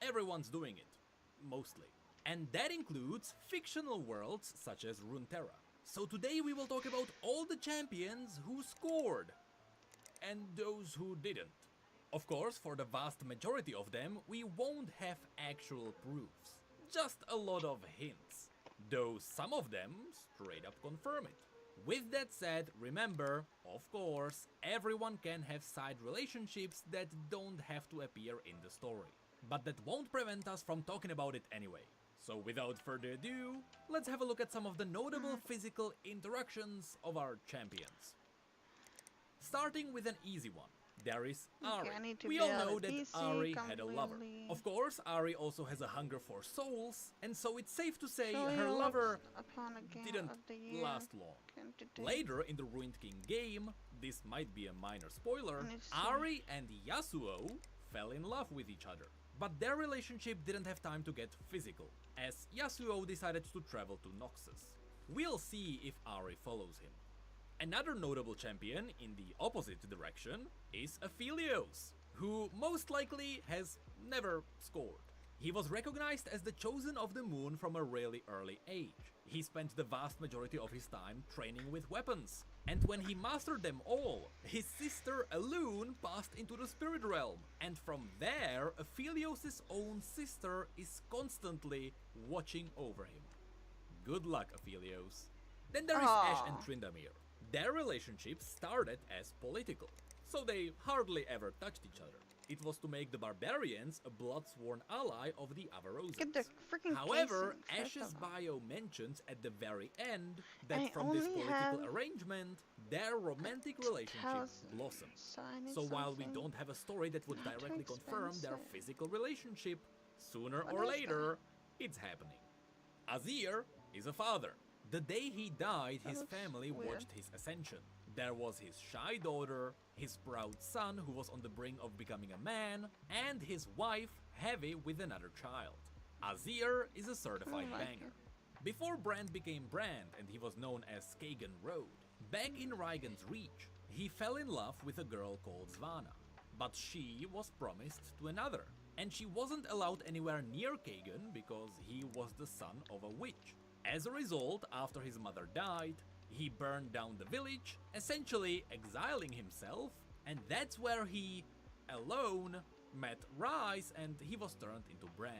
Everyone's doing it. Mostly. And that includes fictional worlds such as Runeterra. So today we will talk about all the champions who scored and those who didn't. Of course, for the vast majority of them, we won't have actual proofs, just a lot of hints, though some of them straight up confirm it. With that said, remember, of course, everyone can have side relationships that don't have to appear in the story. But that won't prevent us from talking about it anyway. So without further ado, let's have a look at some of the notable physical interactions of our champions. Starting with an easy one, there is Ari. Okay, I need to We be all out know of that DC Ari had a lover. completely. Of course, Ari also has a hunger for souls, and so it's safe to say Showing her awards lover upon a game didn't of the year. last long. Candidate. Later in the Ruined King game, this might be a minor spoiler, And it's, Ari and Yasuo fell in love with each other. But their relationship didn't have time to get physical, as Yasuo decided to travel to Noxus. We'll see if Ari follows him. Another notable champion in the opposite direction is Aphelios, who most likely has never scored. He was recognized as the Chosen of the Moon from a really early age. He spent the vast majority of his time training with weapons, and when he mastered them all, his sister Elune passed into the spirit realm, and from there, Aphelios' own sister is constantly watching over him. Good luck, Aphelios. Then there is Ashe and Tryndamere. Their relationship started as political, so they hardly ever touched each other. It was to make the barbarians a blood-sworn ally of the Get the Avarosans. freaking However, casing, first Ashe's of all. bio mentions at the very end I that from this only political have arrangement, their romantic relationship 1000 blossomed. signing So while we something. don't have a story that would Not too directly confirm their expensive. physical relationship, sooner What or is later, it's happening. Azir is a father. The day he died, That his looks family weird. watched his ascension. There was his shy daughter, his proud son who was on the brink of becoming a man, and his wife, Heavy, with another child. Azir is a certified like banger. it. Before Brand became Brand and he was known as Skagen Road, back in Raigan's Reach, he fell in love with a girl called Zvana. But she was promised to another, and she wasn't allowed anywhere near Kagan because he was the son of a witch. As a result, after his mother died, he burned down the village, essentially exiling himself, and that's where he, alone, met Rise and he was turned into Brand.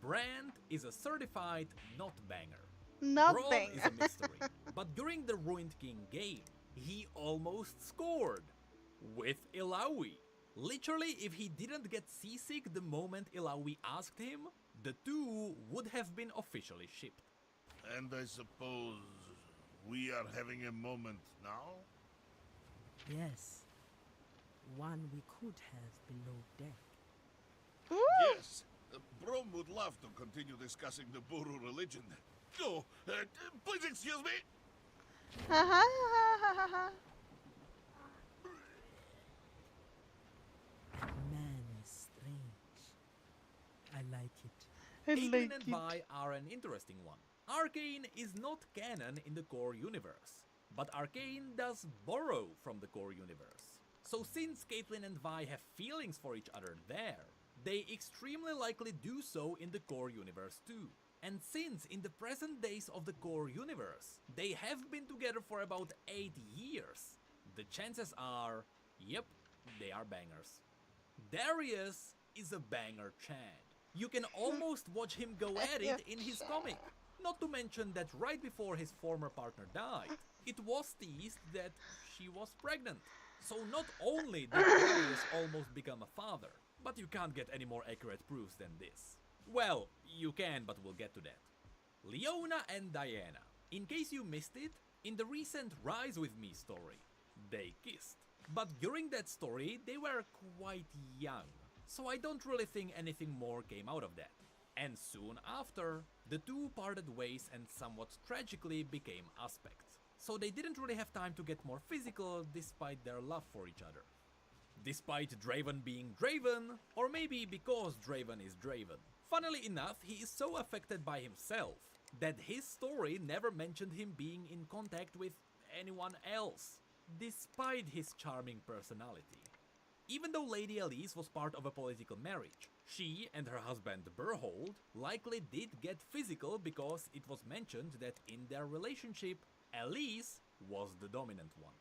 Brand is a certified not banger. Brawl Nothing. is a mystery, but during the Ruined King game, he almost scored with Ilaoi. Literally, if he didn't get seasick the moment Ilaoi asked him, the two would have been officially shipped. And I suppose we are having a moment now? Yes. One we could have below deck. Woo! Yes. Brom would love to continue discussing the Buru religion. No, please excuse me. Ha ha ha ha ha ha. Man is strange. I like it. I Caitlyn like and it. Vi are an interesting one. Arcane is not canon in the core universe, but Arcane does borrow from the core universe. So since Caitlyn and Vi have feelings for each other there, they extremely likely do so in the core universe too. And since in the present days of the core universe, they have been together for about 8 years, the chances are, yep, they are bangers. Darius is a banger Chad. You can almost watch him go at it in his comic. Not to mention that right before his former partner died, it was teased that she was pregnant. So not only did Darius almost become a father, but you can't get any more accurate proofs than this. Well, you can, but we'll get to that. Leona and Diana. In case you missed it, in the recent Rise With Me story, they kissed. But during that story, they were quite young, so I don't really think anything more came out of that. And soon after, the two parted ways and somewhat tragically became aspects. So they didn't really have time to get more physical despite their love for each other. Despite Draven being Draven, or maybe because Draven is Draven. Funnily enough, he is so affected by himself that his story never mentioned him being in contact with anyone else, despite his charming personality. Even though Lady Elise was part of a political marriage, she and her husband Berhold likely did get physical because it was mentioned that in their relationship, Elise was the dominant one.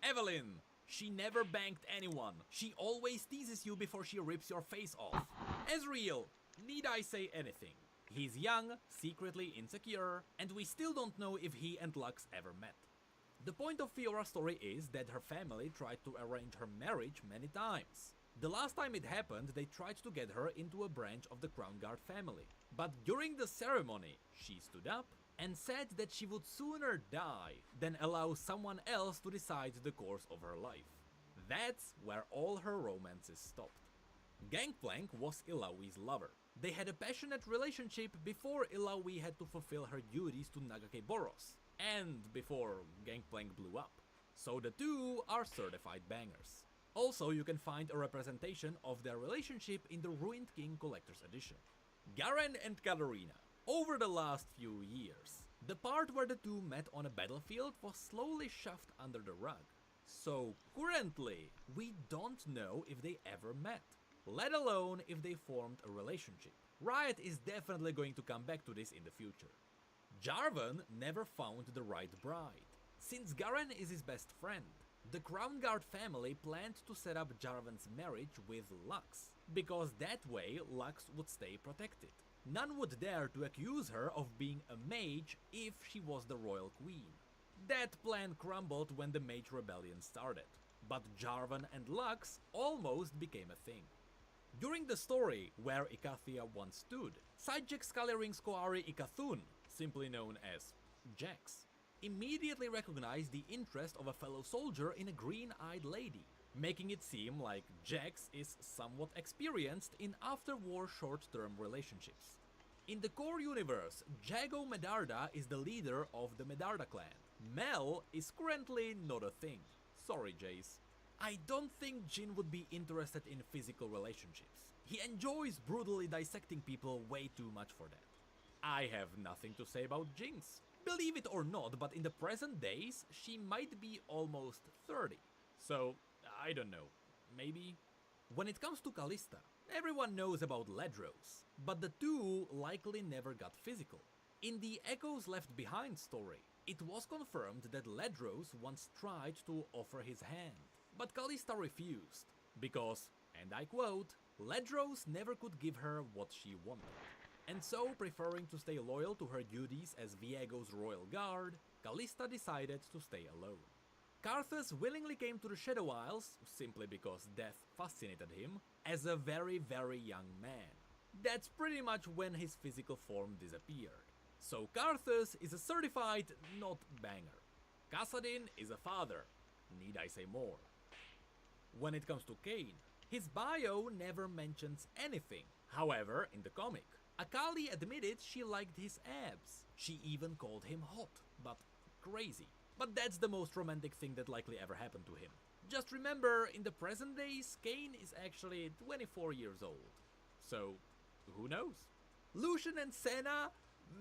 Evelyn! She never banged anyone. She always teases you before she rips your face off. Ezreal! Need I say anything? He's young, secretly insecure, and we still don't know if he and Lux ever met. The point of Fiora's story is that her family tried to arrange her marriage many times. The last time it happened, they tried to get her into a branch of the Crownguard family. But during the ceremony, she stood up and said that she would sooner die than allow someone else to decide the course of her life. That's where all her romances stopped. Gangplank was Ilawi's lover. They had a passionate relationship before Ilawi had to fulfill her duties to Nagake Boros, and before Gangplank blew up. So the two are certified bangers. Also, you can find a representation of their relationship in the Ruined King Collector's Edition. Garen and Katarina. Over the last few years, the part where the two met on a battlefield was slowly shoved under the rug. So currently, we don't know if they ever met, let alone if they formed a relationship. Riot is definitely going to come back to this in the future. Jarvan never found the right bride. Since Garen is his best friend, the Crownguard family planned to set up Jarvan's marriage with Lux, because that way Lux would stay protected. None would dare to accuse her of being a mage if she was the royal queen. That plan crumbled when the Mage Rebellion started, but Jarvan and Lux almost became a thing. During the story where Icathia once stood, Sidejack Scullyring's Koari Ikathun, simply known as Jax, immediately recognized the interest of a fellow soldier in a green-eyed lady, making it seem like Jax is somewhat experienced in after-war short-term relationships. In the core universe, Jago Medarda is the leader of the Medarda clan. Mel is currently not a thing. Sorry, Jace. I don't think Jin would be interested in physical relationships. He enjoys brutally dissecting people way too much for that. I have nothing to say about Jinx. Believe it or not, but in the present days, she might be almost 30. So, I don't know. Maybe? When it comes to Kalista, everyone knows about Ledros, but the two likely never got physical. In the Echoes Left Behind story, it was confirmed that Ledros once tried to offer his hand, but Kalista refused, because, and I quote, Ledros never could give her what she wanted. And so, preferring to stay loyal to her duties as Viego's royal guard, Kalista decided to stay alone. Karthus willingly came to the Shadow Isles, simply because death fascinated him, as a very young man. That's pretty much when his physical form disappeared. So Karthus is a certified not banger. Kassadin is a father. Need I say more? When it comes to Kayn, his bio never mentions anything. However, in the comic, Akali admitted she liked his abs. She even called him hot, but crazy. But that's the most romantic thing that likely ever happened to him. Just remember, in the present days, Kayn is actually 24 years old. So, who knows? Lucian and Senna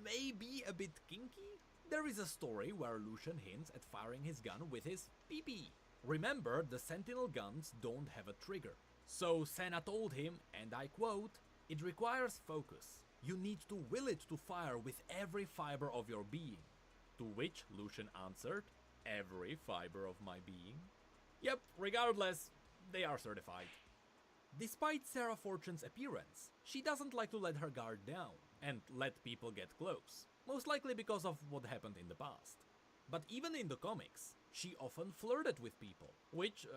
may be a bit kinky. There is a story where Lucian hints at firing his gun with his PP. Remember, the Sentinel guns don't have a trigger. So Senna told him, and I quote, "It requires focus. You need to will it to fire with every fiber of your being." To which Lucian answered, "Every fiber of my being?" Yep, regardless, they are certified. Despite Sarah Fortune's appearance, she doesn't like to let her guard down and let people get close, most likely because of what happened in the past. But even in the comics, she often flirted with people, which,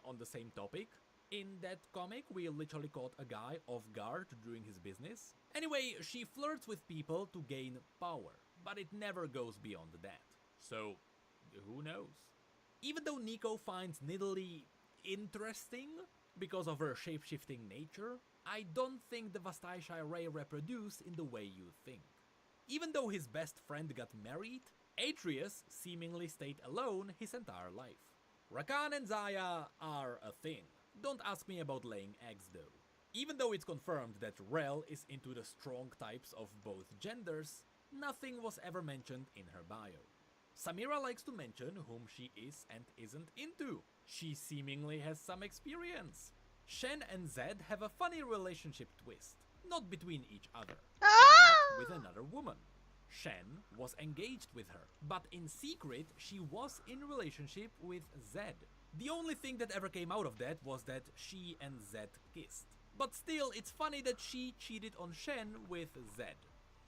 on the same topic, in that comic we literally caught a guy off guard doing his business. Anyway, she flirts with people to gain power, but it never goes beyond that. So, who knows? Even though Nico finds Nidalee interesting because of her shape-shifting nature, I don't think the Vastaishai Ray reproduce in the way you think. Even though his best friend got married, Atreus seemingly stayed alone his entire life. Rakan and Xayah are a thing. Don't ask me about laying eggs though. Even though it's confirmed that Rel is into the strong types of both genders, nothing was ever mentioned in her bio. Samira likes to mention whom she is and isn't into. She seemingly has some experience. Shen and Zed have a funny relationship twist, not between each other, Ah! with another woman. Shen was engaged with her, but in secret she was in relationship with Zed. The only thing that ever came out of that was that she and Zed kissed. But still, it's funny that she cheated on Shen with Zed.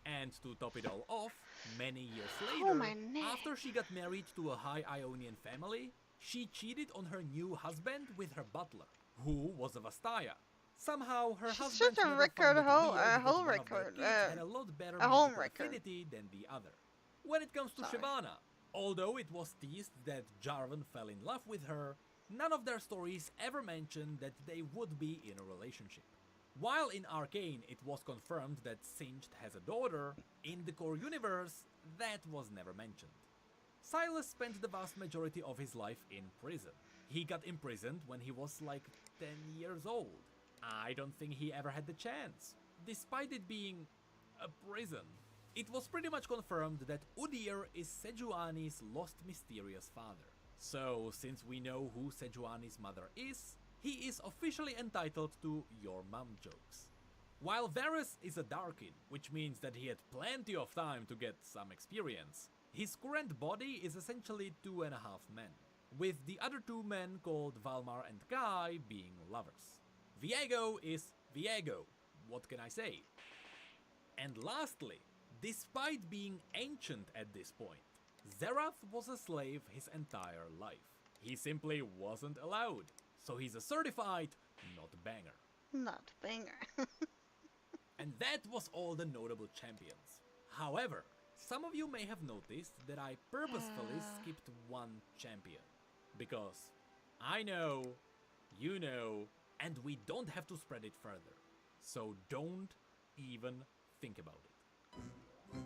And to top it all off, many years Oh, later, my neck. after she got married to a high Ionian family, she cheated on her new husband with her butler, who was a Vastaya. Somehow, her She's husband such a never record found it hole- weird a that whole one of their record, kids had a lot better a home magical record. affinity than the other. When it comes to Sorry. Shyvana, although it was teased that Jarvan fell in love with her, none of their stories ever mentioned that they would be in a relationship. While in Arcane it was confirmed that Singed has a daughter, in the core universe that was never mentioned. Silas spent the vast majority of his life in prison. He got imprisoned when he was like 10 years old. I don't think he ever had the chance, despite it being a prison. It was pretty much confirmed that Udyr is Sejuani's lost mysterious father. So, since we know who Sejuani's mother is, he is officially entitled to Your Mum jokes. While Varys is a Darkin, which means that he had plenty of time to get some experience, his current body is essentially 2.5 men, with the other 2 men called Valmar and Kai being lovers. Viego is Viego, what can I say? And lastly, despite being ancient at this point, Zerath was a slave his entire life. He simply wasn't allowed, so he's a certified not banger. Not banger. And that was all the notable champions. However, some of you may have noticed that I purposefully skipped one champion. Because I know, you know, and we don't have to spread it further. So don't even think about it.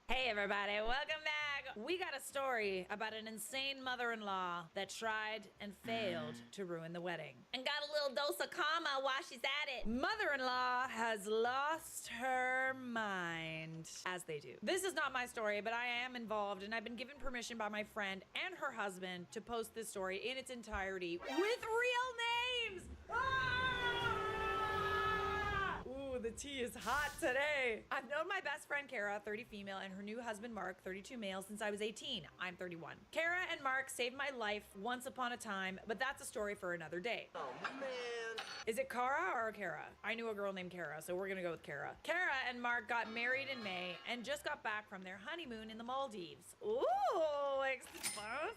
Hey everybody, welcome back. We got a story about an insane mother-in-law that tried and failed to ruin the wedding. And got a little dose of karma while she's at it. Mother-in-law has lost her mind. As they do. This is not my story, but I am involved and I've been given permission by my friend and her husband to post this story in its entirety with real names. Ooh, the tea is hot today. I've known my best friend Kara, 30 female, and her new husband Mark, 32 male, since I was 18. I'm 31. Kara and Mark saved my life once upon a time, but that's a story for another day. Oh, man. Is it Kara or Kara? I knew a girl named Kara, so we're gonna go with Kara. Kara and Mark got married in May and just got back from their honeymoon in the Maldives. Ooh, expensive.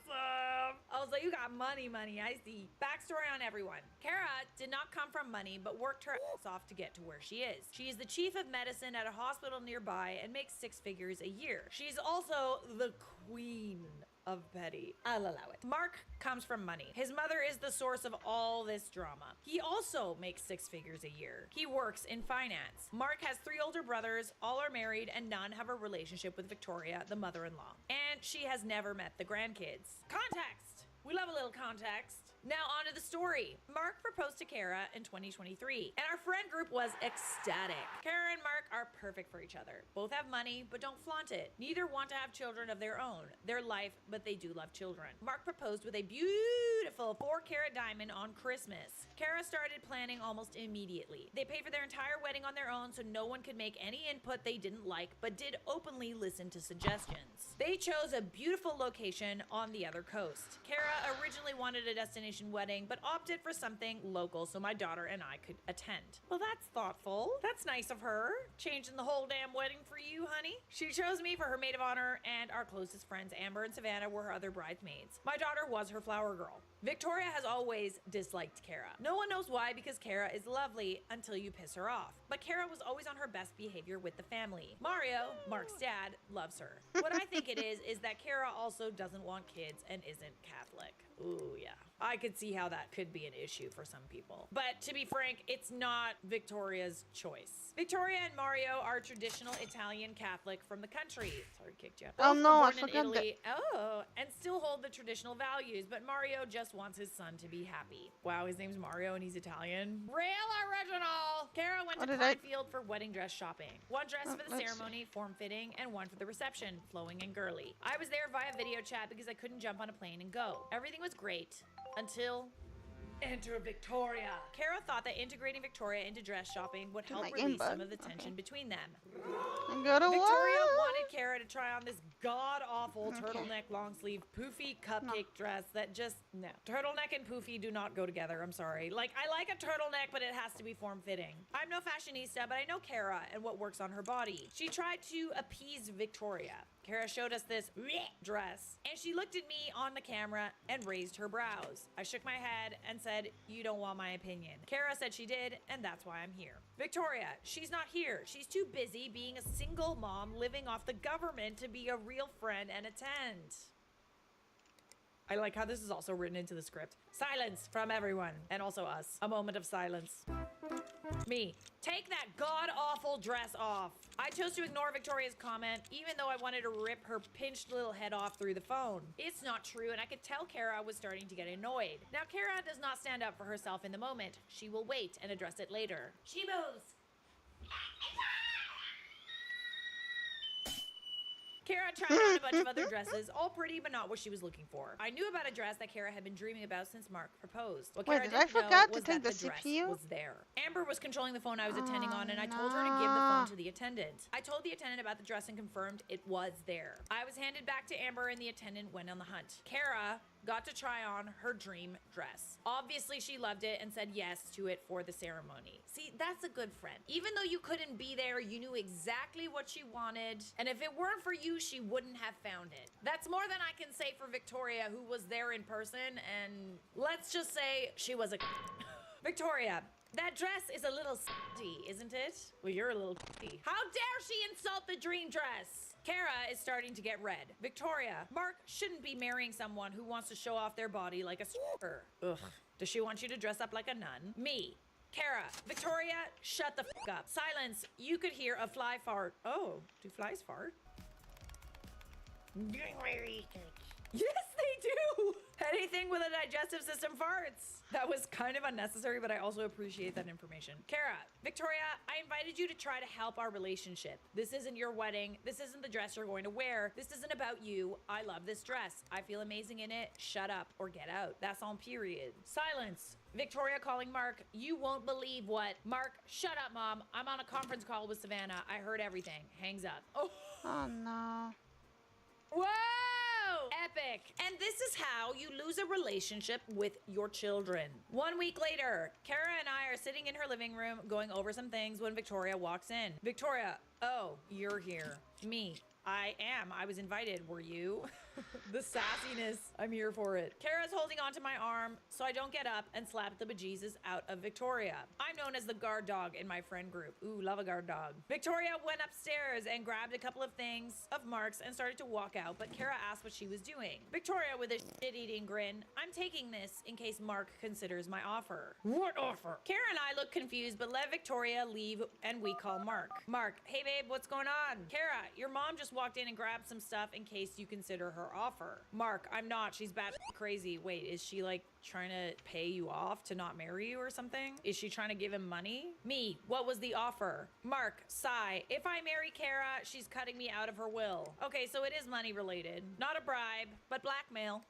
I was like, you got money, I see. Backstory on everyone. Kara did not come from money, but worked her ass off to get to where she is. She is the chief of medicine at a hospital nearby and makes 6 figures a year. She's also the queen of petty. I'll allow it. Mark comes from money. His mother is the source of all this drama. He also makes 6 figures a year. He works in finance. Mark has 3 older brothers, all are married, and none have a relationship with Victoria, the mother-in-law. And she has never met the grandkids. Context! We love a little context. Now on to the story. Mark proposed to Kara in 2023, and our friend group was ecstatic. Kara and Mark are perfect for each other. Both have money, but don't flaunt it. Neither want to have children of their own. Their life, but they do love children. Mark proposed with a beautiful 4-carat diamond on Christmas. Kara started planning almost immediately. They paid for their entire wedding on their own, so no one could make any input they didn't like, but did openly listen to suggestions. They chose a beautiful location on the other coast. Kara originally wanted a destination wedding, but opted for something local so my daughter and I could attend. Well, that's thoughtful. That's nice of her. Changing the whole damn wedding for you, honey. She chose me for her maid of honor, and our closest friends, Amber and Savannah, were her other bridesmaids. My daughter was her flower girl. Victoria has always disliked Kara. No one knows why, because Kara is lovely until you piss her off. But Kara was always on her best behavior with the family. Mario, Mark's dad, loves her. What I think it is that Kara also doesn't want kids and isn't Catholic. Ooh, yeah. I could see how that could be an issue for some people. But to be frank, it's not Victoria's choice. Victoria and Mario are traditional Italian Catholic from the country. Sorry, kicked you. Oh, Both no, were I born in forgot that- Italy. Oh, and still hold the traditional values, but Mario just wants his son to be happy. Wow, his name's Mario and he's Italian. Real original! Kara went What to did I- Field for wedding dress shopping. One dress for the let's see. ceremony, form-fitting, and one for the reception, flowing and girly. I was there via video chat because I couldn't jump on a plane and go. Everything was great until enter Victoria. Kara thought that integrating Victoria into dress shopping would help my release game some bug. of the tension between them. I gotta Victoria what? wanted Kara to try on this god-awful turtleneck long-sleeve poofy cupcake dress that just, no. Turtleneck and poofy do not go together, I'm sorry. Like, I like a turtleneck, but it has to be form-fitting. I'm no fashionista, but I know Kara and what works on her body. She tried to appease Victoria. Kara showed us this dress, and she looked at me on the camera and raised her brows. I shook my head and said, "You don't want my opinion." Kara said she did, and that's why I'm here. Victoria, she's not here. She's too busy being a single mom living off the government to be a real friend and attend. I like how this is also written into the script. Silence from everyone, and also us. A moment of silence. Me. Take that god-awful dress off. I chose to ignore Victoria's comment, even though I wanted to rip her pinched little head off through the phone. It's not true, and I could tell Kara was starting to get annoyed. Now, Kara does not stand up for herself in the moment. She will wait and address it later. She moves. Kara tried on a bunch of other dresses, all pretty but not what she was looking for. I knew about a dress that Kara had been dreaming about since Mark proposed. What Wait, Kara did I didn't know forgot to was take that the the dress CPU? was there. Amber was controlling the phone I was attending on, and I Oh, told her to give the phone no. to the attendant. I told the attendant about the dress and confirmed it was there. I was handed back to Amber, and the attendant went on the hunt. Kara got to try on her dream dress. Obviously, she loved it and said yes to it for the ceremony. See, that's a good friend. Even though you couldn't be there, you knew exactly what she wanted, and if it weren't for you, she wouldn't have found it. That's more than I can say for Victoria, who was there in person, and let's just say she was a Victoria, that dress is a little isn't it? Well, you're a little How dare she insult the dream dress? Kara is starting to get red. Victoria, Mark shouldn't be marrying someone who wants to show off their body like a stripper. Ugh. Does she want you to dress up like a nun? Me. Kara, Victoria, shut the f up. Silence. You could hear a fly fart. Oh, do flies fart? Yes, they do! Anything with a digestive system farts. That was kind of unnecessary, but I also appreciate that information. Kara, Victoria, I invited you to try to help our relationship. This isn't your wedding. This isn't the dress you're going to wear. This isn't about you. I love this dress. I feel amazing in it. Shut up or get out. That's on period. Silence. Victoria calling Mark. You won't believe what. Mark, shut up, Mom. I'm on a conference call with Savannah. I heard everything. Hangs up. Oh. Oh no. Whoa! Epic. And this is how you lose a relationship with your children. 1 week later, Kara and I are sitting in her living room going over some things when Victoria walks in. Victoria, oh, you're here. Me. I am. I was invited. Were you? The sassiness. I'm here for it. Kara's holding onto my arm so I don't get up and slap the bejesus out of Victoria. I'm known as the guard dog in my friend group. Ooh, love a guard dog. Victoria went upstairs and grabbed a couple of things of Mark's and started to walk out, but Kara asked what she was doing. Victoria with a shit-eating grin. I'm taking this in case Mark considers my offer. What offer? Kara and I look confused, but let Victoria leave and we call Mark. Mark, hey babe, what's going on? Kara, your mom just walked in and grabbed some stuff in case you consider her offer. Mark, I'm not. She's bat crazy. Wait, is she like trying to pay you off to not marry you or something? Is she trying to give him money? Me, what was the offer? Mark, sigh. If I marry Kara, she's cutting me out of her will. Okay, so it is money related. Not a bribe, but blackmail.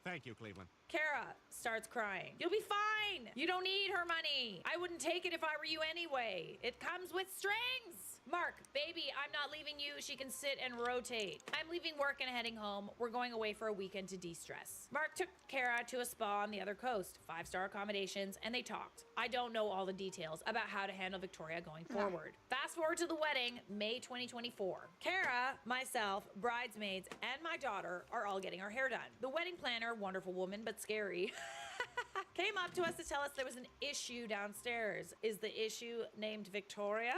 Thank you, Cleveland. Kara starts crying. You'll be fine. You don't need her money. I wouldn't take it if I were you anyway. It comes with strings. Mark, baby, I'm not leaving you. She can sit and rotate. I'm leaving work and heading home. We're going away for a weekend to de-stress. Mark took Kara to a spa on the other coast, 5-star accommodations, and they talked. I don't know all the details about how to handle Victoria going forward. Fast forward to the wedding, May 2024. Kara, myself, bridesmaids, and my daughter are all getting our hair done. The wedding planner, wonderful woman, but scary, came up to us to tell us there was an issue downstairs. Is the issue named Victoria?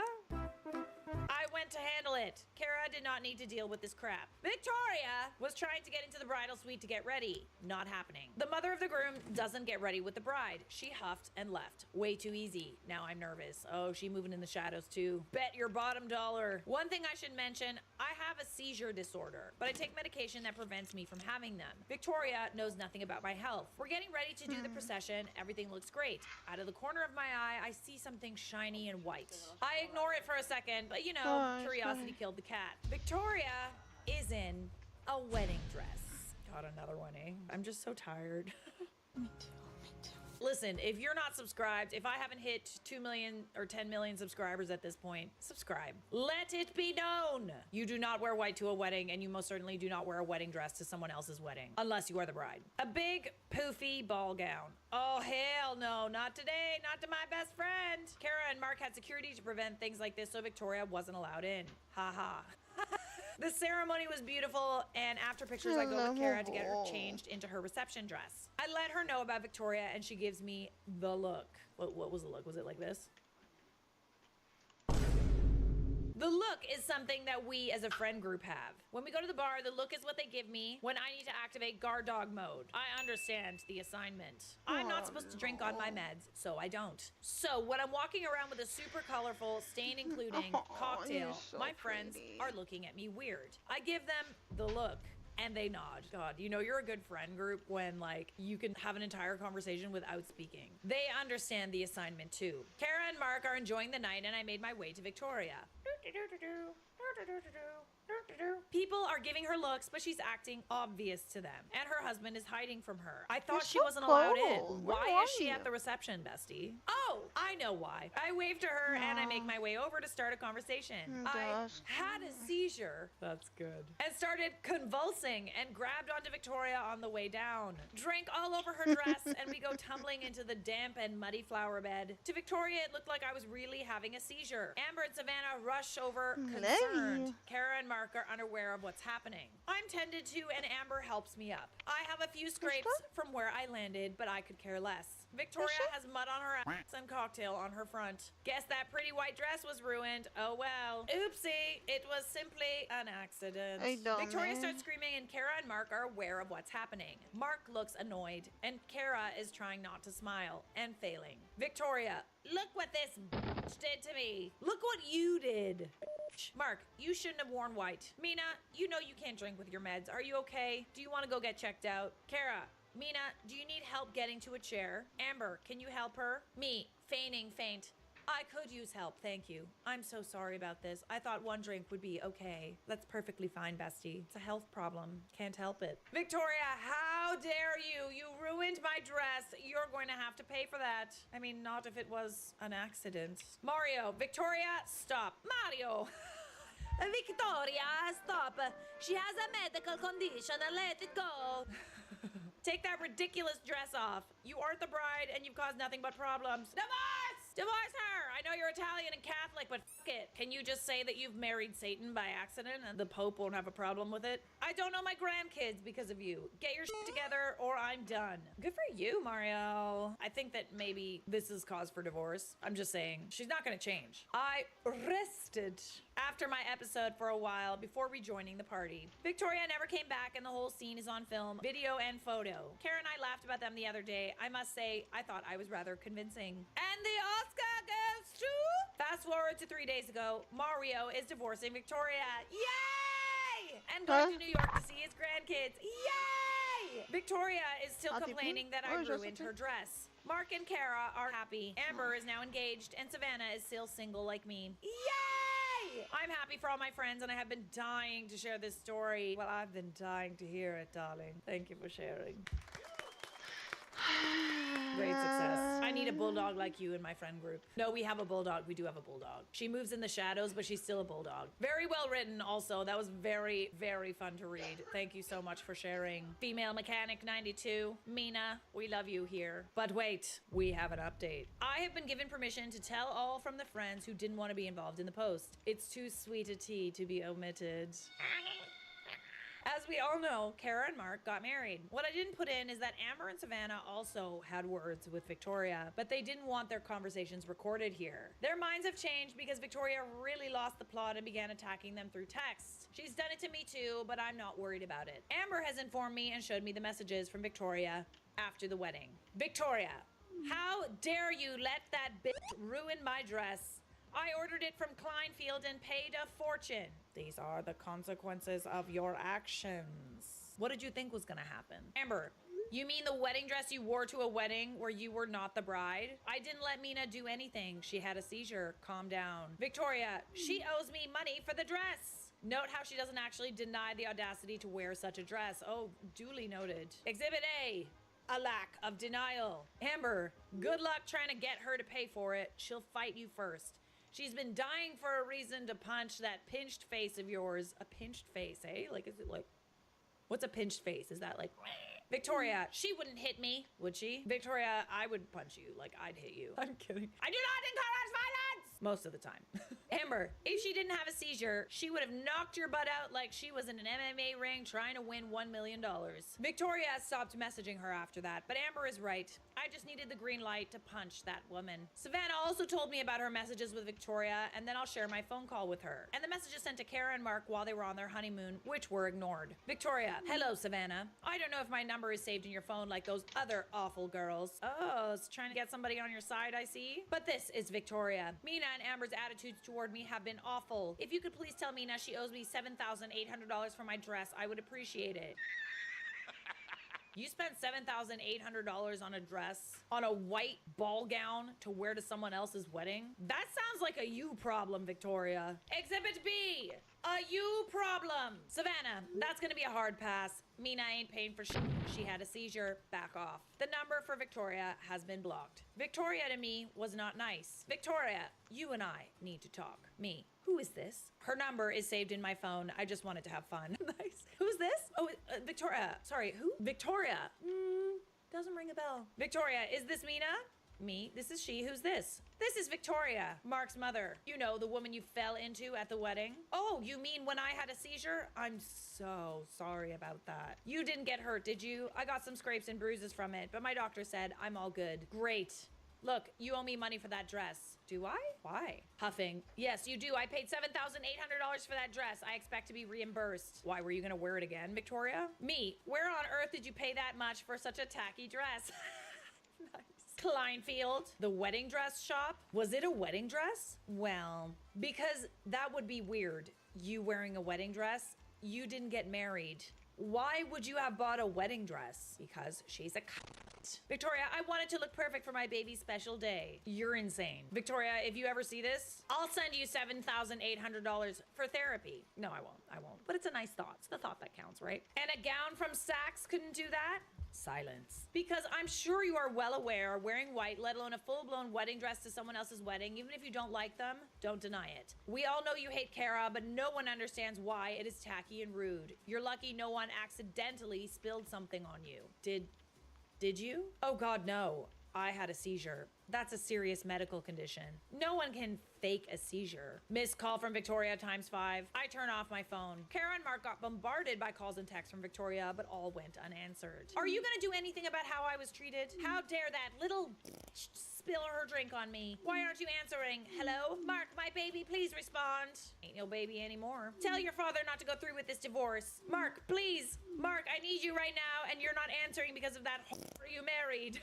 I went to handle it. Kara did not need to deal with this crap. Victoria was trying to get into the bridal suite to get ready. Not happening. The mother of the groom doesn't get ready with the bride. She huffed and left. Way too easy. Now I'm nervous. Oh, she moving in the shadows too. Bet your bottom dollar. One thing I should mention, I have a seizure disorder, but I take medication that prevents me from having them. Victoria knows nothing about my health. We're getting ready to do the procession. Everything looks great. Out of the corner of my eye, I see something shiny and white. I ignore it for a second, but you know, Oh, curiosity sorry. killed the cat. Victoria is in a wedding dress. God, another one, eh? I'm just so tired. Me too. Me too. Listen, if you're not subscribed, if I haven't hit 2 million or 10 million subscribers at this point, subscribe. Let it be known. You do not wear white to a wedding, and you most certainly do not wear a wedding dress to someone else's wedding, unless you are the bride. A big, poofy ball gown. Oh, hell no, not today, not to my best friend. Kara and Mark had security to prevent things like this, so Victoria wasn't allowed in. Ha ha. The ceremony was beautiful, and after pictures, I go with Kara to get her changed into her reception dress. I let her know about Victoria, and she gives me the look. What was the look? Was it like this? The look is something that we as a friend group have. When we go to the bar, the look is what they give me when I need to activate guard dog mode. I understand the assignment. I'm not supposed to drink on my meds, so I don't. So when I'm walking around with a super colorful, stain including cocktail, you're so my friends pretty. are looking at me weird. I give them the look. And they nod. God, you know you're a good friend group when, like, you can have an entire conversation without speaking. They understand the assignment, too. Kara and Mark are enjoying the night, and I made my way to Victoria. People are giving her looks, but she's acting obvious to them. And her husband is hiding from her. I thought You're she so wasn't allowed in. cold. Why Where is she are at you? the reception, bestie? Oh, I know why. I waved to her and I make my way over to start a conversation. I Gosh. had a seizure. That's good. And started convulsing and grabbed onto Victoria on the way down. Drank all over her dress and we go tumbling into the damp and muddy flower bed. To Victoria, it looked like I was really having a seizure. Amber and Savannah rush over concerned. Hey. Kara and Mark are unaware of what's happening. I'm tended to and Amber helps me up. I have a few scrapes from where I landed, but I could care less. Victoria has mud on her ass and cocktail on her front. Guess that pretty white dress was ruined. Oh well. Oopsie. It was simply an accident. I don't Victoria know. starts screaming and Kara and Mark are aware of what's happening. Mark looks annoyed and Kara is trying not to smile and failing. Victoria, look what this did to me. Look what you did. Mark, you shouldn't have worn white. Mina, you know you can't drink with your meds. Are you okay? Do you want to go get checked out? Kara, Mina, do you need help getting to a chair? Amber, can you help her? Me, feigning faint. I could use help, thank you. I'm so sorry about this. I thought one drink would be okay. That's perfectly fine, bestie. It's a health problem. Can't help it. Victoria, how dare you? You ruined my dress. You're going to have to pay for that. I mean, not if it was an accident. Mario, Victoria, stop. Mario! Victoria, stop. She has a medical condition. Let it go. Take that ridiculous dress off. You aren't the bride and you've caused nothing but problems. Divorce! Divorce her! I know you're Italian and Catholic, but f it. Can you just say that you've married Satan by accident and the Pope won't have a problem with it? I don't know my grandkids because of you. Get your shit together or I'm done. Good for you, Mario. I think that maybe this is cause for divorce. I'm just saying. She's not gonna change. I rested after my episode for a while before rejoining the party. Victoria never came back and the whole scene is on film, video and photo. Kara and I laughed about them the other day. I must say, I thought I was rather convincing. And the Oscar goes to... Fast forward to 3 days ago, Mario is divorcing Victoria. Yay! And going to New York to see his grandkids. Yay! Victoria is still Happy complaining that I Oh, just ruined a her dress. Mark and Kara are happy. Amber is now engaged and Savannah is still single like me. Yay! I'm happy for all my friends and I have been dying to share this story. Well, I've been dying to hear it, darling. Thank you for sharing. Great success. I need a bulldog like you in my friend group. No, we have a bulldog. We do have a bulldog. She moves in the shadows, but she's still a bulldog. Very well written also. That was very, very fun to read. Thank you so much for sharing. Female Mechanic 92. Mina, we love you here. But wait, we have an update. I have been given permission to tell all from the friends who didn't want to be involved in the post. It's too sweet a tea to be omitted. As we all know, Kara and Mark got married. What I didn't put in is that Amber and Savannah also had words with Victoria, but they didn't want their conversations recorded here. Their minds have changed because Victoria really lost the plot and began attacking them through text. She's done it to me too, but I'm not worried about it. Amber has informed me and showed me the messages from Victoria after the wedding. Victoria, how dare you let that bitch ruin my dress? I ordered it from Kleinfield and paid a fortune. These are the consequences of your actions. What did you think was gonna happen? Amber, you mean the wedding dress you wore to a wedding where you were not the bride? I didn't let Mina do anything. She had a seizure. Calm down. Victoria, she owes me money for the dress. Note how she doesn't actually deny the audacity to wear such a dress. Oh, duly noted. Exhibit A. A lack of denial. Amber, good luck trying to get her to pay for it. She'll fight you first. She's been dying for a reason to punch that pinched face of yours. A pinched face, eh? Like, is it like, what's a pinched face? Is that like, Victoria, she wouldn't hit me, would she? Victoria, I would punch you. Like, I'd hit you. I'm kidding. I do not encourage violence! Most of the time. Amber, if she didn't have a seizure, she would have knocked your butt out like she was in an MMA ring trying to win $1 million. Victoria stopped messaging her after that, but Amber is right. I just needed the green light to punch that woman. Savannah also told me about her messages with Victoria, and then I'll share my phone call with her. And the messages sent to Kara and Mark while they were on their honeymoon, which were ignored. Victoria, hello, Savannah. I don't know if my number is saved in your phone like those other awful girls. Oh, it's trying to get somebody on your side, I see. But this is Victoria. Mina and Amber's attitudes toward me have been awful. If you could please tell Mina she owes me $7,800 for my dress, I would appreciate it. You spent $7,800 on a dress, on a white ball gown to wear to someone else's wedding? That sounds like a you problem, Victoria. Exhibit B, a you problem. Savannah, that's gonna be a hard pass. Mina ain't paying for shit. She had a seizure. Back off. The number for Victoria has been blocked. Victoria to me was not nice. Victoria, you and I need to talk. Me. Who is this? Her number is saved in my phone. I just wanted to have fun. Nice. Who's this? Oh, Victoria. Sorry, who? Victoria. Doesn't ring a bell. Victoria, is this Mina? Me. This is she. Who's this? This is Victoria, Mark's mother. You know, the woman you fell into at the wedding. Oh, you mean when I had a seizure? I'm so sorry about that. You didn't get hurt, did you? I got some scrapes and bruises from it, but my doctor said I'm all good. Great. Look, you owe me money for that dress. Do I? Why? Huffing. Yes, you do. I paid $7,800 for that dress. I expect to be reimbursed. Why, were you gonna wear it again, Victoria? Me. Where on earth did you pay that much for such a tacky dress? Nice. Kleinfield, the wedding dress shop. Was it a wedding dress? Well, because that would be weird. You wearing a wedding dress? You didn't get married. Why would you have bought a wedding dress? Because she's a cunt. Victoria, I wanted to look perfect for my baby's special day. You're insane. Victoria, if you ever see this, I'll send you $7,800 for therapy. No, I won't. I won't. But it's a nice thought. It's the thought that counts, right? And a gown from Saks couldn't do that? Silence. Because I'm sure you are well aware wearing white, let alone a full-blown wedding dress to someone else's wedding, even if you don't like them, don't deny it. We all know you hate Kara, but no one understands why it is tacky and rude. You're lucky no one accidentally spilled something on you. Did you? Oh God, no. I had a seizure. That's a serious medical condition. No one can fake a seizure. Missed call from Victoria ×5. I turn off my phone. Kara and Mark got bombarded by calls and texts from Victoria, but all went unanswered. Are you gonna do anything about how I was treated? How dare that little bitch spill her drink on me? Why aren't you answering? Hello? Mark, my baby, please respond. Ain't no baby anymore. Tell your father not to go through with this divorce. Mark, please. Mark, I need you right now, and you're not answering because of that whore you married.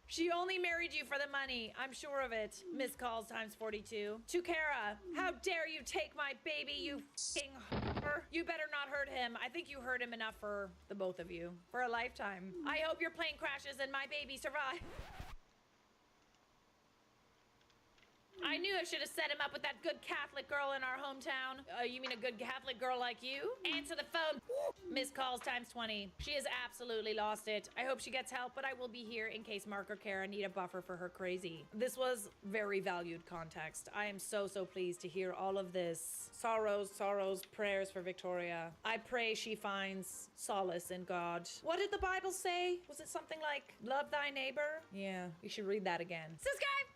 She only married you for the money. I'm sure of it. Missed calls ×42. To Kara, how dare you take my baby, you f***ing whore. You better not hurt him. I think you hurt him enough for the both of you. For a lifetime. I hope your plane crashes and my baby survives. I knew I should have set him up with that good Catholic girl in our hometown. You mean a good Catholic girl like you? Answer the phone. Missed calls ×20. She has absolutely lost it. I hope she gets help, but I will be here in case Mark or Kara need a buffer for her crazy. This was very valued context. I am so pleased to hear all of this. Sorrows, prayers for Victoria. I pray she finds solace in God. What did the Bible say? Was it something like, love thy neighbor? Yeah, you should read that again. Subscribe!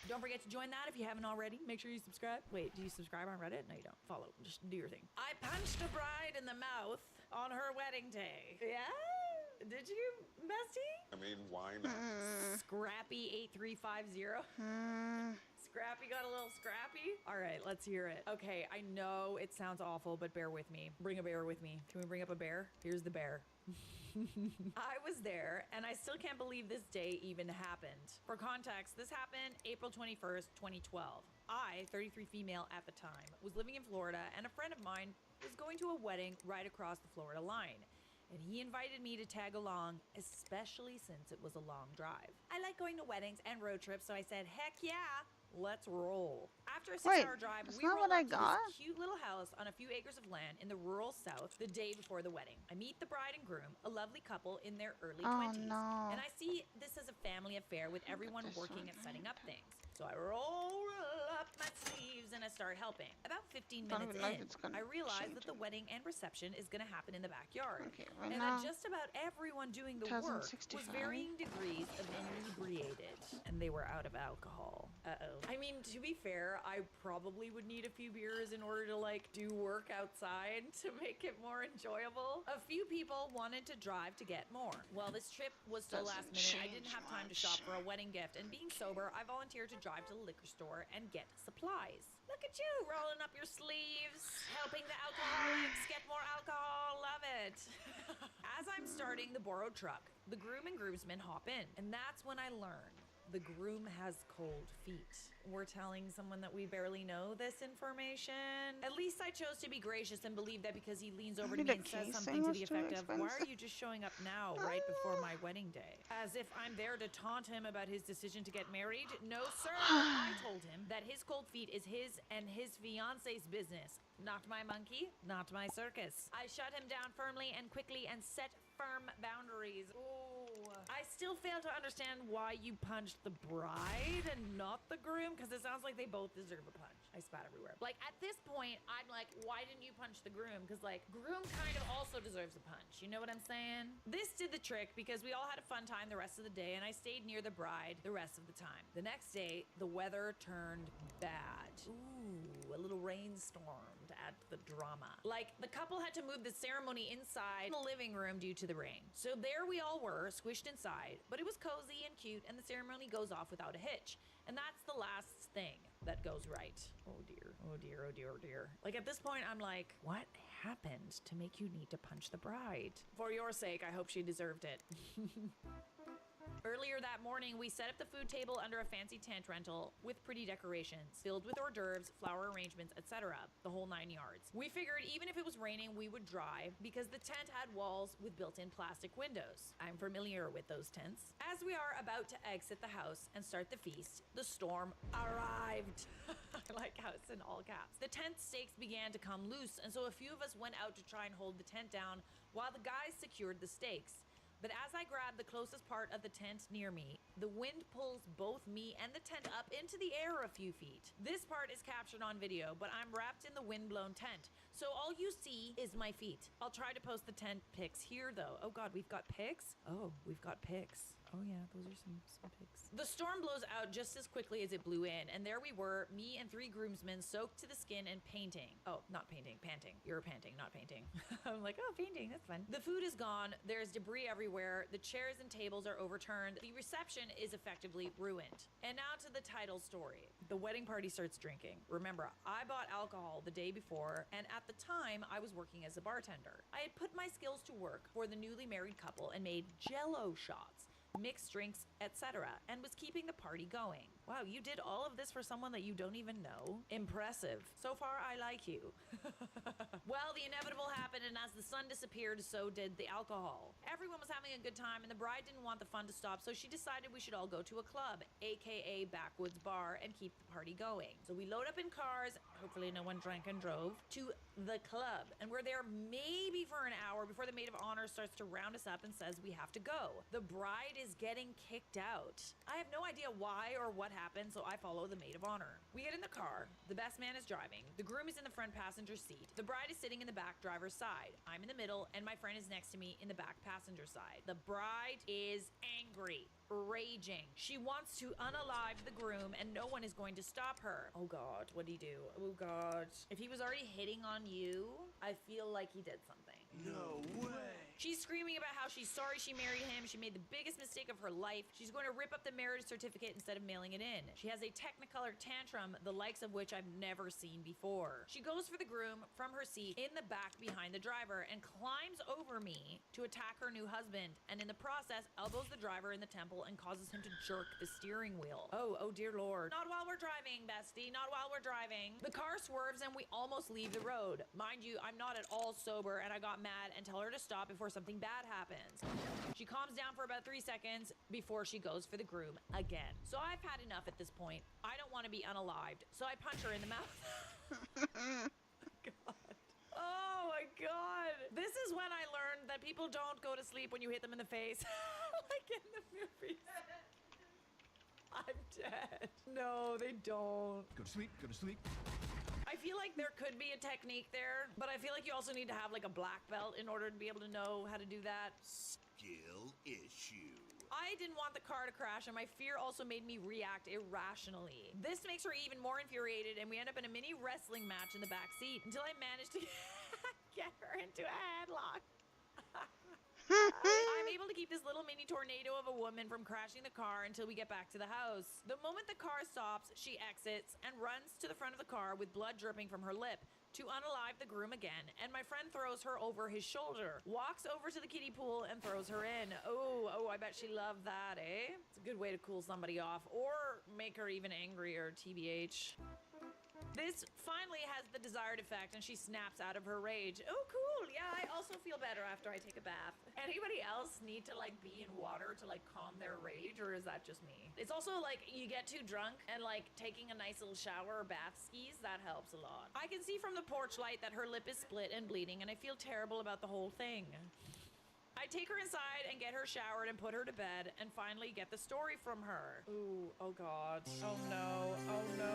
Don't forget to join that if you haven't already. Make sure you subscribe. Wait, do you subscribe on Reddit? No, you don't. Follow. Just do your thing. I punched a bride in the mouth on her wedding day. Yeah? Did you, bestie? I mean, why not? Scrappy8350. Scrappy got a little scrappy. All right, let's hear it. Okay, I know it sounds awful, but bear with me. Bring a bear with me. Can we bring up a bear? Here's the bear. I was there, and I still can't believe this day even happened. For context, this happened April 21st, 2012. I, 33 female at the time, was living in Florida, and a friend of mine was going to a wedding right across the Florida line. And he invited me to tag along, especially since it was a long drive. I like going to weddings and road trips, so I said, heck yeah, let's roll. After a 6-hour drive, we rolled up to this cute little house on a few acres of land in the rural south the day before the wedding. I meet the bride and groom, a lovely couple in their early 20s. And I see this as a family affair with everyone working at setting up things. So I roll up my sleeves and I start helping. About 15 minutes in, I realize that the wedding and reception is going to happen in the backyard. And that just about everyone doing the work was varying degrees of inebriated. And they were out of alcohol. Uh-oh. I mean, to be fair, I probably would need a few beers in order to, like, do work outside to make it more enjoyable. A few people wanted to drive to get more. Well, this trip was so last minute, I didn't have time to shop for a wedding gift. And being sober, I volunteered to drive to the liquor store and get supplies. Look at you, rolling up your sleeves, helping the alcoholics get more alcohol. Love it. As I'm starting the borrowed truck, the groom and groomsmen hop in. And that's when I learn the groom has cold feet. We're telling someone that we barely know this information. At least I chose to be gracious and believe that because he leans over to me and says something to the effect of, why are you just showing up now, right before my wedding day? As if I'm there to taunt him about his decision to get married. No, sir. I told him that his cold feet is his and his fiance's business. Not my monkey, not my circus. I shut him down firmly and quickly and set firm boundaries. Ooh. I still fail to understand why you punched the bride and not the groom, because it sounds like they both deserve a punch. I spat everywhere. Like, at this point, I'm like, why didn't you punch the groom? Because, like, groom kind of also deserves a punch. You know what I'm saying? This did the trick because we all had a fun time the rest of the day, and I stayed near the bride the rest of the time. The next day, the weather turned bad. Ooh, a little rainstorm to add to the drama. Like, the couple had to move the ceremony inside the living room due to the rain. So there we all were, squished inside, but it was cozy and cute, and the ceremony goes off without a hitch. And that's the last thing that goes right. Oh dear, oh dear, oh dear, oh dear. Like, at this point, I'm like, what happened to make you need to punch the bride? For your sake, I hope she deserved it. Earlier that morning, we set up the food table under a fancy tent rental with pretty decorations, filled with hors d'oeuvres, flower arrangements, etc. The whole 9 yards. We figured even if it was raining, we would dry because the tent had walls with built-in plastic windows. I'm familiar with those tents. As we are about to exit the house and start the feast, the storm arrived. I like house in all caps. The tent stakes began to come loose, and so a few of us went out to try and hold the tent down while the guys secured the stakes. But as I grab the closest part of the tent near me, the wind pulls both me and the tent up into the air a few feet. This part is captured on video, but I'm wrapped in the wind-blown tent, so all you see is my feet. I'll try to post the tent pics here, though. Oh God, we've got pics? Oh, we've got pics. Oh yeah, those are some pics. The storm blows out just as quickly as it blew in, and there we were, me and 3 groomsmen soaked to the skin and painting. Oh, not painting, panting. You're panting, not painting. I'm like, oh, painting, that's fun. The food is gone, there's debris everywhere, the chairs and tables are overturned, the reception is effectively ruined. And now to the title story. The wedding party starts drinking. Remember, I bought alcohol the day before, and at the time, I was working as a bartender. I had put my skills to work for the newly married couple and made Jell-O shots, mixed drinks, etc., and was keeping the party going. Wow, you did all of this for someone that you don't even know? Impressive. So far, I like you. Well, the inevitable happened, and as the sun disappeared, so did the alcohol. Everyone was having a good time, and the bride didn't want the fun to stop, so she decided we should all go to a club, aka Backwoods Bar, and keep the party going. So we load up in cars, hopefully no one drank and drove, to the club, and we're there maybe for an hour before the maid of honor starts to round us up and says we have to go. The bride is getting kicked out. I have no idea why or what happened, so I follow the maid of honor. We get in the car, the best man is driving, the groom is in the front passenger seat, the bride is sitting in the back driver's side, I'm in the middle, and my friend is next to me in the back passenger side. The bride is angry. raging. She wants to unalive the groom and no one is going to stop her. Oh God, what'd he do? Oh God. If he was already hitting on you, I feel like he did something. No way. She's screaming about how she's sorry she married him. She made the biggest mistake of her life. She's going to rip up the marriage certificate instead of mailing it in. She has a technicolor tantrum, the likes of which I've never seen before. She goes for the groom from her seat in the back behind the driver and climbs over me to attack her new husband, and in the process elbows the driver in the temple and causes him to jerk the steering wheel. Oh dear Lord. Not while we're driving, bestie. Not while we're driving. The car swerves and we almost leave the road. Mind you, I'm not at all sober and I got mad and tell her to stop before something bad happens. She calms down for about 3 seconds before she goes for the groom again. So I've had enough at this point. I don't want to be unalived, so I punch her in the mouth. God. Oh my God. This is when I learned that people don't go to sleep when you hit them in the face. Like in the movies. I'm dead. No, they don't. Go to sleep, go to sleep. I feel like there could be a technique there, but I feel like you also need to have like a black belt in order to be able to know how to do that. Skill issue. I didn't want the car to crash, and my fear also made me react irrationally. This makes her even more infuriated, and we end up in a mini wrestling match in the back seat until I managed to get her into a headlock. I'm able to keep this little mini tornado of a woman from crashing the car until we get back to the house. The moment the car stops, she exits and runs to the front of the car with blood dripping from her lip to unalive the groom again, and my friend throws her over his shoulder, walks over to the kiddie pool and throws her in. Oh, I bet she loved that, eh? It's a good way to cool somebody off or make her even angrier, TBH. This finally has the desired effect and she snaps out of her rage. Oh, cool. Yeah, I also feel better after I take a bath. Anybody else need to like be in water to like calm their rage, or is that just me? It's also like you get too drunk and like taking a nice little shower or bath skis, that helps a lot. I can see from the porch light that her lip is split and bleeding and I feel terrible about the whole thing. I take her inside and get her showered and put her to bed and finally get the story from her. Ooh, oh God. Oh no, oh no.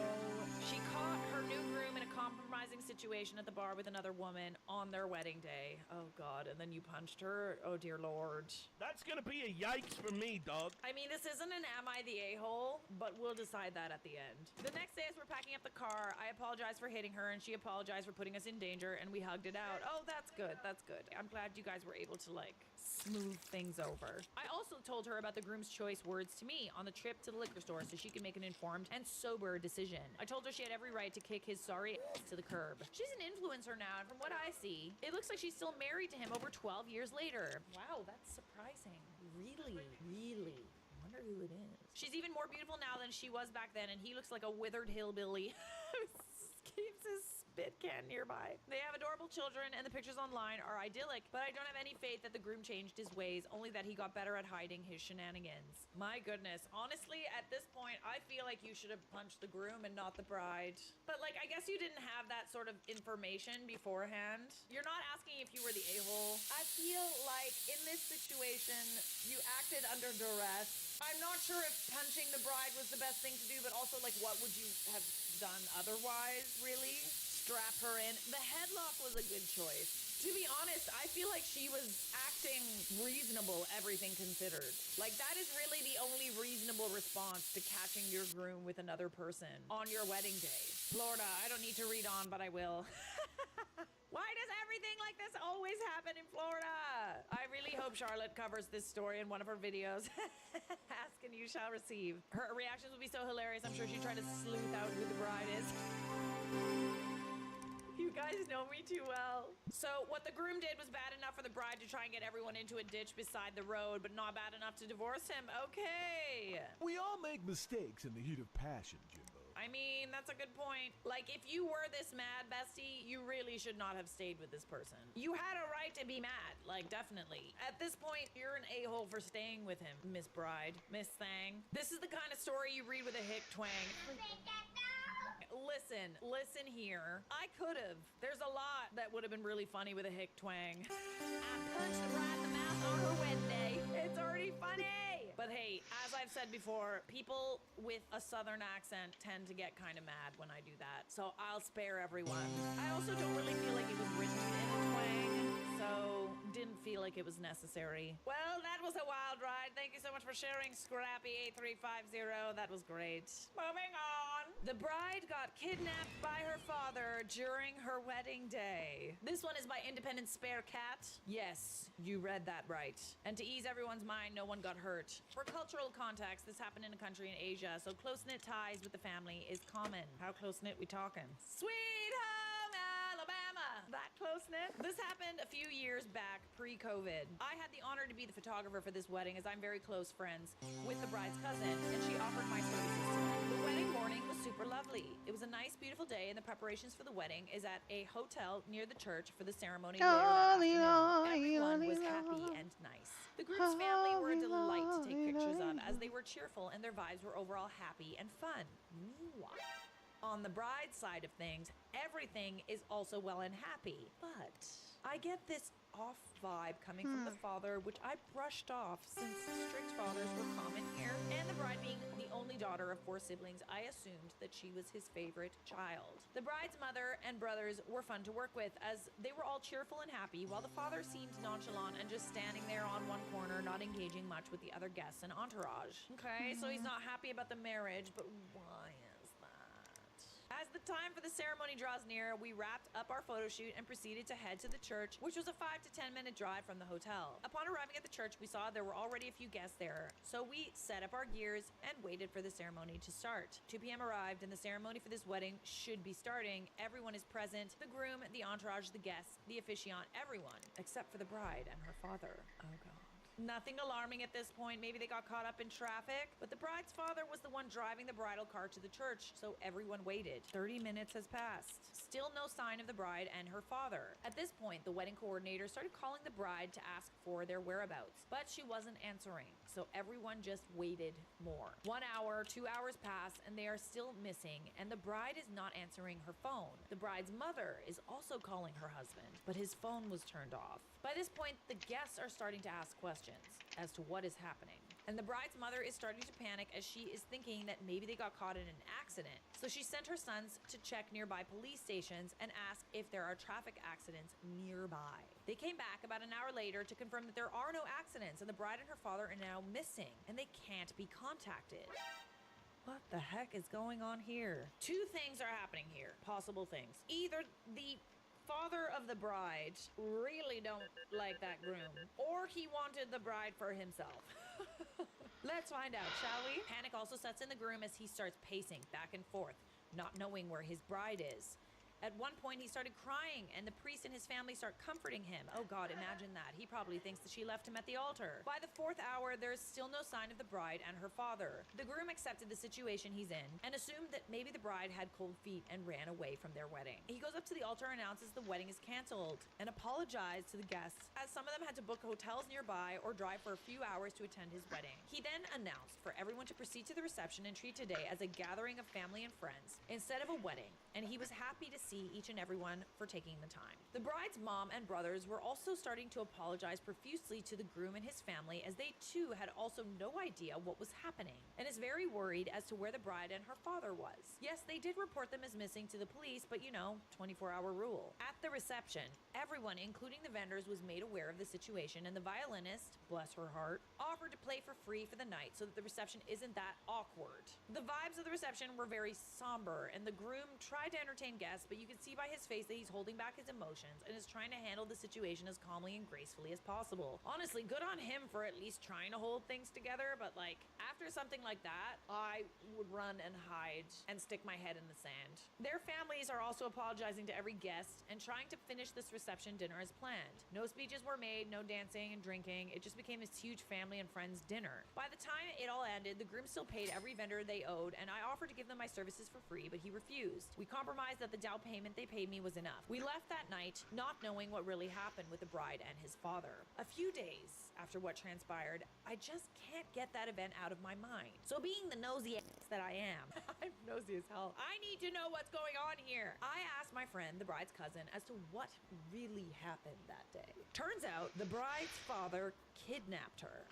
She caught her new groom in a compromising situation at the bar with another woman on their wedding day. Oh God, and then you punched her? Oh dear Lord. That's gonna be a yikes for me, dog. I mean, this isn't an am I the a-hole, but we'll decide that at the end. The next day as we're packing up the car, I apologized for hitting her and she apologized for putting us in danger and we hugged it out. Oh, that's good, that's good. I'm glad you guys were able to like smooth things over. I also told her about the groom's choice words to me on the trip to the liquor store so she could make an informed and sober decision. I told her she had every right to kick his sorry ass to the curb. She's an influencer now, and from what I see, it looks like she's still married to him over 12 years later. Wow, that's surprising. Really? I wonder who it is. She's even more beautiful now than she was back then, and he looks like a withered hillbilly who keeps his spit can nearby. They have adorable children, and the pictures online are idyllic, but I don't have any faith that the groom changed his ways, only that he got better at hiding his shenanigans. My goodness. Honestly, at this point, I feel like you should have punched the groom and not the bride. But like, I guess you didn't have that sort of information beforehand. You're not asking if you were the a-hole. I feel like in this situation, you acted under duress. I'm not sure if punching the bride was the best thing to do, but also like, what would you have done otherwise, really? Strap her in. The headlock was a good choice. To be honest, I feel like she was acting reasonable, everything considered. Like, that is really the only reasonable response to catching your groom with another person on your wedding day. Florida, I don't need to read on, but I will. Why does everything like this always happen in Florida? I really hope Charlotte covers this story in one of her videos. Ask and you shall receive. Her reactions will be so hilarious. I'm sure she tried to sleuth out who the bride is. You guys know me too well. So what the groom did was bad enough for the bride to try and get everyone into a ditch beside the road, but not bad enough to divorce him. Okay. We all make mistakes in the heat of passion, Jimbo. I mean, that's a good point. Like, if you were this mad, bestie, you really should not have stayed with this person. You had a right to be mad, like, definitely. At this point, you're an a-hole for staying with him, Miss Bride, Miss Thang. This is the kind of story you read with a hick twang. Listen here. I could've. There's a lot that would have been really funny with a hick twang. I punched the bride in the mouth on her wedding day. It's already funny. But hey, as I've said before, people with a southern accent tend to get kind of mad when I do that. So I'll spare everyone. I also don't really feel like it was written in a twang, so didn't feel like it was necessary. Well, that was a wild ride. Thank you so much for sharing, Scrappy8350. That was great. Moving on. The bride got kidnapped by her father during her wedding day. This one is by Independent Spare Cat. Yes, you read that right. And to ease everyone's mind, no one got hurt. For cultural context, this happened in a country in Asia, so close-knit ties with the family is common. How close-knit we talking? Sweet home Alabama! That close-knit? This happened a few years back, pre-COVID. I had the honor to be the photographer for this wedding, as I'm very close friends with the bride's cousin, and she offered my services to me. The wedding morning was super lovely. It was a nice, beautiful day, and the preparations for the wedding is at a hotel near the church for the ceremony later that afternoon. Everyone was happy and nice. The group's family were a delight to take pictures of, as they were cheerful and their vibes were overall happy and fun. Meanwhile, on the bride's side of things, everything is also well and happy. But I get this off vibe coming from the father, which I brushed off since strict fathers were common here. And the bride being the only daughter of 4 siblings, I assumed that she was his favorite child. The bride's mother and brothers were fun to work with, as they were all cheerful and happy, while the father seemed nonchalant and just standing there on one corner, not engaging much with the other guests and entourage. Okay, so he's not happy about the marriage, but why is that? As the time for the ceremony draws near, we wrapped up our photo shoot and proceeded to head to the church, which was a 5 to 10 minute drive from the hotel. Upon arriving at the church, we saw there were already a few guests there, so we set up our gears and waited for the ceremony to start. 2 p.m. arrived, and the ceremony for this wedding should be starting. Everyone is present: the groom, the entourage, the guests, the officiant, everyone, except for the bride and her father. Oh God. Nothing alarming at this point. Maybe they got caught up in traffic, but the bride's father was the one driving the bridal car to the church, so everyone waited. 30 minutes has passed. Still no sign of the bride and her father. At this point, the wedding coordinator started calling the bride to ask for their whereabouts, but she wasn't answering, so everyone just waited more. 1 hour, 2 hours pass, and they are still missing, and the bride is not answering her phone. The bride's mother is also calling her husband, but his phone was turned off. By this point, the guests are starting to ask questions as to what is happening. And the bride's mother is starting to panic, as she is thinking that maybe they got caught in an accident. So she sent her sons to check nearby police stations and ask if there are traffic accidents nearby. They came back about an hour later to confirm that there are no accidents, and the bride and her father are now missing, and they can't be contacted. What the heck is going on here? 2 things are happening here. Possible things. Either the father of the bride really don't like that groom, or he wanted the bride for himself. Let's find out, shall we? Panic also sets in the groom as he starts pacing back and forth, not knowing where his bride is. At one point, he started crying, and the priest and his family start comforting him. Oh God, imagine that. He probably thinks that she left him at the altar. By the 4th hour, there's still no sign of the bride and her father. The groom accepted the situation he's in and assumed that maybe the bride had cold feet and ran away from their wedding. He goes up to the altar and announces the wedding is canceled and apologized to the guests, as some of them had to book hotels nearby or drive for a few hours to attend his wedding. He then announced for everyone to proceed to the reception and treat today as a gathering of family and friends instead of a wedding, and he was happy to see each and everyone for taking the time. The bride's mom and brothers were also starting to apologize profusely to the groom and his family, as they too had also no idea what was happening and is very worried as to where the bride and her father was. Yes, they did report them as missing to the police, but 24-hour rule. At the reception, everyone, including the vendors, was made aware of the situation, and the violinist, bless her heart, offered to play for free for the night so that the reception isn't that awkward. The vibes of the reception were very somber, and the groom tried to entertain guests, but you could see by his face that he's holding back his emotions and is trying to handle the situation as calmly and gracefully as possible. Honestly, good on him for at least trying to hold things together, but after something like that, I would run and hide and stick my head in the sand. Their families are also apologizing to every guest and trying to finish this reception dinner as planned. No speeches were made, no dancing and drinking. It just became this huge family and friends dinner. By the time it all ended, the groom still paid every vendor they owed, and I offered to give them my services for free, but he refused. We compromised that the down payment they paid me was enough. We left that night not knowing what really happened with the bride and his father. A few days after what transpired, I just can't get that event out of my mind. So being the nosy ass that I am, I'm nosy as hell, I need to know what's going on here. I asked my friend, the bride's cousin, as to what really happened that day. Turns out the bride's father kidnapped her.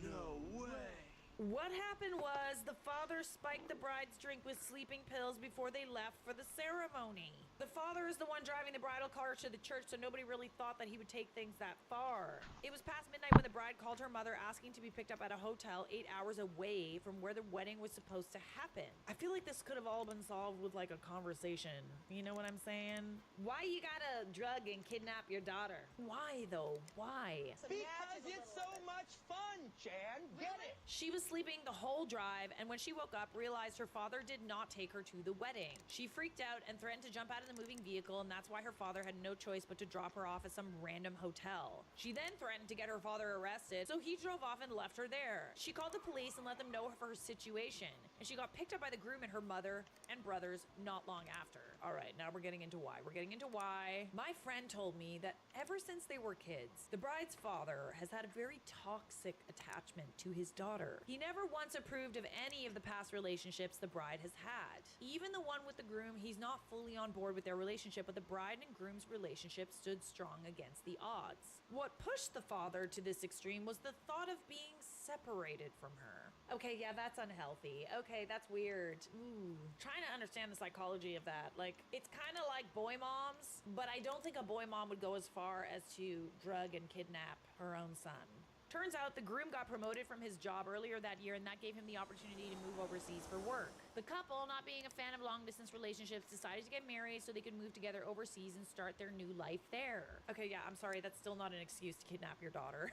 No way. What happened was the father spiked the bride's drink with sleeping pills before they left for the ceremony. The father is the one driving the bridal car to the church, so nobody really thought that he would take things that far. It was past midnight when the bride called her mother asking to be picked up at a hotel 8 hours away from where the wedding was supposed to happen. I feel like this could have all been solved with like a conversation. You know what I'm saying? Why you gotta drug and kidnap your daughter? Why though? Why? Because it's so much fun, Jan. Get it? She was sleeping the whole drive, and when she woke up, realized her father did not take her to the wedding. She freaked out and threatened to jump out of the moving vehicle, and that's why her father had no choice but to drop her off at some random hotel. She then threatened to get her father arrested, so he drove off and left her there. She called the police and let them know of her situation, and she got picked up by the groom and her mother and brothers not long after. All right, now we're getting into why. We're getting into why. My friend told me that ever since they were kids, the bride's father has had a very toxic attachment to his daughter. He never once approved of any of the past relationships the bride has had. Even the one with the groom, he's not fully on board with their relationship, but the bride and groom's relationship stood strong against the odds. What pushed the father to this extreme was the thought of being separated from her. Okay, yeah, that's unhealthy. Okay, that's weird. Ooh, trying to understand the psychology of that. Like, it's kind of like boy moms, but I don't think a boy mom would go as far as to drug and kidnap her own son. Turns out the groom got promoted from his job earlier that year, and that gave him the opportunity to move overseas for work. The couple, not being a fan of long-distance relationships, decided to get married so they could move together overseas and start their new life there. Okay, yeah, I'm sorry, that's still not an excuse to kidnap your daughter.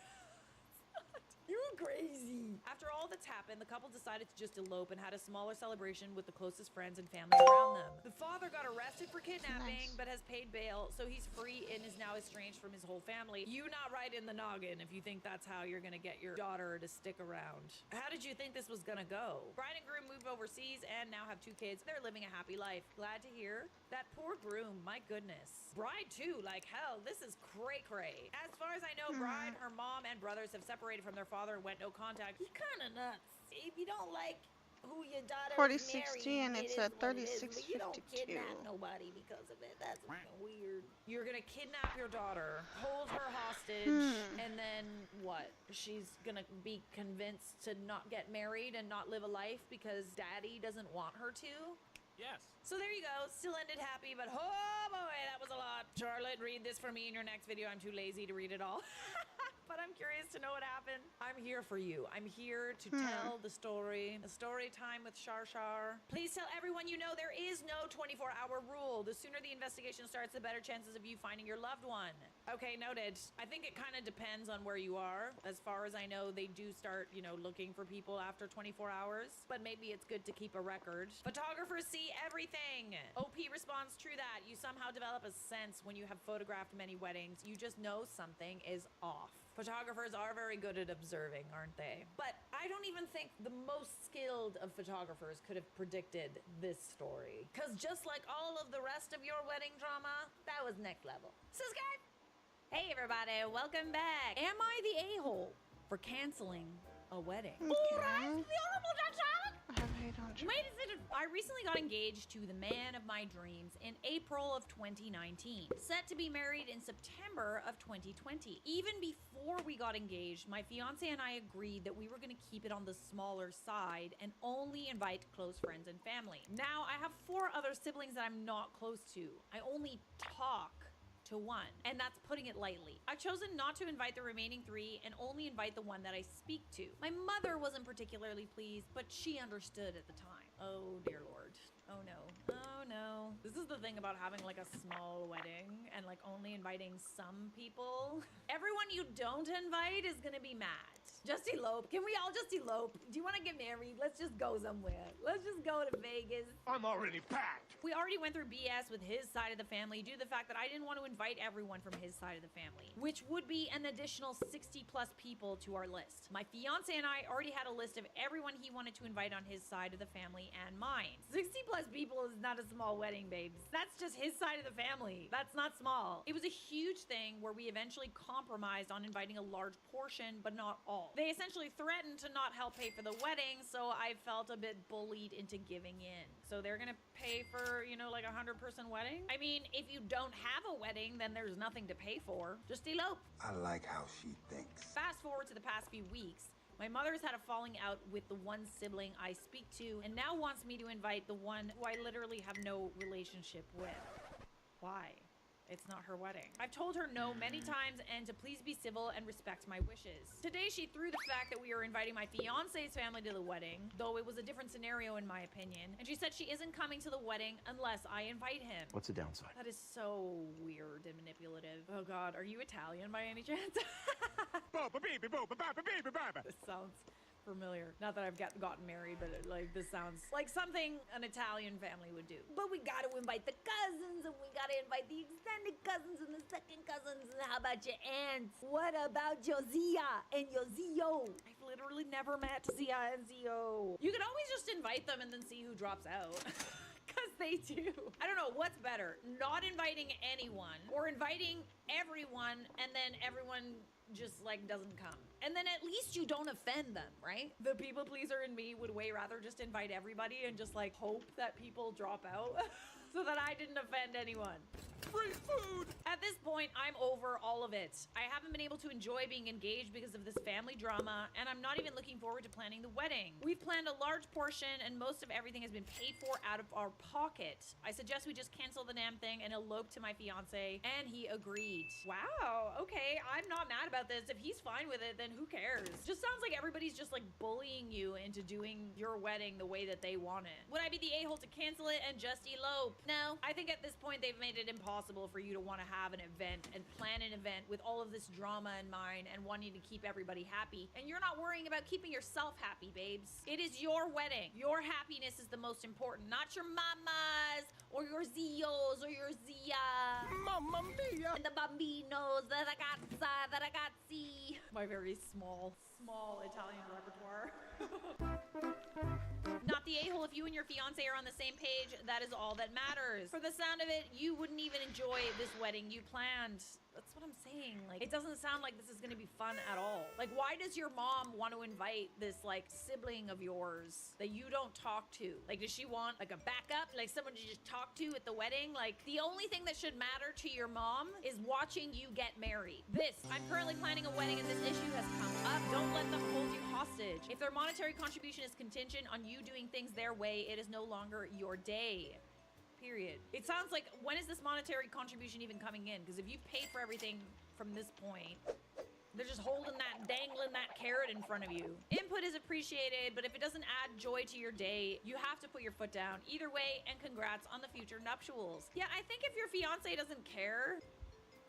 You're crazy. After all that's happened, the couple decided to just elope and had a smaller celebration with the closest friends and family around them. The father got arrested for kidnapping, but has paid bail, so he's free and is now estranged from his whole family. You not right in the noggin if you think that's how you're gonna get your daughter to stick around. How did you think this was gonna go? Bride and groom moved overseas and now have 2 kids. They're living a happy life. Glad to hear. That poor groom, my goodness. Bride too, like hell, this is cray-cray. As far as I know, bride, her mom, and brothers have separated from their father and went no contact. He's kind of nuts. If you don't like who your daughter 4060 and it's a but you don't 3652. kidnap nobody because of it. That's weird. You're gonna kidnap your daughter, hold her hostage, and then what? She's gonna be convinced to not get married and not live a life because daddy doesn't want her to? Yes. So there you go. Still ended happy, but oh boy, that was a lot. Charlotte, read this for me in your next video. I'm too lazy to read it all. But I'm curious to know what happened. I'm here for you. I'm here to tell the story. A story time with Shar Shar. Please tell everyone you know there is no 24-hour rule. The sooner the investigation starts, the better chances of you finding your loved one. Okay, noted. I think it kind of depends on where you are. As far as I know, they do start, looking for people after 24 hours. But maybe it's good to keep a record. Photographers see everything. OP responds, true that. You somehow develop a sense when you have photographed many weddings. You just know something is off. Photographers are very good at observing, aren't they? But I don't even think the most skilled of photographers could have predicted this story. Because just like all of the rest of your wedding drama, that was next level. Subscribe! Hey everybody, welcome back. Am I the a-hole for canceling a wedding? Okay. I have hate on you. I recently got engaged to the man of my dreams in April of 2019, set to be married in September of 2020. Even before we got engaged, my fiance and I agreed that we were going to keep it on the smaller side and only invite close friends and family. Now, I have 4 other siblings that I'm not close to. I only talk to one, and that's putting it lightly. I've chosen not to invite the remaining 3 and only invite the one that I speak to. My mother wasn't particularly pleased, but she understood at the time. Oh dear Lord. Oh no. Oh no. This is the thing about having like a small wedding and like only inviting some people. Everyone you don't invite is gonna be mad. Just elope. Can we all just elope? Do you want to get married? Let's just go somewhere. Let's just go to Vegas. I'm already packed. We already went through BS with his side of the family due to the fact that I didn't want to invite everyone from his side of the family, which would be an additional 60 plus people to our list. My fiance and I already had a list of everyone he wanted to invite on his side of the family and mine. 60 plus people is not a small wedding, babes. That's just his side of the family. That's not small. It was a huge thing where we eventually compromised on inviting a large portion, but not all. They essentially threatened to not help pay for the wedding, so I felt a bit bullied into giving in. So they're gonna pay for, like a 100-person wedding? I mean, if you don't have a wedding, then there's nothing to pay for. Just elope. I like how she thinks. Fast forward to the past few weeks. My mother's had a falling out with the one sibling I speak to and now wants me to invite the one who I literally have no relationship with. Why? It's not her wedding. I've told her no many times and to please be civil and respect my wishes. Today she threw the fact that we were inviting my fiance's family to the wedding, though it was a different scenario in my opinion, and she said she isn't coming to the wedding unless I invite him. What's the downside? That is so weird and manipulative. Oh god, are you Italian by any chance? This sounds familiar. Not that I've gotten married, but this sounds like something an Italian family would do. But we gotta invite the cousins, and we gotta invite the extended cousins and the second cousins, and how about your aunts? What about your Zia and your Zio? I've literally never met Zia and Zio. You could always just invite them and then see who drops out. Because they do. I don't know, what's better? Not inviting anyone, or inviting everyone and then everyone just like doesn't come, and then at least you don't offend them, right? The people pleaser in me would way rather just invite everybody and just like hope that people drop out so that I didn't offend anyone. Free food! At this point, I'm over all of it. I haven't been able to enjoy being engaged because of this family drama, and I'm not even looking forward to planning the wedding. We've planned a large portion, and most of everything has been paid for out of our pocket. I suggest we just cancel the damn thing and elope to my fiance, and he agreed. Wow, okay, I'm not mad about this. If he's fine with it, then who cares? Just sounds like everybody's just like bullying you into doing your wedding the way that they want it. Would I be the a-hole to cancel it and just elope? No, I think at this point they've made it impossible for you to want to have an event and plan an event with all of this drama in mind and wanting to keep everybody happy. And you're not worrying about keeping yourself happy, babes. It is your wedding. Your happiness is the most important, not your mama's or your Zios or your Zia. Mamma mia! And the bambinos, the ragazza, the ragazzi. My very small Italian repertoire. Not the a-hole. If you and your fiance are on the same page, that is all that matters. For the sound of it, you wouldn't even enjoy this wedding you planned. That's what I'm saying. Like, it doesn't sound like this is gonna be fun at all. Like, why does your mom want to invite this, like, sibling of yours that you don't talk to? Like, does she want, like, a backup? Like, someone to just talk to at the wedding? Like, the only thing that should matter to your mom is watching you get married. I'm currently planning a wedding and this issue has come up. Don't let them hold you hostage. If their monetary contribution is contingent on you doing things their way, it is no longer your day. Period. It sounds like, when is this monetary contribution even coming in? Because if you've paid for everything from this point, they're just dangling that carrot in front of you. Input is appreciated, but if it doesn't add joy to your day, you have to put your foot down. Either way, and congrats on the future nuptials. Yeah, I think if your fiance doesn't care,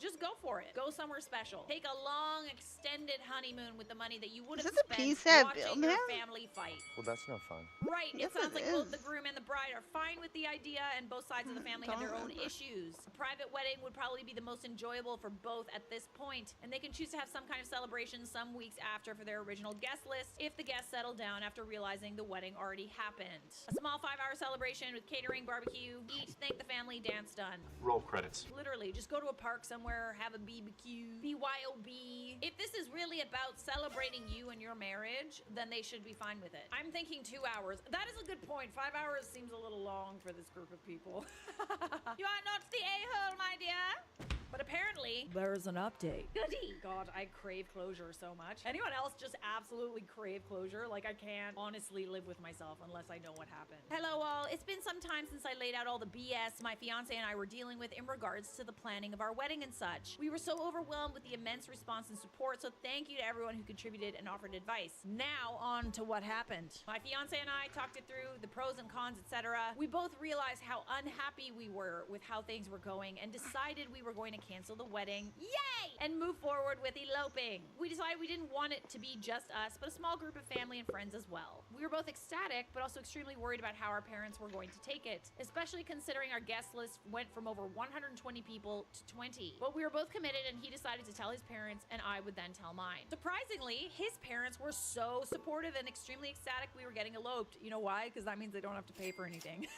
just go for it. Go somewhere special. Take a long, extended honeymoon with the money that you would have spent watching your family fight. Well, that's no fun. Right. It sounds like both the groom and the bride are fine with the idea, and both sides of the family have their own issues. A private wedding would probably be the most enjoyable for both at this point, and they can choose to have some kind of celebration some weeks after for their original guest list if the guests settle down after realizing the wedding already happened. A small 5-hour celebration with catering, barbecue, eat, thank the family, dance done. Roll credits. Literally, just go to a park somewhere, have a BBQ, BYOB. If this is really about celebrating you and your marriage, then they should be fine with it. I'm thinking 2 hours. That is a good point. 5 hours seems a little long for this group of people. You are not the a-hole, my dear. But apparently, there's an update. Goody! God, I crave closure so much. Anyone else just absolutely crave closure? Like, I can't honestly live with myself unless I know what happened. Hello, all. It's been some time since I laid out all the BS my fiance and I were dealing with in regards to the planning of our wedding and such. We were so overwhelmed with the immense response and support, so thank you to everyone who contributed and offered advice. Now, on to what happened. My fiance and I talked it through, the pros and cons, etc. We both realized how unhappy we were with how things were going and decided we were going to cancel the wedding, yay, and move forward with eloping. We decided we didn't want it to be just us, but a small group of family and friends as well. We were both ecstatic, but also extremely worried about how our parents were going to take it, especially considering our guest list went from over 120 people to 20. But we were both committed, and he decided to tell his parents, and I would then tell mine. Surprisingly, his parents were so supportive and extremely ecstatic we were getting eloped. You know why? Because that means they don't have to pay for anything.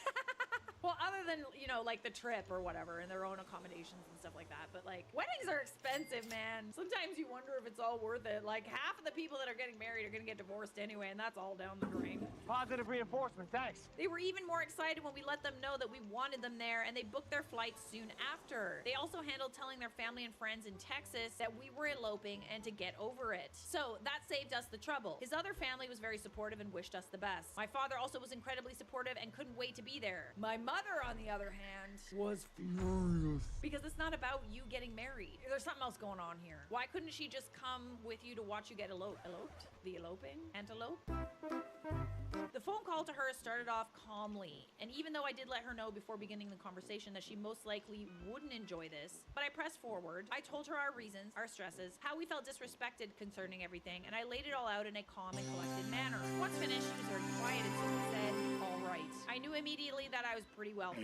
Well, other than, you know, like the trip or whatever and their own accommodations and stuff like that. But, like, weddings are expensive, man. Sometimes you wonder if it's all worth it. Like, half of the people that are getting married are going to get divorced anyway, and that's all down the drain. Positive reinforcement, thanks. They were even more excited when we let them know that we wanted them there, and they booked their flights soon after. They also handled telling their family and friends in Texas that we were eloping and to get over it. So that saved us the trouble. His other family was very supportive and wished us the best. My father also was incredibly supportive and couldn't wait to be there. My mother mother, on the other hand, was furious. Because it's not about you getting married. There's something else going on here. Why couldn't she just come with you to watch you get eloped? The eloping? Antelope? The phone call to her started off calmly, and even though I did let her know before beginning the conversation that she most likely wouldn't enjoy this, but I pressed forward. I told her our reasons, our stresses, how we felt disrespected concerning everything, and I laid it all out in a calm and collected manner. Once finished, she was very quiet and simply said, "All right." I knew immediately that I was pretty well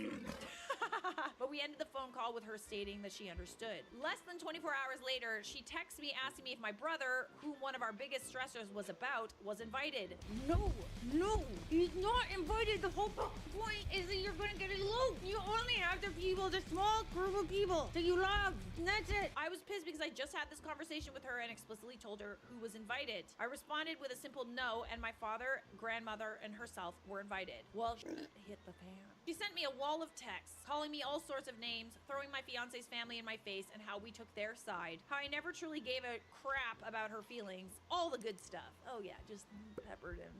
but we ended the phone call with her stating that she understood. Less than 24 hours later, she texted me asking me if my brother, who one of our biggest stressors was about, was invited. No, he's not invited. The whole point is that you're gonna get eloped. You only have the people, the small group of people that you love, and that's it. I was pissed because I just had this conversation with her and explicitly told her who was invited. I responded with a simple no, and my father, grandmother, and herself were invited. Well, hit the fan. She sent me a wall of texts, calling me all sorts of names, throwing my fiance's family in my face, and how we took their side. How I never truly gave a crap about her feelings. All the good stuff. Oh yeah, just peppered in.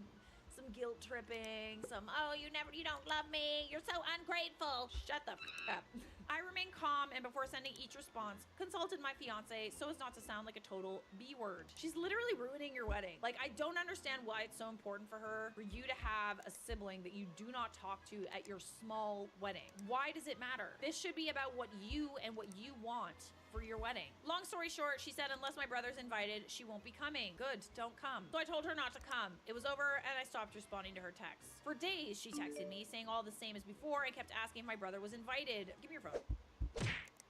Some guilt tripping, some, oh, you don't love me, you're so ungrateful. Shut the f up. I remained calm, and before sending each response, consulted my fiance so as not to sound like a total B-word. She's literally ruining your wedding. Like, I don't understand why it's so important for her for you to have a sibling that you do not talk to at your small wedding. Why does it matter? This should be about what you and what you want for your wedding. Long story short, she said unless my brother's invited, she won't be coming. Good, don't come. So I told her not to come. It was over and I stopped responding to her texts. For days, she texted me saying all the same as before. I kept asking if my brother was invited. Give me your phone.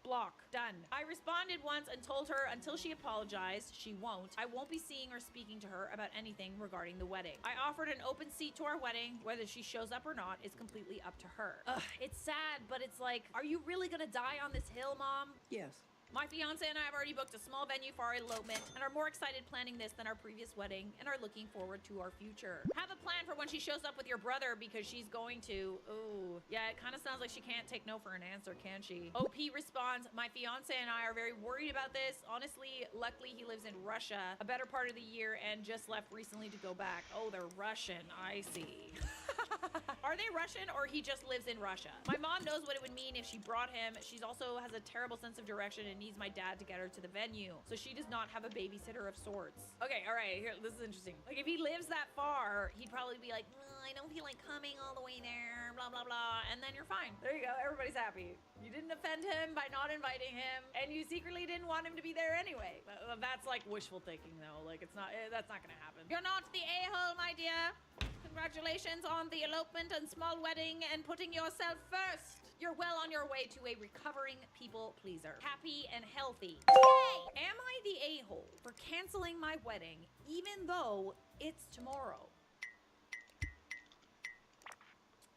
Block. Done. I responded once and told her until she apologized, she won't. I won't be seeing or speaking to her about anything regarding the wedding. I offered an open seat to our wedding. Whether she shows up or not is completely up to her. Ugh, it's sad, but it's like, are you really gonna die on this hill, Mom? Yes. My fiance and I have already booked a small venue for our elopement and are more excited planning this than our previous wedding and are looking forward to our future. Have a plan for when she shows up with your brother because she's going to. Oh, yeah, it kind of sounds like she can't take no for an answer, can she? OP responds, my fiance and I are very worried about this. Honestly, luckily he lives in Russia a better part of the year and just left recently to go back. Oh, they're Russian. I see. Are they Russian or he just lives in Russia? My mom knows what it would mean if she brought him. She's also has a terrible sense of direction and needs my dad to get her to the venue. So she does not have a babysitter of sorts. Okay, all right, here, this is interesting. Like if he lives that far, he'd probably be like, I don't feel like coming all the way there, blah, blah, blah. And then you're fine. There you go, everybody's happy. You didn't offend him by not inviting him and you secretly didn't want him to be there anyway. That's like wishful thinking though. Like it's not, that's not gonna happen. You're not the a-hole, my dear. Congratulations on the elopement and small wedding and putting yourself first. You're well on your way to a recovering people pleaser. Happy and healthy. Yay! Am I the a-hole for canceling my wedding even though it's tomorrow?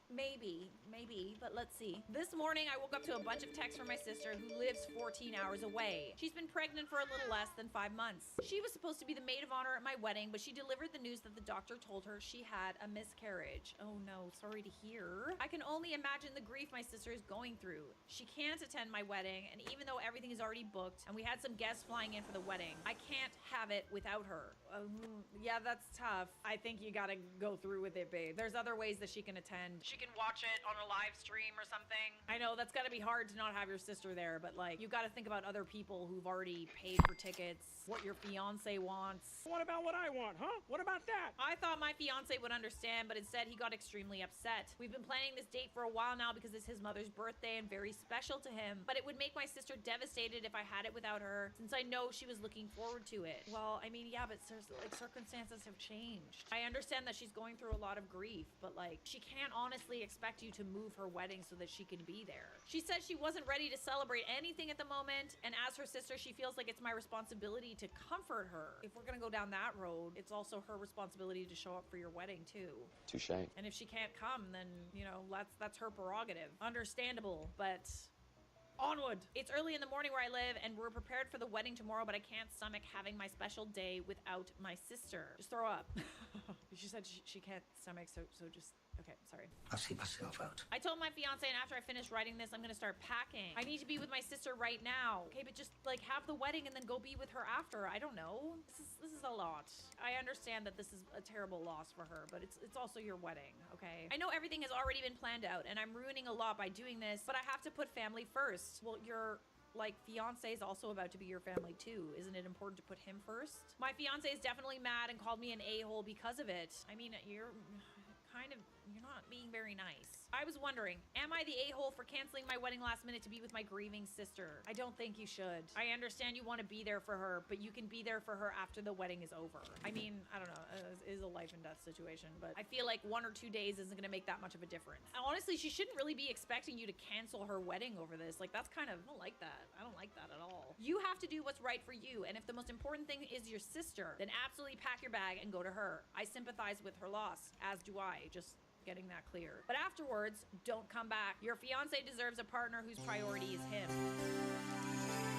Maybe, but let's see. This morning, I woke up to a bunch of texts from my sister who lives 14 hours away. She's been pregnant for a little less than 5 months. She was supposed to be the maid of honor at my wedding, but she delivered the news that the doctor told her she had a miscarriage. Oh no, sorry to hear. I can only imagine the grief my sister is going through. She can't attend my wedding, and even though everything is already booked, and we had some guests flying in for the wedding, I can't have it without her. Yeah, that's tough. I think you gotta go through with it, babe. There's other ways that she can attend. She can watch it on a live stream or something. I know that's gotta be hard to not have your sister there, but like, you gotta think about other people who've already paid for tickets, what your fiance wants. What about what I want, huh? What about that? I thought my fiance would understand, but instead he got extremely upset. We've been planning this date for a while now because it's his mother's birthday and very special to him, but it would make my sister devastated if I had it without her, since I know she was looking forward to it. Well, I mean, yeah, but circumstances have changed. I understand that she's going through a lot of grief, but like, she can't honestly expect you to move her wedding so that she can be there. She said she wasn't ready to celebrate anything at the moment, and as her sister, she feels like it's my responsibility to comfort her. If we're gonna go down that road, it's also her responsibility to show up for your wedding too. Touché. And if she can't come, then, you know, that's her prerogative. Understandable, but onward. It's early in the morning where I live, and we're prepared for the wedding tomorrow, but I can't stomach having my special day without my sister. Just throw up. She said she can't stomach, so just Okay, sorry. I'll see myself out. I told my fiance, and after I finish writing this, I'm gonna start packing. I need to be with my sister right now. Okay, but just like have the wedding and then go be with her after. I don't know. This is a lot. I understand that this is a terrible loss for her, but it's also your wedding, okay? I know everything has already been planned out, and I'm ruining a lot by doing this, but I have to put family first. Well, your like fiance is also about to be your family too. Isn't it important to put him first? My fiance is definitely mad and called me an a-hole because of it. I mean, you're not being very nice. I was wondering, am I the a-hole for canceling my wedding last minute to be with my grieving sister? I don't think you should. I understand you want to be there for her, but you can be there for her after the wedding is over. I mean, I don't know, it is a life and death situation, but I feel like 1 or 2 days isn't gonna make that much of a difference. And honestly, she shouldn't really be expecting you to cancel her wedding over this. Like, that's kind of, I don't like that. I don't like that at all. You have to do what's right for you, and if the most important thing is your sister, then absolutely pack your bag and go to her. I sympathize with her loss, as do I. Just getting that clear. But afterwards, don't come back. Your fiance deserves a partner whose priority is him.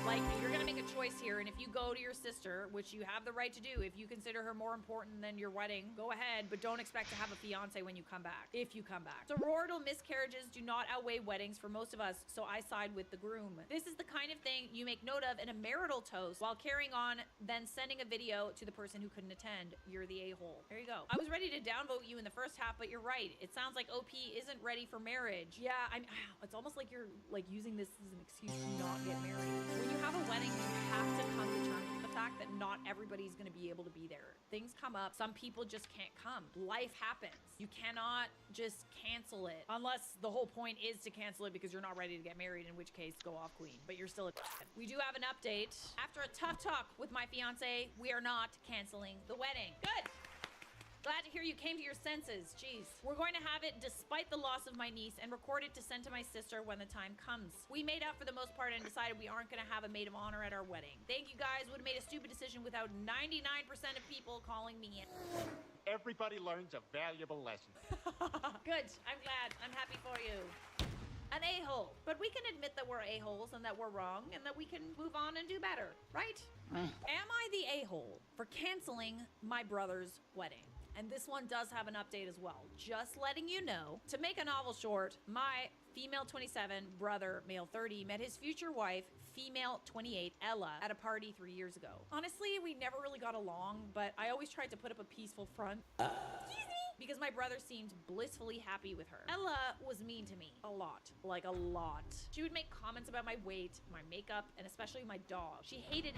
Like, you're gonna make a choice here, and if you go to your sister, which you have the right to do, if you consider her more important than your wedding, go ahead, but don't expect to have a fiance when you come back, if you come back. Sororital miscarriages do not outweigh weddings for most of us, so I side with the groom. This is the kind of thing you make note of in a marital toast while carrying on, then sending a video to the person who couldn't attend. You're the a-hole. There you go. I was ready to downvote you in the first half, but you're right. It sounds like OP isn't ready for marriage. Yeah, it's almost like you're like using this as an excuse to not get married. When you have a wedding, you have to come to terms with the fact that not everybody's going to be able to be there. Things come up. Some people just can't come. Life happens. You cannot just cancel it unless the whole point is to cancel it because you're not ready to get married, in which case go off queen, but you're still a We do have an update. After a tough talk with my fiance, we are not canceling the wedding. Good. Glad to hear you came to your senses. Jeez. We're going to have it despite the loss of my niece and record it to send to my sister when the time comes. We made up for the most part and decided we aren't going to have a maid of honor at our wedding. Thank you guys. Would have made a stupid decision without 99% of people calling me in. Everybody learns a valuable lesson. Good. I'm glad. I'm happy for you. An a-hole. But we can admit that we're a-holes and that we're wrong and that we can move on and do better, right? Am I the a-hole for canceling my brother's wedding? And this one does have an update as well. Just letting you know, to make a novel short, my female 27, brother, male 30, met his future wife, female 28, Ella, at a party 3 years ago. Honestly, we never really got along, but I always tried to put up a peaceful front. Excuse me? Because my brother seemed blissfully happy with her. Ella was mean to me. A lot. Like, a lot. She would make comments about my weight, my makeup, and especially my dog. She hated...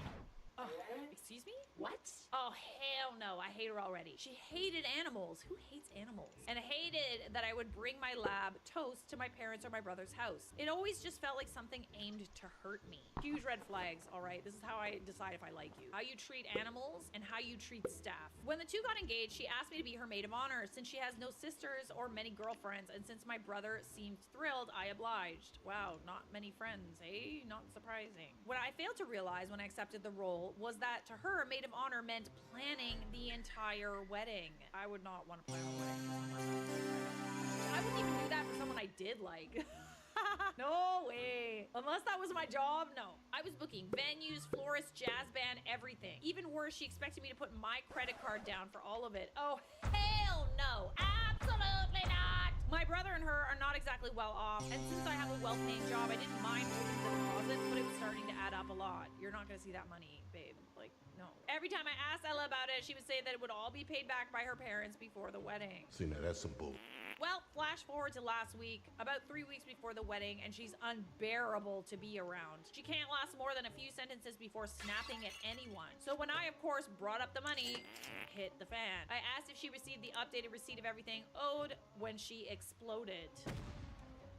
Oh, excuse me? What? Oh, hell no. I hate her already. She hated animals. Who hates animals? And hated that I would bring my lab, Toast, to my parents or my brother's house. It always just felt like something aimed to hurt me. Huge red flags, all right? This is how I decide if I like you. How you treat animals and how you treat staff. When the two got engaged, she asked me to be her maid of honor since she has no sisters or many girlfriends, and since my brother seemed thrilled, I obliged. Wow, not many friends, eh? Not surprising. What I failed to realize when I accepted the role was that to her, maid of honor meant planning the entire wedding. I would not want to plan a wedding. I wouldn't even do that for someone I did like. No way. Unless that was my job, no. I was booking venues, florists, jazz band, everything. Even worse, she expected me to put my credit card down for all of it. Oh, hell no. Absolutely not. My brother and her are not exactly well off, and since I have a well-paying job, I didn't mind holding the deposits, but it was starting to add up a lot. You're not gonna see that money, babe. Like, no. Every time I asked Ella about it, she would say that it would all be paid back by her parents before the wedding. See, now that's some bull. Well, flash forward to last week, about 3 weeks before the wedding, and she's unbearable to be around. She can't last more than a few sentences before snapping at anyone. So when I, of course, brought up the money, hit the fan. I asked if she received the updated receipt of everything owed when she exploded.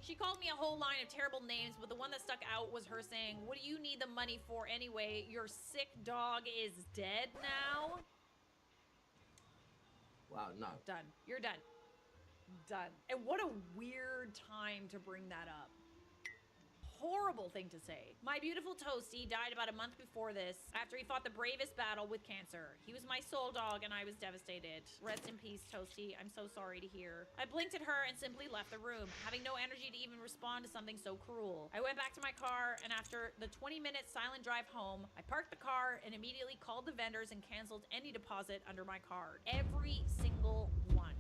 She called me a whole line of terrible names, but the one that stuck out was her saying, "What do you need the money for anyway? Your sick dog is dead now?" Wow, no. Done. You're done. Done. And what a weird time to bring that up. Horrible thing to say. My beautiful Toasty died about a month before this, after he fought the bravest battle with cancer. He was my soul dog and I was devastated. Rest in peace, Toasty. I'm so sorry to hear. I blinked at her and simply left the room, having no energy to even respond to something so cruel. I went back to my car, and after the 20-minute silent drive home, I parked the car and immediately called the vendors and canceled any deposit under my card. Every single one.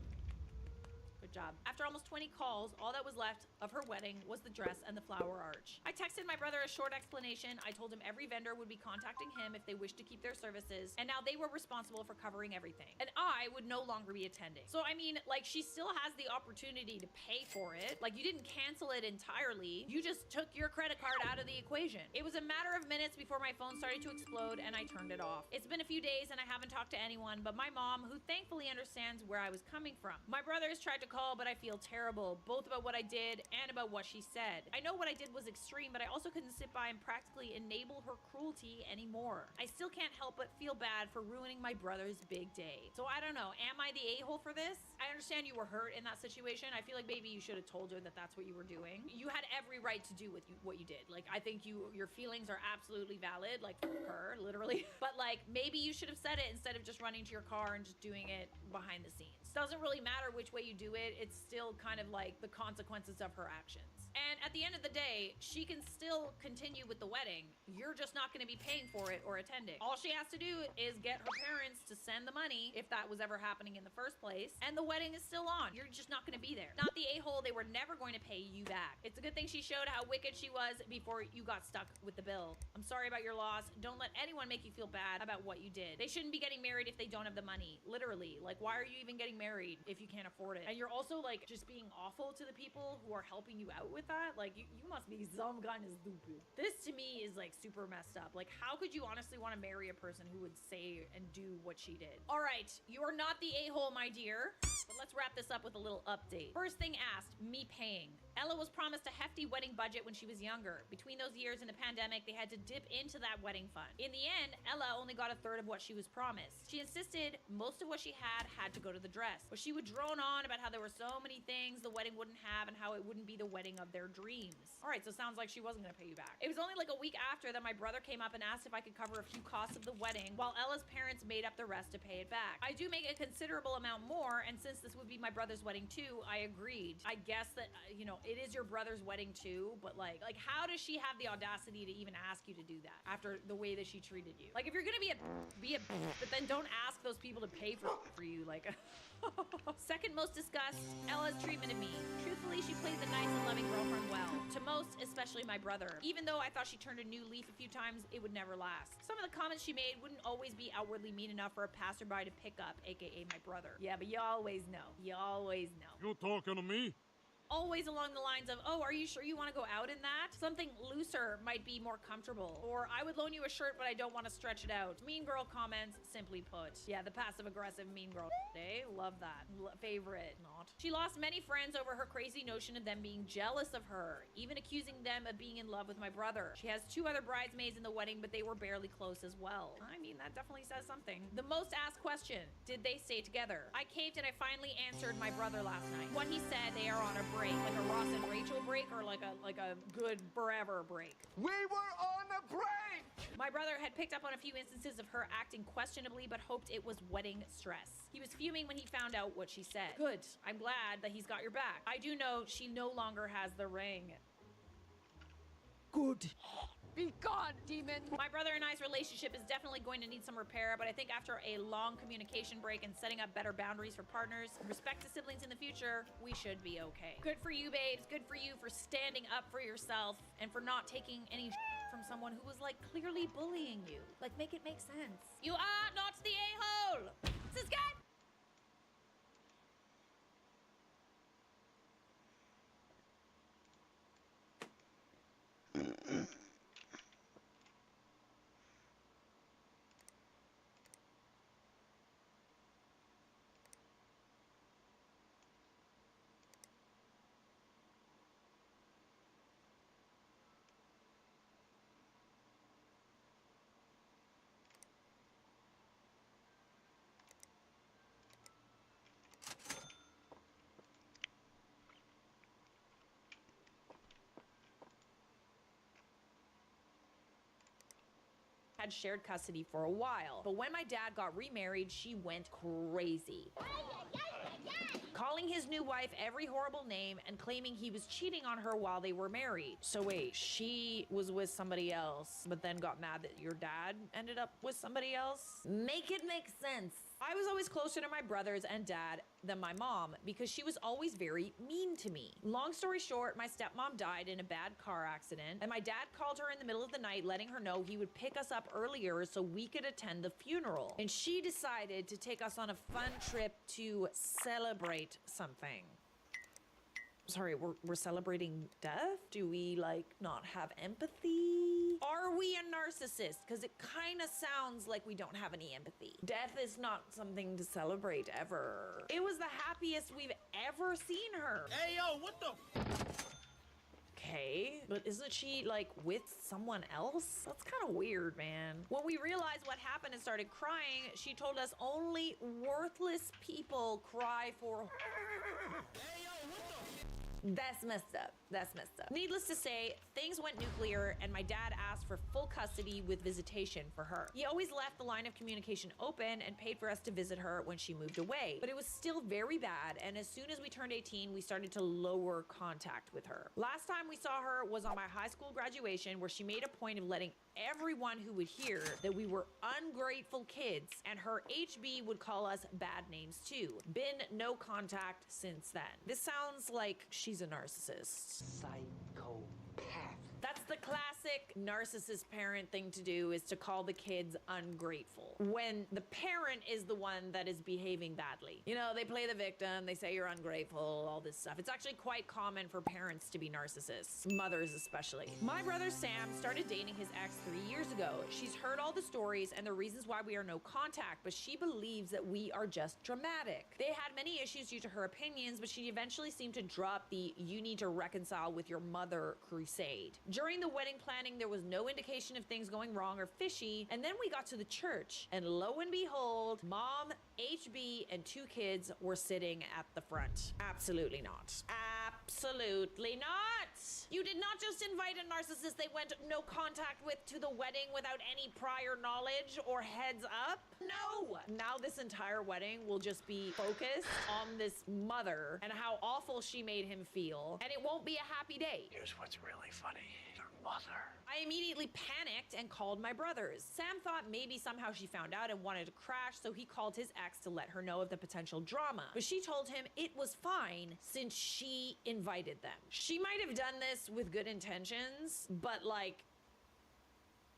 Good Good job. After almost 20 calls, all that was left of her wedding was the dress and the flower arch. I texted my brother a short explanation. I told him every vendor would be contacting him if they wished to keep their services, and now they were responsible for covering everything. And I would no longer be attending. So I mean, like, she still has the opportunity to pay for it. Like, you didn't cancel it entirely. You just took your credit card out of the equation. It was a matter of minutes before my phone started to explode and I turned it off. It's been a few days and I haven't talked to anyone but my mom, who thankfully understands where I was coming from. My brothers tried to call, but I feel terrible, both about what I did and about what she said. I know what I did was extreme, but I also couldn't sit by and practically enable her cruelty anymore. I still can't help but feel bad for ruining my brother's big day. So I don't know, am I the a-hole for this? I understand you were hurt in that situation. I feel like maybe you should have told her that that's what you were doing. You had every right to do what you did. Like, I think your feelings are absolutely valid, like her, literally. But like, maybe you should have said it instead of just running to your car and just doing it behind the scenes. Doesn't really matter which way you do it. It's still kind of like the consequences of her actions. And at the end of the day, she can still continue with the wedding. You're just not going to be paying for it or attending. All she has to do is get her parents to send the money, if that was ever happening in the first place, and the wedding is still on. You're just not going to be there. Not the a-hole. They were never going to pay you back. It's a good thing she showed how wicked she was before you got stuck with the bill. I'm sorry about your loss. Don't let anyone make you feel bad about what you did. They shouldn't be getting married if they don't have the money. Literally. Like, why are you even getting married if you can't afford it? And you're also like just being awful to the people who are helping you out with that. Like, you must be some kind of stupid. This to me is like super messed up. Like, how could you honestly want to marry a person who would say and do what she did? All right, you're not the a-hole, my dear. But let's wrap this up with a little update. First thing asked, me paying. Ella was promised a hefty wedding budget when she was younger. Between those years and the pandemic, they had to dip into that wedding fund. In the end, Ella only got a third of what she was promised. She insisted most of what she had to go to the dress, but she would drone on about how there were so many things the wedding wouldn't have and how it wouldn't be the wedding of their dreams. All right, so it sounds like she wasn't gonna pay you back. It was only like a week after that my brother came up and asked if I could cover a few costs of the wedding, while Ella's parents made up the rest to pay it back. I do make a considerable amount more, and since this would be my brother's wedding too, I agreed. I guess that, you know, it is your brother's wedding too, but like how does she have the audacity to even ask you to do that after the way that she treated you? Like, if you're gonna be a but then don't ask those people to pay for you, like. Second most discussed, Ella's treatment of me. Truthfully, she played the nice and loving girlfriend well. To most, especially my brother. Even though I thought she turned a new leaf a few times, it would never last. Some of the comments she made wouldn't always be outwardly mean enough for a passerby to pick up, aka my brother. Yeah, but you always know. You always know. You talking to me? Always along the lines of, oh, are you sure you want to go out in that? Something looser might be more comfortable. Or I would loan you a shirt, but I don't want to stretch it out. Mean girl comments, simply put. Yeah, the passive-aggressive mean girl. They love that. Favorite. Not. She lost many friends over her crazy notion of them being jealous of her, even accusing them of being in love with my brother. She has 2 other bridesmaids in the wedding, but they were barely close as well. I mean, that definitely says something. The most asked question, did they stay together? I caved and I finally answered my brother last night. What he said, they are on a break, like a Ross and Rachel break, or like a good forever break. We were on a break! My brother had picked up on a few instances of her acting questionably, but hoped it was wedding stress. He was fuming when he found out what she said. Good. I'm glad that he's got your back. I do know she no longer has the ring. Good. Be gone, demon! My brother and I's relationship is definitely going to need some repair, but I think after a long communication break and setting up better boundaries for partners, respect to siblings in the future, we should be okay. Good for you, babes. Good for you for standing up for yourself and for not taking any from someone who was like clearly bullying you. Like, make it make sense. You are not the a-hole! This is good! Had shared custody for a while, but when my dad got remarried, she went crazy. Calling his new wife every horrible name and claiming he was cheating on her while they were married. So wait, she was with somebody else, but then got mad that your dad ended up with somebody else? Make it make sense. I was always closer to my brothers and dad than my mom because she was always very mean to me. Long story short, my stepmom died in a bad car accident, and my dad called her in the middle of the night letting her know he would pick us up earlier so we could attend the funeral. And she decided to take us on a fun trip to celebrate something. Sorry, we're celebrating death? Do we, like, not have empathy? Are we a narcissist? Because it kind of sounds like we don't have any empathy. Death is not something to celebrate ever. It was the happiest we've ever seen her. Hey, yo, what the... Okay, but isn't she, like, with someone else? That's kind of weird, man. When we realized what happened and started crying, she told us only worthless people cry for... Hey, yo, what the... That's messed up. That's messed up. Needless to say, things went nuclear and my dad asked for full custody with visitation for her. He always left the line of communication open and paid for us to visit her when she moved away, but it was still very bad, and as soon as we turned 18, we started to lower contact with her. Last time we saw her was on my high school graduation, where she made a point of letting everyone who would hear that we were ungrateful kids, and her HB would call us bad names too. Been no contact since then. This sounds like she's a narcissist. Psychopath. That's the classic narcissist parent thing to do, is to call the kids ungrateful when the parent is the one that is behaving badly. You know, they play the victim, they say you're ungrateful, all this stuff. It's actually quite common for parents to be narcissists, mothers especially. My brother Sam started dating his ex 3 years ago. She's heard all the stories and the reasons why we are no contact, but she believes that we are just dramatic. They had many issues due to her opinions, but she eventually seemed to drop the "you need to reconcile with your mother" crusade. During the wedding planning, there was no indication of things going wrong or fishy, and then we got to the church, and lo and behold, mom, HB, and 2 kids were sitting at the front. Absolutely not. Absolutely not! You did not just invite a narcissist they went no contact with to the wedding without any prior knowledge or heads up. No! Now this entire wedding will just be focused on this mother and how awful she made him feel, and it won't be a happy day. Here's what's really funny. Your mother. I immediately panicked and called my brothers. Sam thought maybe somehow she found out and wanted to crash, so he called his ex to let her know of the potential drama. But she told him it was fine since she invited them. She might have done this with good intentions, but like,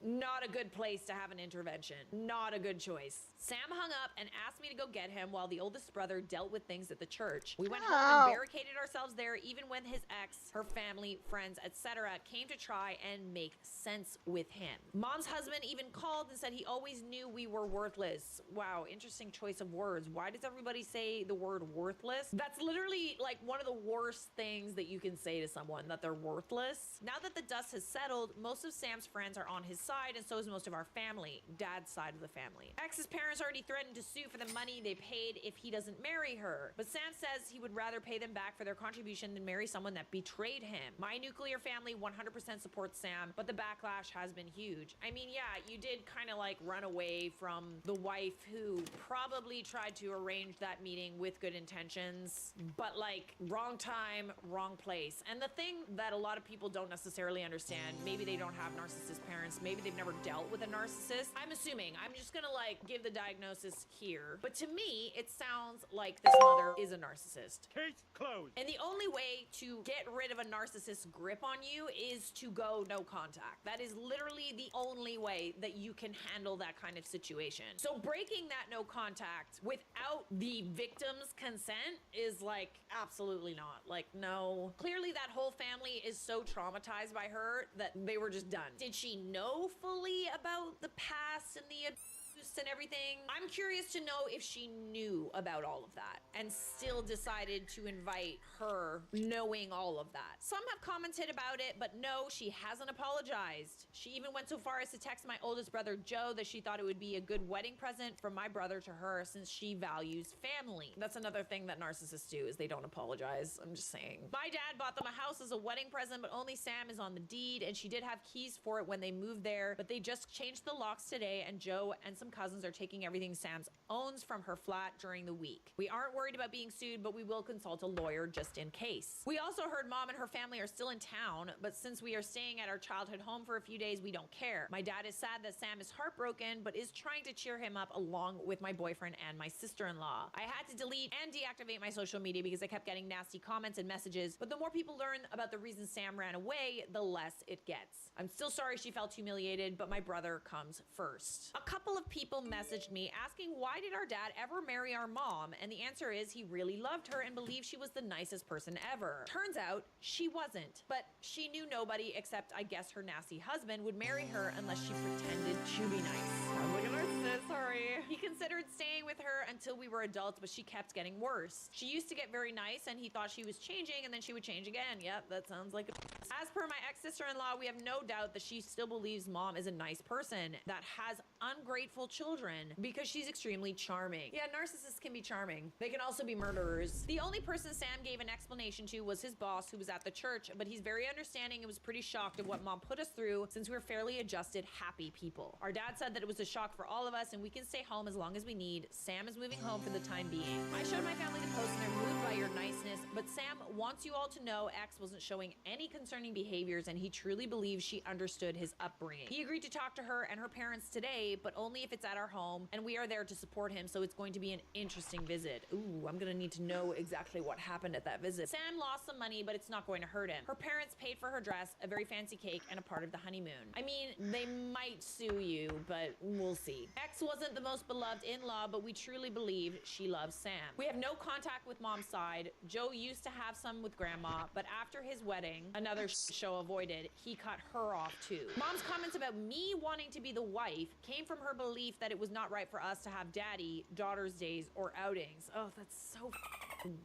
not a good place to have an intervention. Not a good choice. Sam hung up and asked me to go get him while the oldest brother dealt with things at the church. We went home and barricaded ourselves there, even when his ex, her family, friends, etc. came to try and make sense with him. Mom's husband even called and said he always knew we were worthless. Wow, interesting choice of words. Why does everybody say the word worthless? That's literally like one of the worst things that you can say to someone, that they're worthless. Now that the dust has settled, most of Sam's friends are on his side, and so is most of our family, dad's side of the family. Ex's parents already threatened to sue for the money they paid if he doesn't marry her, but Sam says he would rather pay them back for their contribution than marry someone that betrayed him. My nuclear family 100% supports Sam, but the backlash has been huge. I mean, yeah, you did kind of like run away from the wife who probably tried to arrange that meeting with good intentions, but like wrong time, wrong place. And the thing that a lot of people don't necessarily understand, maybe they don't have narcissist parents, maybe they've never dealt with a narcissist. I'm assuming, I'm just gonna like give the diagnosis here, but to me it sounds like this mother is a narcissist. Case closed. And the only way to get rid of a narcissist's grip on you is to go no contact. That is literally the only way that you can handle that kind of situation. So breaking that no contact without the victim's consent is like absolutely not. Like, no. Clearly that whole family is so traumatized by her that they were just done. Did she know fully about the past and the abuse and everything? I'm curious to know if she knew about all of that and still decided to invite her knowing all of that. Some have commented about it, but no, she hasn't apologized. She even went so far as to text my oldest brother Joe that she thought it would be a good wedding present from my brother to her since she values family. That's another thing that narcissists do, is they don't apologize. I'm just saying. My dad bought them a house as a wedding present, but only Sam is on the deed, and she did have keys for it when they moved there, but they just changed the locks today, and Joe and some some cousins are taking everything Sam's owns from her flat during the week. We aren't worried about being sued, but we will consult a lawyer just in case. We also heard Mom and her family are still in town, but since we are staying at our childhood home for a few days, we don't care. My dad is sad that Sam is heartbroken, but is trying to cheer him up along with my boyfriend and my sister-in-law. I had to delete and deactivate my social media because I kept getting nasty comments and messages, but the more people learn about the reason Sam ran away, the less it gets. I'm still sorry she felt humiliated, but my brother comes first. A couple of people messaged me asking why did our dad ever marry our mom, and the answer is he really loved her and believed she was the nicest person ever. Turns out she wasn't, but she knew nobody except I guess her nasty husband would marry her unless she pretended to be nice. I'm like a narcissist, sorry. He considered staying with her until we were adults, but she kept getting worse. She used to get very nice and he thought she was changing and then she would change again. Yep, that sounds like a... As per my ex-sister-in-law, we have no doubt that she still believes Mom is a nice person that has ungrateful children because she's extremely charming. Yeah, narcissists can be charming. They can also be murderers. The only person Sam gave an explanation to was his boss who was at the church, but he's very understanding and was pretty shocked of what Mom put us through since we're fairly adjusted, happy people. Our dad said that it was a shock for all of us and we can stay home as long as we need. Sam is moving home for the time being. I showed my family the post and they're moved by your niceness, but Sam wants you all to know X wasn't showing any concerning behaviors and he truly believes she understood his upbringing. He agreed to talk to her and her parents today, but only if it's at our home and we are there to support him, so it's going to be an interesting visit. Ooh, I'm gonna need to know exactly what happened at that visit. Sam lost some money, but it's not going to hurt him. Her parents paid for her dress, a very fancy cake, and a part of the honeymoon. I mean, they might sue you, but we'll see. X wasn't the most beloved in-law, but we truly believe she loves Sam. We have no contact with Mom's side. Joe used to have some with Grandma, but after his wedding, another show avoided, he cut her off too. Mom's comments about me wanting to be the wife came from her belief that it was not right for us to have daddy, daughter's days, or outings. Oh, that's so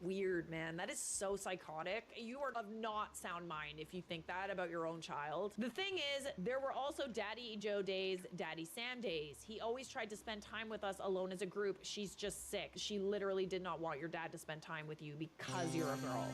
weird, man. That is so psychotic. You are of not sound mind if you think that about your own child. The thing is, there were also Daddy Joe days, Daddy Sam days. He always tried to spend time with us alone as a group. She's just sick. She literally did not want your dad to spend time with you because you're a girl.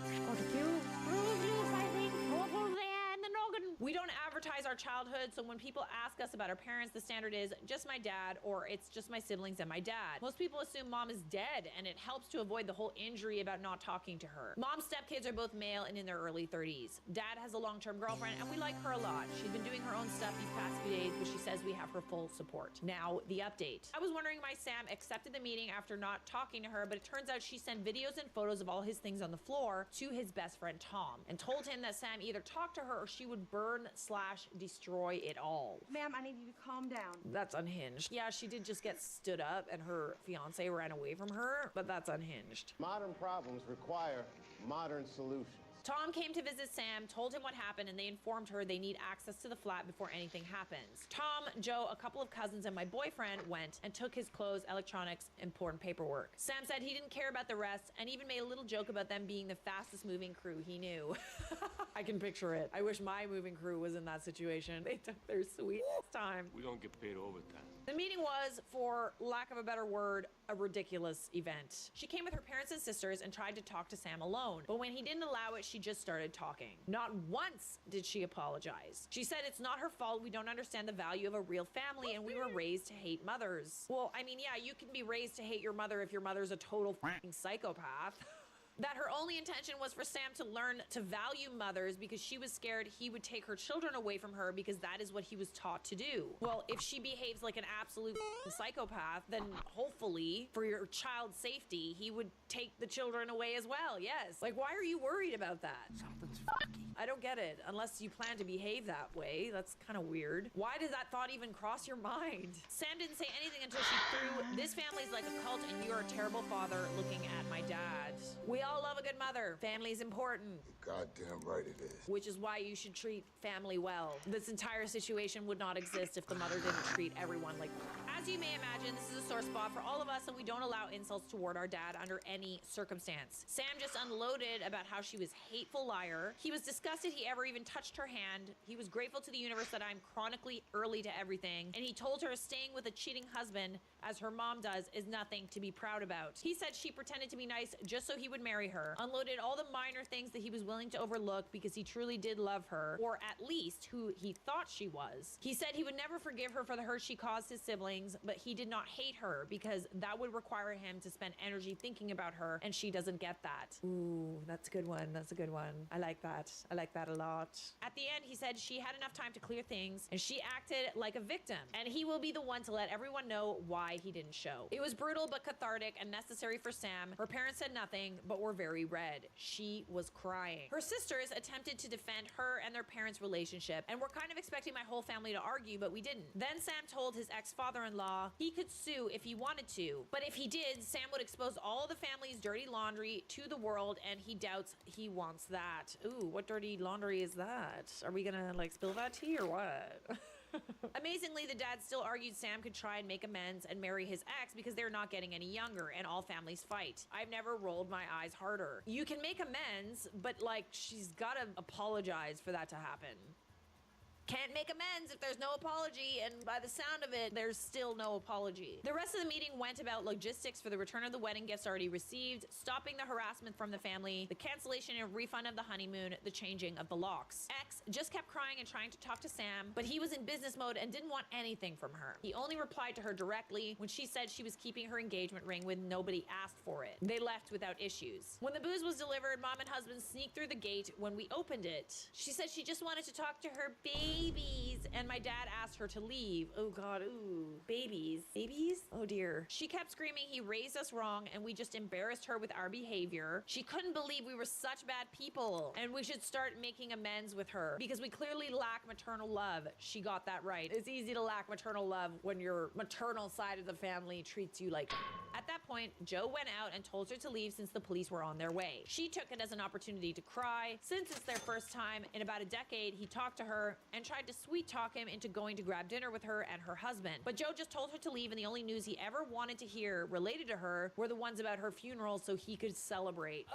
We don't advertise our childhood, so when people ask us about our parents, the standard is just my dad or it's just my siblings and my dad. Most people assume Mom is dead, and it helps to avoid the whole injury about not talking to her. Mom's stepkids are both male and in their early 30s. Dad has a long-term girlfriend, and we like her a lot. She's been doing her own stuff these past few days, but she says we have her full support. Now, the update. I was wondering why Sam accepted the meeting after not talking to her, but it turns out she sent videos and photos of all his things on the floor to his best friend Tom and told him that Sam either talked to her or she would burn/destroy it all. Ma'am, I need you to calm down. That's unhinged. Yeah, she did just get stood up and her fiance ran away from her, but that's unhinged. Modern problems require modern solutions. Tom came to visit Sam, told him what happened, and they informed her they need access to the flat before anything happens. Tom, Joe, a couple of cousins, and my boyfriend went and took his clothes, electronics, and important paperwork. Sam said he didn't care about the rest and even made a little joke about them being the fastest moving crew he knew. I can picture it. I wish my moving crew was in that situation. They took their sweetest time. We don't get paid overtime. The meeting was, for lack of a better word, a ridiculous event. She came with her parents and sisters and tried to talk to Sam alone, but when he didn't allow it, she just started talking. Not once did she apologize. She said it's not her fault, we don't understand the value of a real family, and we were raised to hate mothers. Well, I mean, yeah, you can be raised to hate your mother if your mother's a total f***ing psychopath. That her only intention was for Sam to learn to value mothers because she was scared he would take her children away from her because that is what he was taught to do. Well, if she behaves like an absolute psychopath, then hopefully, for your child's safety, he would take the children away as well, yes. Like, why are you worried about that? Something's funky. I don't get it, unless you plan to behave that way. That's kind of weird. Why does that thought even cross your mind? Sam didn't say anything until she threw, "This family's like a cult and you're a terrible father," looking at my dad. We all love a good mother. Family's important. Goddamn right it is. Which is why you should treat family well. This entire situation would not exist if the mother didn't treat everyone like that. As you may imagine, this is a sore spot for all of us, and we don't allow insults toward our dad under any circumstance. Sam just unloaded about how she was a hateful liar. He was disgusted he ever even touched her hand. He was grateful to the universe that I'm chronically early to everything, and he told her staying with a cheating husband, as her mom does, is nothing to be proud about. He said she pretended to be nice just so he would marry her, unloaded all the minor things that he was willing to overlook because he truly did love her, or at least who he thought she was. He said he would never forgive her for the hurt she caused his siblings, but that he did not hate her because that would require him to spend energy thinking about her, and she doesn't get that. Ooh, that's a good one. That's a good one. I like that. I like that a lot. At the end, he said she had enough time to clear things, and she acted like a victim, and he will be the one to let everyone know why he didn't show. It was brutal but cathartic and necessary for Sam. Her parents said nothing, but were very red. She was crying. Her sisters attempted to defend her and their parents' relationship, and were kind of expecting my whole family to argue, but we didn't. Then Sam told his ex-father-in-law he could sue if he wanted to, but if he did, Sam would expose all the family's dirty laundry to the world, and he doubts he wants that. Ooh, what dirty laundry is that? Are we gonna like spill that tea or what? Amazingly, the dad still argued Sam could try and make amends and marry his ex because they're not getting any younger, and all families fight. I've never rolled my eyes harder. You can make amends, but like, she's gotta apologize for that to happen. Can't make amends if there's no apology, and by the sound of it, there's still no apology. The rest of the meeting went about logistics for the return of the wedding gifts already received, stopping the harassment from the family, the cancellation and refund of the honeymoon, the changing of the locks. X just kept crying and trying to talk to Sam, but he was in business mode and didn't want anything from her. He only replied to her directly when she said she was keeping her engagement ring when nobody asked for it. They left without issues. When the booze was delivered, mom and husband sneaked through the gate. When we opened it, she said she just wanted to talk to her babies, and my dad asked her to leave. Oh God, ooh, babies. Babies? Oh dear. She kept screaming he raised us wrong and we just embarrassed her with our behavior. She couldn't believe we were such bad people and we should start making amends with her because we clearly lack maternal love. She got that right. It's easy to lack maternal love when your maternal side of the family treats you like. At that point, Joe went out and told her to leave since the police were on their way. She took it as an opportunity to cry. Since it's their first time in about a decade, he talked to her and tried to sweet talk him into going to grab dinner with her and her husband. But Joe just told her to leave, and the only news he ever wanted to hear related to her were the ones about her funeral so he could celebrate.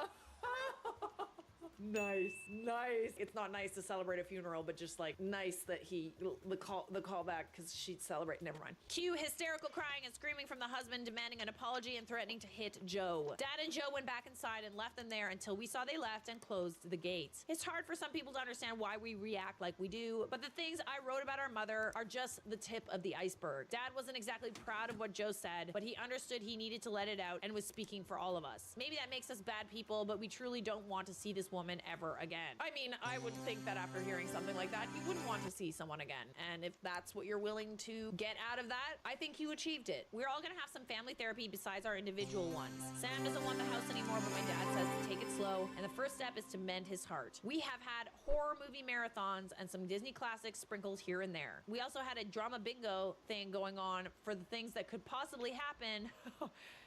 Nice, nice. It's not nice to celebrate a funeral, but just like nice that he, the callback, because she'd celebrate. Never mind. Cue hysterical crying and screaming from the husband, demanding an apology and threatening to hit Joe. Dad and Joe went back inside and left them there until we saw they left and closed the gates. It's hard for some people to understand why we react like we do, but the things I wrote about our mother are just the tip of the iceberg. Dad wasn't exactly proud of what Joe said, but he understood he needed to let it out and was speaking for all of us. Maybe that makes us bad people, but we truly don't want to see this woman ever again. I mean, I would think that after hearing something like that, you wouldn't want to see someone again. And if that's what you're willing to get out of that, I think you achieved it. We're all gonna have some family therapy besides our individual ones. Sam doesn't want the house anymore, but my dad says to take it slow, and the first step is to mend his heart. We have had horror movie marathons and some Disney classics sprinkled here and there. We also had a drama bingo thing going on for the things that could possibly happen.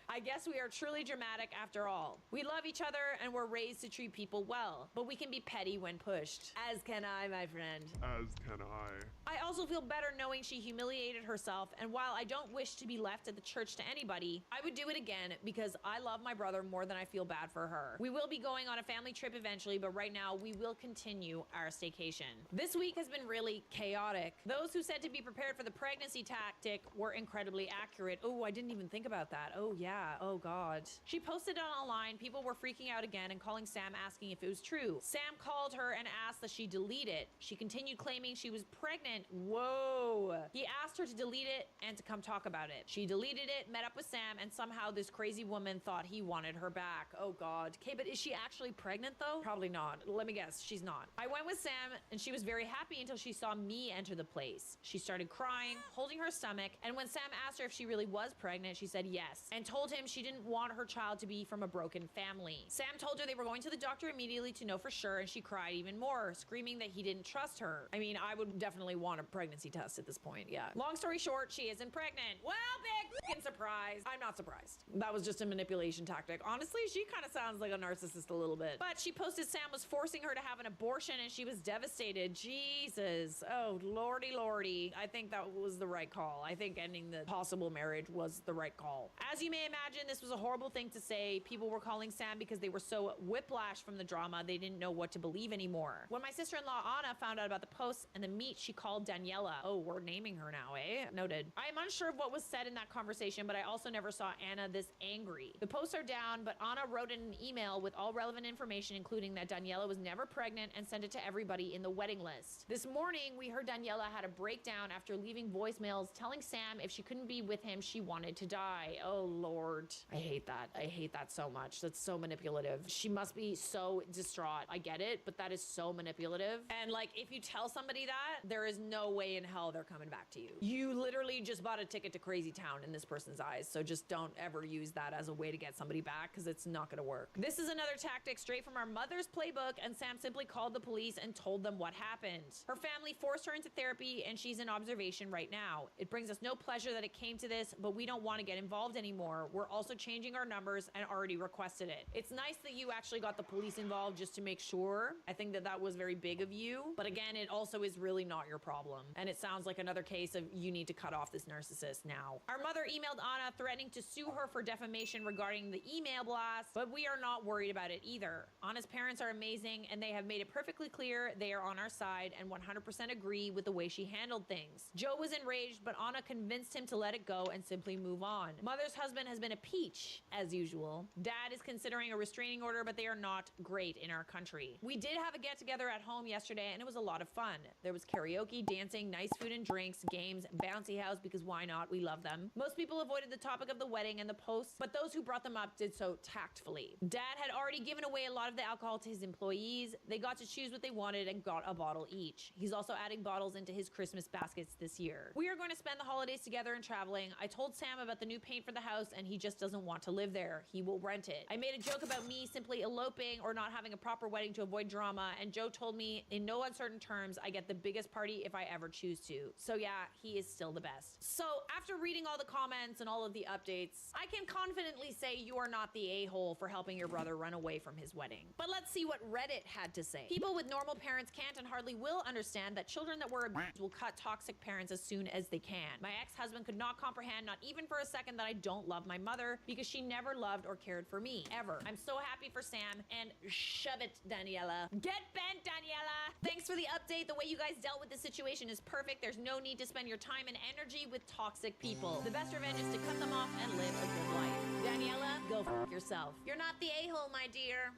I guess we are truly dramatic after all. We love each other and we're raised to treat people well, but we can be petty when pushed. As can I, my friend. As can I. I also feel better knowing she humiliated herself, and while I don't wish to be left at the church to anybody, I would do it again because I love my brother more than I feel bad for her. We will be going on a family trip eventually, but right now we will continue our staycation. This week has been really chaotic. Those who said to be prepared for the pregnancy tactic were incredibly accurate. Oh, I didn't even think about that. Oh yeah. Oh God. She posted it online. People were freaking out again and calling Sam asking if it was true. Sam called her and asked that she delete it. She continued claiming she was pregnant. Whoa. He asked her to delete it and to come talk about it. She deleted it, met up with Sam, and somehow this crazy woman thought he wanted her back. Oh God. Okay, but is she actually pregnant though? Probably not. Let me guess. She's not. I went with Sam and she was very happy until she saw me enter the place. She started crying, holding her stomach, and when Sam asked her if she really was pregnant, she said yes, and told him she didn't want her child to be from a broken family. Sam told her they were going to the doctor immediately to know for sure, and she cried even more, screaming that he didn't trust her. I mean, I would definitely want a pregnancy test at this point, yeah. Long story short, she isn't pregnant. Well, big fucking surprise. I'm not surprised. That was just a manipulation tactic. Honestly, she kind of sounds like a narcissist a little bit. But she posted Sam was forcing her to have an abortion and she was devastated. Jesus. Oh, lordy, lordy. I think that was the right call. I think ending the possible marriage was the right call. As you may imagine, this was a horrible thing to say. People were calling Sam because they were so whiplash from the drama, they didn't know what to believe anymore. When my sister-in-law Anna found out about the posts and the meet, she called Daniela. Oh, we're naming her now, eh? Noted. I am unsure of what was said in that conversation, but but I also never saw Anna this angry. The posts are down, but Anna wrote in an email with all relevant information, including that Daniela was never pregnant, and sent it to everybody in the wedding list. This morning, we heard Daniela had a breakdown after leaving voicemails telling Sam if she couldn't be with him, she wanted to die. Oh, Lord. I hate that. I hate that so much. That's so manipulative. She must be so distraught. I get it, but that is so manipulative. And like, if you tell somebody that, there is no way in hell they're coming back to you. You literally just bought a ticket to crazy town in this person's eyes, so just don't ever use that as a way to get somebody back, because it's not gonna work. This is another tactic straight from our mother's playbook, and Sam simply called the police and told them what happened. Her family forced her into therapy, and she's in observation right now. It brings us no pleasure that it came to this, but we don't want to get involved anymore. We're also changing our numbers and already requested it. It's nice that you actually got the police involved just to make sure. I think that that was very big of you, but again, it also is really not your problem. And it sounds like another case of you need to cut off this narcissist now. Our mother emailed Anna threatening to sue her for defamation regarding the email blast, but we are not worried about it either. Anna's parents are amazing, and they have made it perfectly clear they are on our side and 100% agree with the way she handled things. Joe was enraged, but Anna convinced him to let it go and simply move on. Mother's husband has been a peach, as usual. Dad is considering a restraining order, but they are not great in our country. We did have a get-together at home yesterday, and it was a lot of fun. There was karaoke, dancing, nice food and drinks, games, bouncy house, because why not? We love them. Most people avoided the topic of the wedding and the posts, but those who brought them up did so tactfully. Dad had already given away a lot of the alcohol to his employees. They got to choose what they wanted and got a bottle each. He's also adding bottles into his Christmas baskets this year. We are going to spend the holidays together and traveling. I told Sam about the new paint for the house, and he just doesn't want to live there. He will rent it. I made a joke about me simply eloping or not having a proper wedding to avoid drama, and Joe told me in no uncertain terms I get the biggest party if I ever choose to. So yeah, he is still the best. So after reading all the comments and all of the updates, I can confidently say you are not the a-hole for helping your brother run away from his wedding. But let's see what Reddit had to say. People with normal parents can't and hardly will understand that children that were abused will cut toxic parents as soon as they can. My ex-husband could not comprehend, not even for a second, that I don't love my mother because she never loved or cared for me, ever. I'm so happy for Sam, and shove it, Daniela. Get bent, Daniela! Thanks for the update. The way you guys dealt with the situation is perfect. There's no need to spend your time and energy with toxic people. The best revenge is to cut them off and live a good life. Daniela, go f yourself. You're not the a-hole, my dear.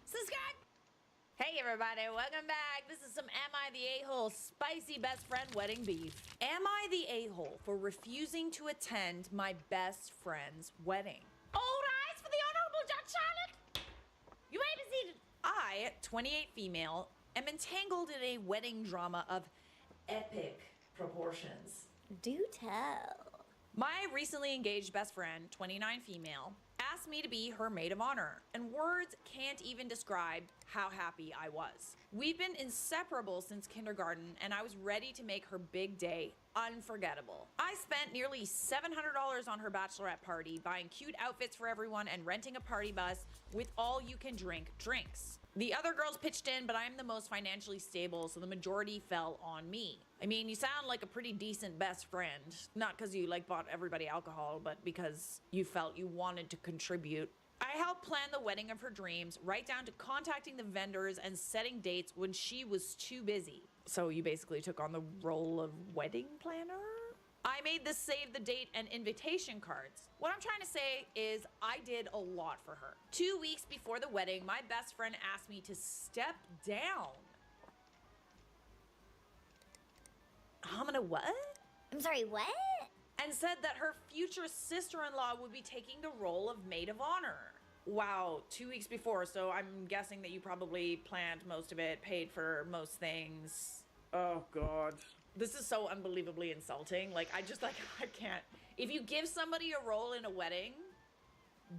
Subscribe! Hey everybody, welcome back. This is some Am I the A-hole spicy best friend wedding beef. Am I the a-hole for refusing to attend my best friend's wedding? All rise for the Honorable Judge Charlotte. You may be seated. I, 28 female, am entangled in a wedding drama of epic proportions. Do tell. My recently engaged best friend, 29 female, asked me to be her maid of honor, and words can't even describe how happy I was. We've been inseparable since kindergarten, and I was ready to make her big day unforgettable. I spent nearly $700 on her bachelorette party, buying cute outfits for everyone and renting a party bus with all-you-can-drink drinks. The other girls pitched in, but I'm the most financially stable, so the majority fell on me. I mean, you sound like a pretty decent best friend. Not because you bought everybody alcohol, but because you felt you wanted to contribute. I helped plan the wedding of her dreams, right down to contacting the vendors and setting dates when she was too busy. So you basically took on the role of wedding planner? I made the save the date and invitation cards. What I'm trying to say is I did a lot for her. 2 weeks before the wedding, my best friend asked me to step down. I'm gonna what? I'm sorry, what? And said that her future sister-in-law would be taking the role of maid of honor. Wow, 2 weeks before, so I'm guessing that you probably planned most of it, paid for most things. Oh God. This is so unbelievably insulting. I can't. If you give somebody a role in a wedding,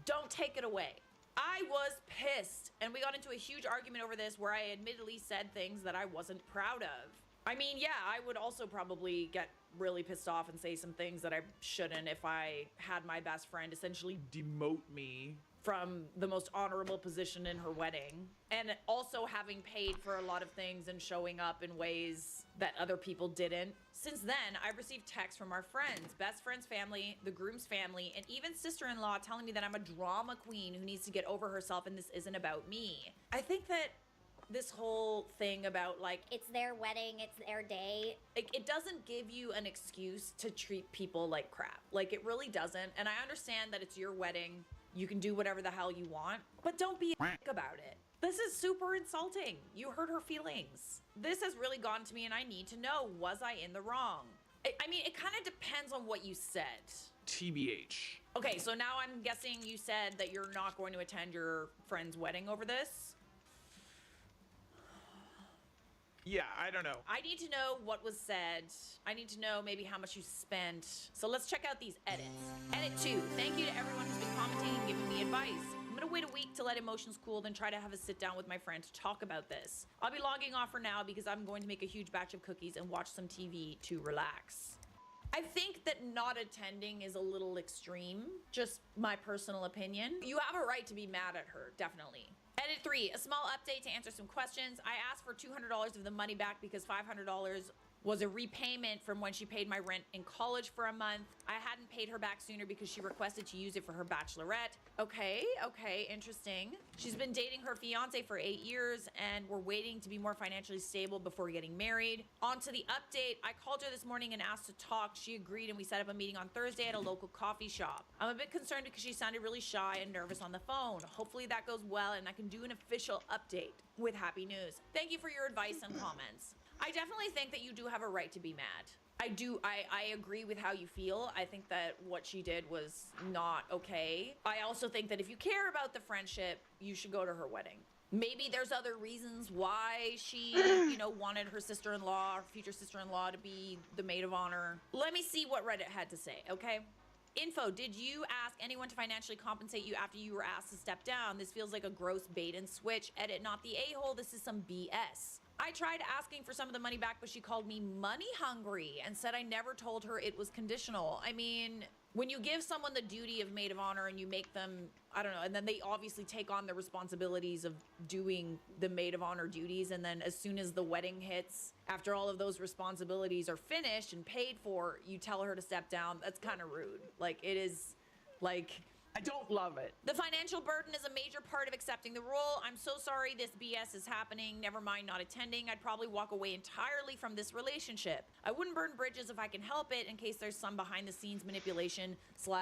don't take it away. I was pissed, and we got into a huge argument over this where I admittedly said things that I wasn't proud of. I mean, yeah, I would also probably get really pissed off and say some things that I shouldn't if I had my best friend essentially demote me from the most honorable position in her wedding, and also having paid for a lot of things and showing up in ways that other people didn't. Since then, I've received texts from our friends, best friend's family, the groom's family, and even sister-in-law telling me that I'm a drama queen who needs to get over herself and this isn't about me. I think that this whole thing about like It's their wedding, it's their day. it doesn't give you an excuse to treat people like crap. Like, it really doesn't. And I understand that it's your wedding. You can do whatever the hell you want, but don't be a dick about it. This is super insulting. You hurt her feelings. This has really gotten to me, and I need to know, was I in the wrong? I mean, it kind of depends on what you said. TBH. Okay, so now I'm guessing you said that you're not going to attend your friend's wedding over this? Yeah, I don't know. I need to know what was said. I need to know maybe how much you spent. So let's check out these edits. Edit 2. Thank you to everyone who's been commenting and giving me advice. I'm gonna wait a week to let emotions cool, then try to have a sit down with my friend to talk about this. I'll be logging off for now because I'm going to make a huge batch of cookies and watch some TV to relax. I think that not attending is a little extreme, just my personal opinion. You have a right to be mad at her, definitely. Edit 3, a small update to answer some questions. I asked for $200 of the money back because $500 was a repayment from when she paid my rent in college for a month. I hadn't paid her back sooner because she requested to use it for her bachelorette. Okay, interesting. She's been dating her fiance for 8 years and we're waiting to be more financially stable before getting married. On to the update. I called her this morning and asked to talk. She agreed and we set up a meeting on Thursday at a local coffee shop. I'm a bit concerned because she sounded really shy and nervous on the phone. Hopefully that goes well and I can do an official update with happy news. Thank you for your advice and comments. I definitely think that you do have a right to be mad. I agree with how you feel. I think that what she did was not okay. I also think that if you care about the friendship, you should go to her wedding. Maybe there's other reasons why she, wanted her sister-in-law, or future sister-in-law to be the maid of honor. Let me see what Reddit had to say, okay? Info, did you ask anyone to financially compensate you after you were asked to step down? This feels like a gross bait and switch. Edit, not the a-hole. This is some BS. I tried asking for some of the money back, but she called me money hungry and said I never told her it was conditional. I mean, when you give someone the duty of maid of honor and you make them, I don't know, and then they obviously take on the responsibilities of doing the maid of honor duties, and then as soon as the wedding hits, after all of those responsibilities are finished and paid for, you tell her to step down. That's kind of rude. Like, it is, like... I don't love it. The financial burden is a major part of accepting the role. I'm so sorry this BS is happening. Never mind not attending. I'd probably walk away entirely from this relationship. I wouldn't burn bridges if I can help it in case there's some behind the scenes manipulation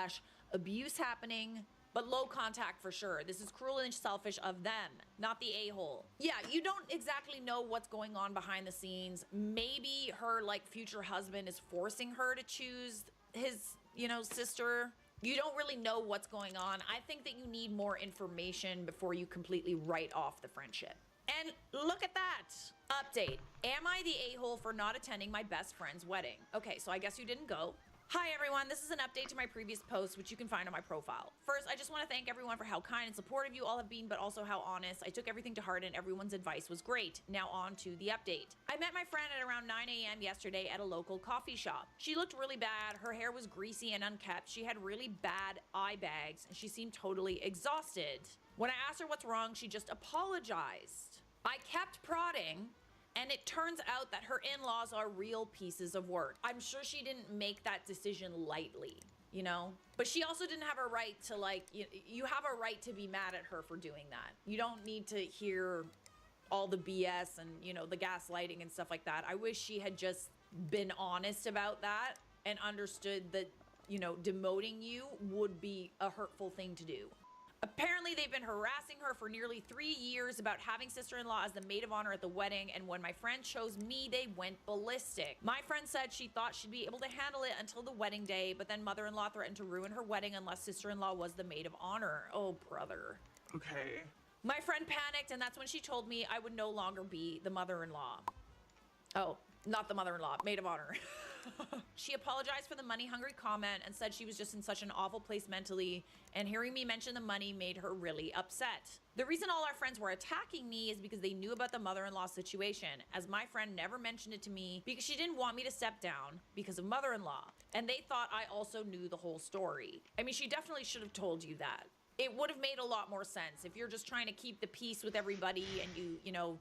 / abuse happening. But low contact for sure. This is cruel and selfish of them, not the a-hole. Yeah, you don't exactly know what's going on behind the scenes. Maybe her future husband is forcing her to choose his, sister. You don't really know what's going on. I think that you need more information before you completely write off the friendship. And look at that. Update. Am I the a-hole for not attending my best friend's wedding? Okay, so I guess you didn't go. Hi everyone, this is an update to my previous post, which you can find on my profile. First, I just want to thank everyone for how kind and supportive you all have been, but also how honest. I took everything to heart and everyone's advice was great. Now on to the update. I met my friend at around 9 a.m. yesterday at a local coffee shop. She looked really bad, her hair was greasy and unkempt, she had really bad eye bags, and she seemed totally exhausted. When I asked her what's wrong, she just apologized. I kept prodding, and it turns out that her in-laws are real pieces of work. I'm sure she didn't make that decision lightly, But she also didn't have a right to, you have a right to be mad at her for doing that. You don't need to hear all the BS and, the gaslighting and stuff like that. I wish she had just been honest about that and understood that, demoting you would be a hurtful thing to do. Apparently, they've been harassing her for nearly 3 years about having sister-in-law as the maid of honor at the wedding, and when my friend chose me, they went ballistic. My friend said she thought she'd be able to handle it until the wedding day, but then mother-in-law threatened to ruin her wedding unless sister-in-law was the maid of honor. Oh, brother. Okay. My friend panicked, and that's when she told me I would no longer be the mother-in-law. Oh, not the mother-in-law, maid of honor. She apologized for the money-hungry comment and said she was just in such an awful place mentally, and hearing me mention the money made her really upset. The reason all our friends were attacking me is because they knew about the mother-in-law situation, as my friend never mentioned it to me because she didn't want me to step down because of mother-in-law, and they thought I also knew the whole story. I mean, she definitely should have told you that. It would have made a lot more sense if you're just trying to keep the peace with everybody and you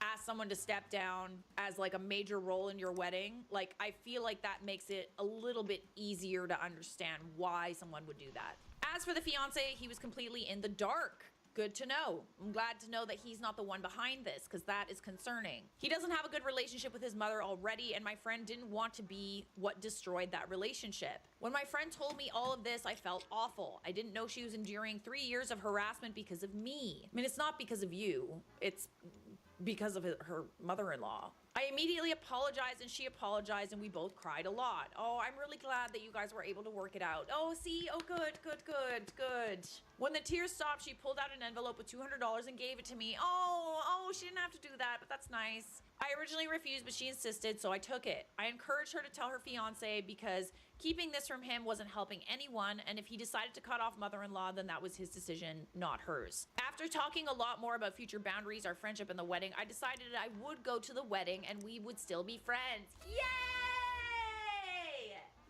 ask someone to step down as a major role in your wedding. I feel like that makes it a little bit easier to understand why someone would do that. As for the fiance, he was completely in the dark. good to know. I'm glad to know that he's not the one behind this, because that is concerning. He doesn't have a good relationship with his mother already, and my friend didn't want to be what destroyed that relationship. When my friend told me all of this, I felt awful. I didn't know she was enduring 3 years of harassment because of me. I mean, it's not because of you. It's because of her mother-in-law. I immediately apologized and she apologized and we both cried a lot. Oh, I'm really glad that you guys were able to work it out. Oh, see? Oh, good. When the tears stopped, she pulled out an envelope with $200 and gave it to me. Oh, she didn't have to do that, but that's nice. I originally refused, but she insisted, so I took it. I encouraged her to tell her fiance because keeping this from him wasn't helping anyone, and if he decided to cut off mother-in-law, then that was his decision, not hers. After talking a lot more about future boundaries, our friendship, and the wedding, I decided I would go to the wedding and we would still be friends. Yay!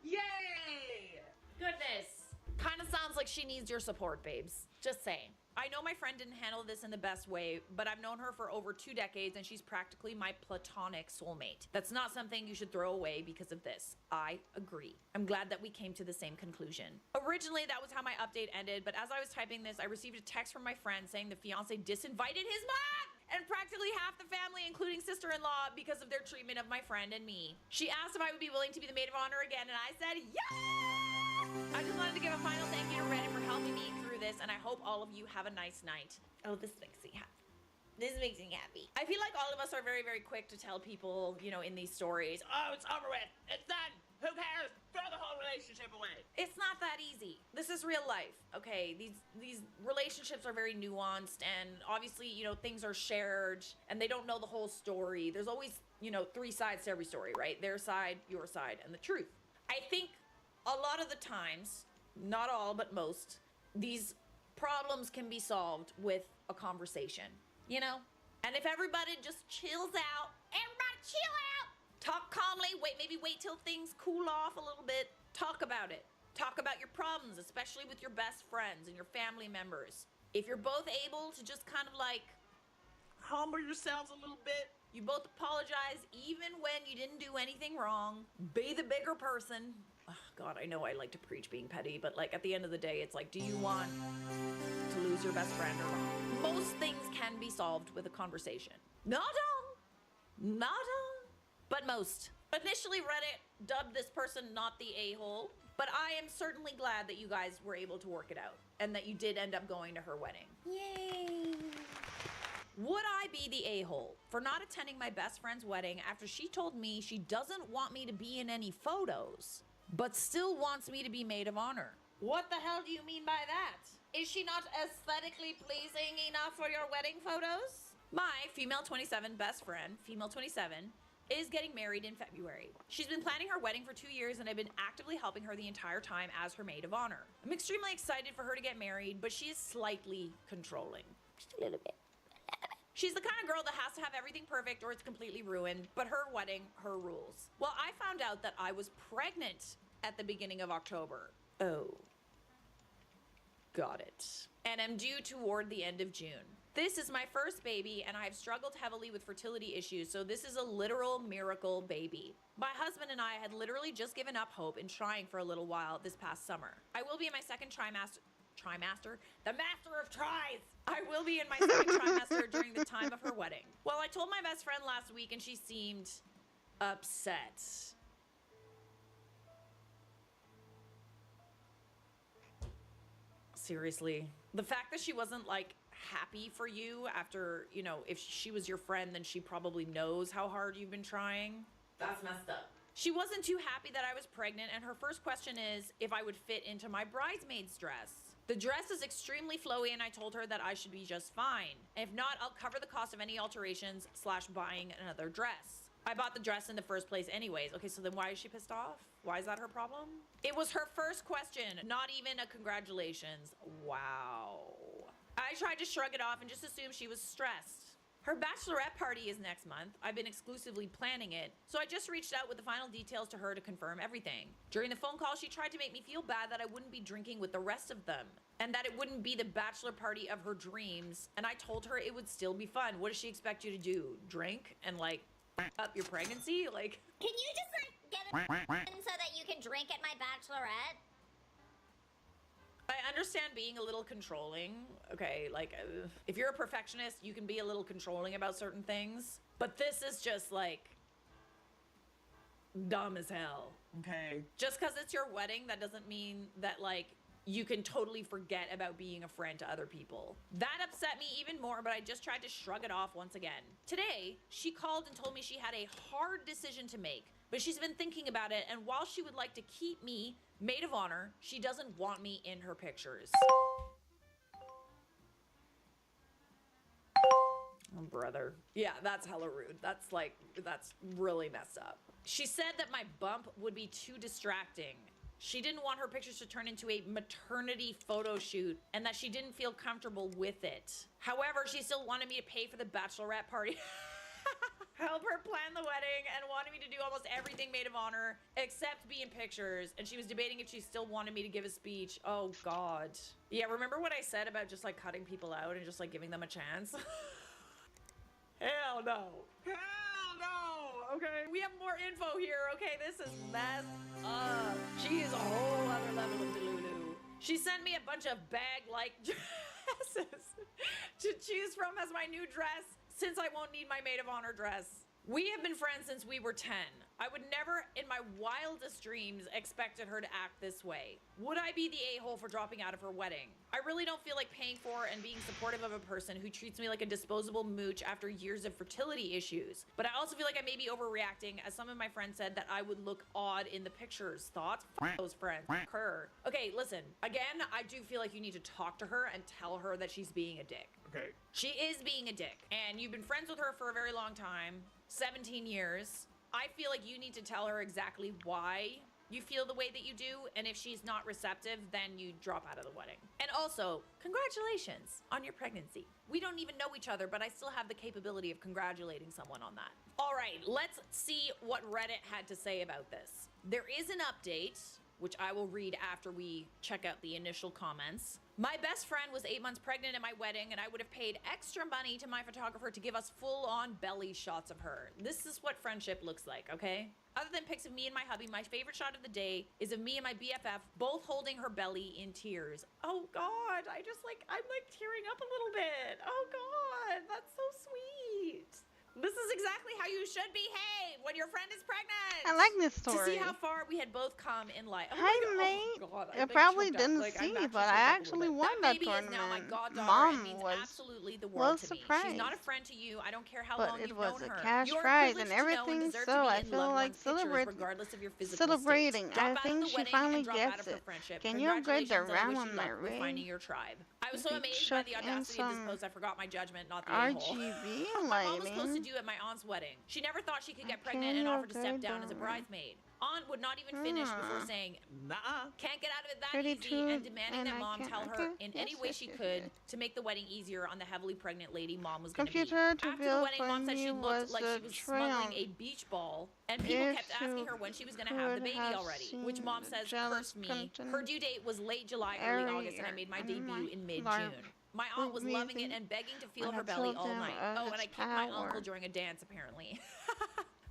Yay! Goodness. Kind of sounds like she needs your support, babes. Just saying. I know my friend didn't handle this in the best way, but I've known her for over 2 decades and she's practically my platonic soulmate. That's not something you should throw away because of this. I agree. I'm glad that we came to the same conclusion. Originally, that was how my update ended, but as I was typing this, I received a text from my friend saying the fiance disinvited his mom and practically half the family, including sister-in-law, because of their treatment of my friend and me. She asked if I would be willing to be the maid of honor again, and I said yes! I just wanted to give a final thank you to Reddit for helping me through this, and I hope all of you have a nice night. Oh, this makes me happy. This makes me happy. I feel like all of us are very, very quick to tell people, you know, in these stories, Oh, it's over with. It's done. Who cares? Throw the whole relationship away. it's not that easy. This is real life, okay? These relationships are very nuanced, and obviously, you know, things are shared, and they don't know the whole story. There's always, you know, 3 sides to every story, right? Their side, your side, and the truth. I think a lot of the times, not all, but most, these problems can be solved with a conversation, you know? And if everybody just chills out, everybody chill out, talk calmly, maybe wait till things cool off a little bit, talk about it. Talk about your problems, especially with your best friends and your family members. If you're both able to just kind of like humble yourselves a little bit, you both apologize even when you didn't do anything wrong, be the bigger person. Oh, God, I know I like to preach being petty, but like at the end of the day, it's like, do you want to lose your best friend or not? Most things can be solved with a conversation. Not all, but most. Initially, Reddit dubbed this person not the a-hole, but I am certainly glad that you guys were able to work it out and that you did end up going to her wedding. Yay! Would I be the a-hole for not attending my best friend's wedding after she told me she doesn't want me to be in any photos, but still wants me to be maid of honor? What the hell do you mean by that? Is she not aesthetically pleasing enough for your wedding photos? My female 27 best friend, female 27, is getting married in February. She's been planning her wedding for 2 years and I've been actively helping her the entire time as her maid of honor. I'm extremely excited for her to get married, but she is slightly controlling. Just a little bit. She's the kind of girl that has to have everything perfect or it's completely ruined, but her wedding, her rules. Well, I found out that I was pregnant at the beginning of October. Oh. Got it. And am due toward the end of June. This is my first baby and I've struggled heavily with fertility issues, so this is a literal miracle baby. My husband and I had literally just given up hope in trying for a little while this past summer. I will be in my second trimester, the master of tries. I will be in my second trimester during the time of her wedding. Well, I told my best friend last week and she seemed upset. Seriously. The fact that she wasn't like happy for you after, you know, if she was your friend, then she probably knows how hard you've been trying. That's messed up. She wasn't too happy that I was pregnant, and her first question is if I would fit into my bridesmaid's dress. The dress is extremely flowy, and I told her that I should be just fine. If not, I'll cover the cost of any alterations / buying another dress. I bought the dress in the first place anyways. Okay, so then why is she pissed off? Why is that her problem? It was her first question, not even a congratulations. Wow. I tried to shrug it off and just assume she was stressed. Her bachelorette party is next month. I've been exclusively planning it, so I just reached out with the final details to her to confirm everything. During the phone call, she tried to make me feel bad that I wouldn't be drinking with the rest of them, and that it wouldn't be the bachelor party of her dreams, and I told her it would still be fun. What does she expect you to do? Drink and like up your pregnancy? Like, can you just like get a so that you can drink at my bachelorette? I understand understand being a little controlling. Okay, like, if you're a perfectionist, you can be a little controlling about certain things. But this is just, like, dumb as hell. Okay? Just because it's your wedding, that doesn't mean that, like, you can totally forget about being a friend to other people. That upset me even more, but I just tried to shrug it off once again. Today, she called and told me she had a hard decision to make, but she's been thinking about it, and while she would like to keep me maid of honor, she doesn't want me in her pictures. Oh, brother. Yeah, that's hella rude. That's really messed up. She said that my bump would be too distracting. She didn't want her pictures to turn into a maternity photo shoot and that she didn't feel comfortable with it. However, she still wanted me to pay for the bachelorette party, help her plan the wedding, and wanted me to do almost everything maid of honor except be in pictures. And she was debating if she still wanted me to give a speech. Oh, God. Yeah, remember what I said about just, like, cutting people out and just, like, giving them a chance? Hell no. Hell no. Okay, we have more info here. Okay, this is messed up. She is a whole other level of Delulu. She sent me a bunch of bag-like dresses to choose from as my new dress, since I won't need my maid of honor dress. We have been friends since we were 10. I would never, in my wildest dreams, expected her to act this way. Would I be the a-hole for dropping out of her wedding? I really don't feel like paying for and being supportive of a person who treats me like a disposable mooch after years of fertility issues. But I also feel like I may be overreacting, as some of my friends said that I would look odd in the pictures. Thoughts? F those friends. F her. Okay, listen. Again, I do feel like you need to talk to her and tell her that she's being a dick. Okay. She is being a dick. And you've been friends with her for a very long time. 17 years. I feel like you need to tell her exactly why you feel the way that you do, and if she's not receptive, then you drop out of the wedding. And also, congratulations on your pregnancy. We don't even know each other, but I still have the capability of congratulating someone on that. All right, let's see what Reddit had to say about this. There is an update, which I will read after we check out the initial comments. My best friend was 8 months pregnant at my wedding, and I would have paid extra money to my photographer to give us full-on belly shots of her. This is what friendship looks like, okay? Other than pics of me and my hubby, my favorite shot of the day is of me and my BFF both holding her belly in tears. Oh God, I'm like tearing up a little bit. Oh God, that's so sweet. This is exactly how you should behave when your friend is pregnant. I like this story. To see how far we had both come in life. Oh Hi, mate. I probably didn't see, but I actually won that tournament. Now my goddaughter. Mom means was absolutely the world to me. surprised. She's not a friend to you. I don't care how But long it you've was known a her. cash You're prize privileged and to know everything, deserve so to be I in feel loved like ones' pictures regardless of your physical celebrating. state. Drop I out of think the she wedding finally and drop out gets of her it. friendship. Can you upgrade the Congratulations, and I RAM wish on you my luck with ring? finding your tribe. I was so Maybe amazed by chuck the in audacity of this some post, I forgot my judgment, not the a-hole. RGB My mom was close to lighting. due at my aunt's wedding. She never thought she could get pregnant and offered to step down as a bridesmaid. Aunt would not even finish before saying, nah, can't get out of it that easy, and demanding that mom tell her in any way she could to make the wedding easier on the heavily pregnant lady mom was going to be. Computer to After the build wedding, for mom said me she looked was like a she was smuggling triumph. a beach ball, and people If kept asking you her when she was going to have the could baby have already, which seen mom the says jealous cursed me. content Her due date was late July, early August, and I made my debut in mid-June. My aunt was loving it and begging to feel when her I belly told all them night. of Oh, and I its kicked my power. uncle during a dance, apparently.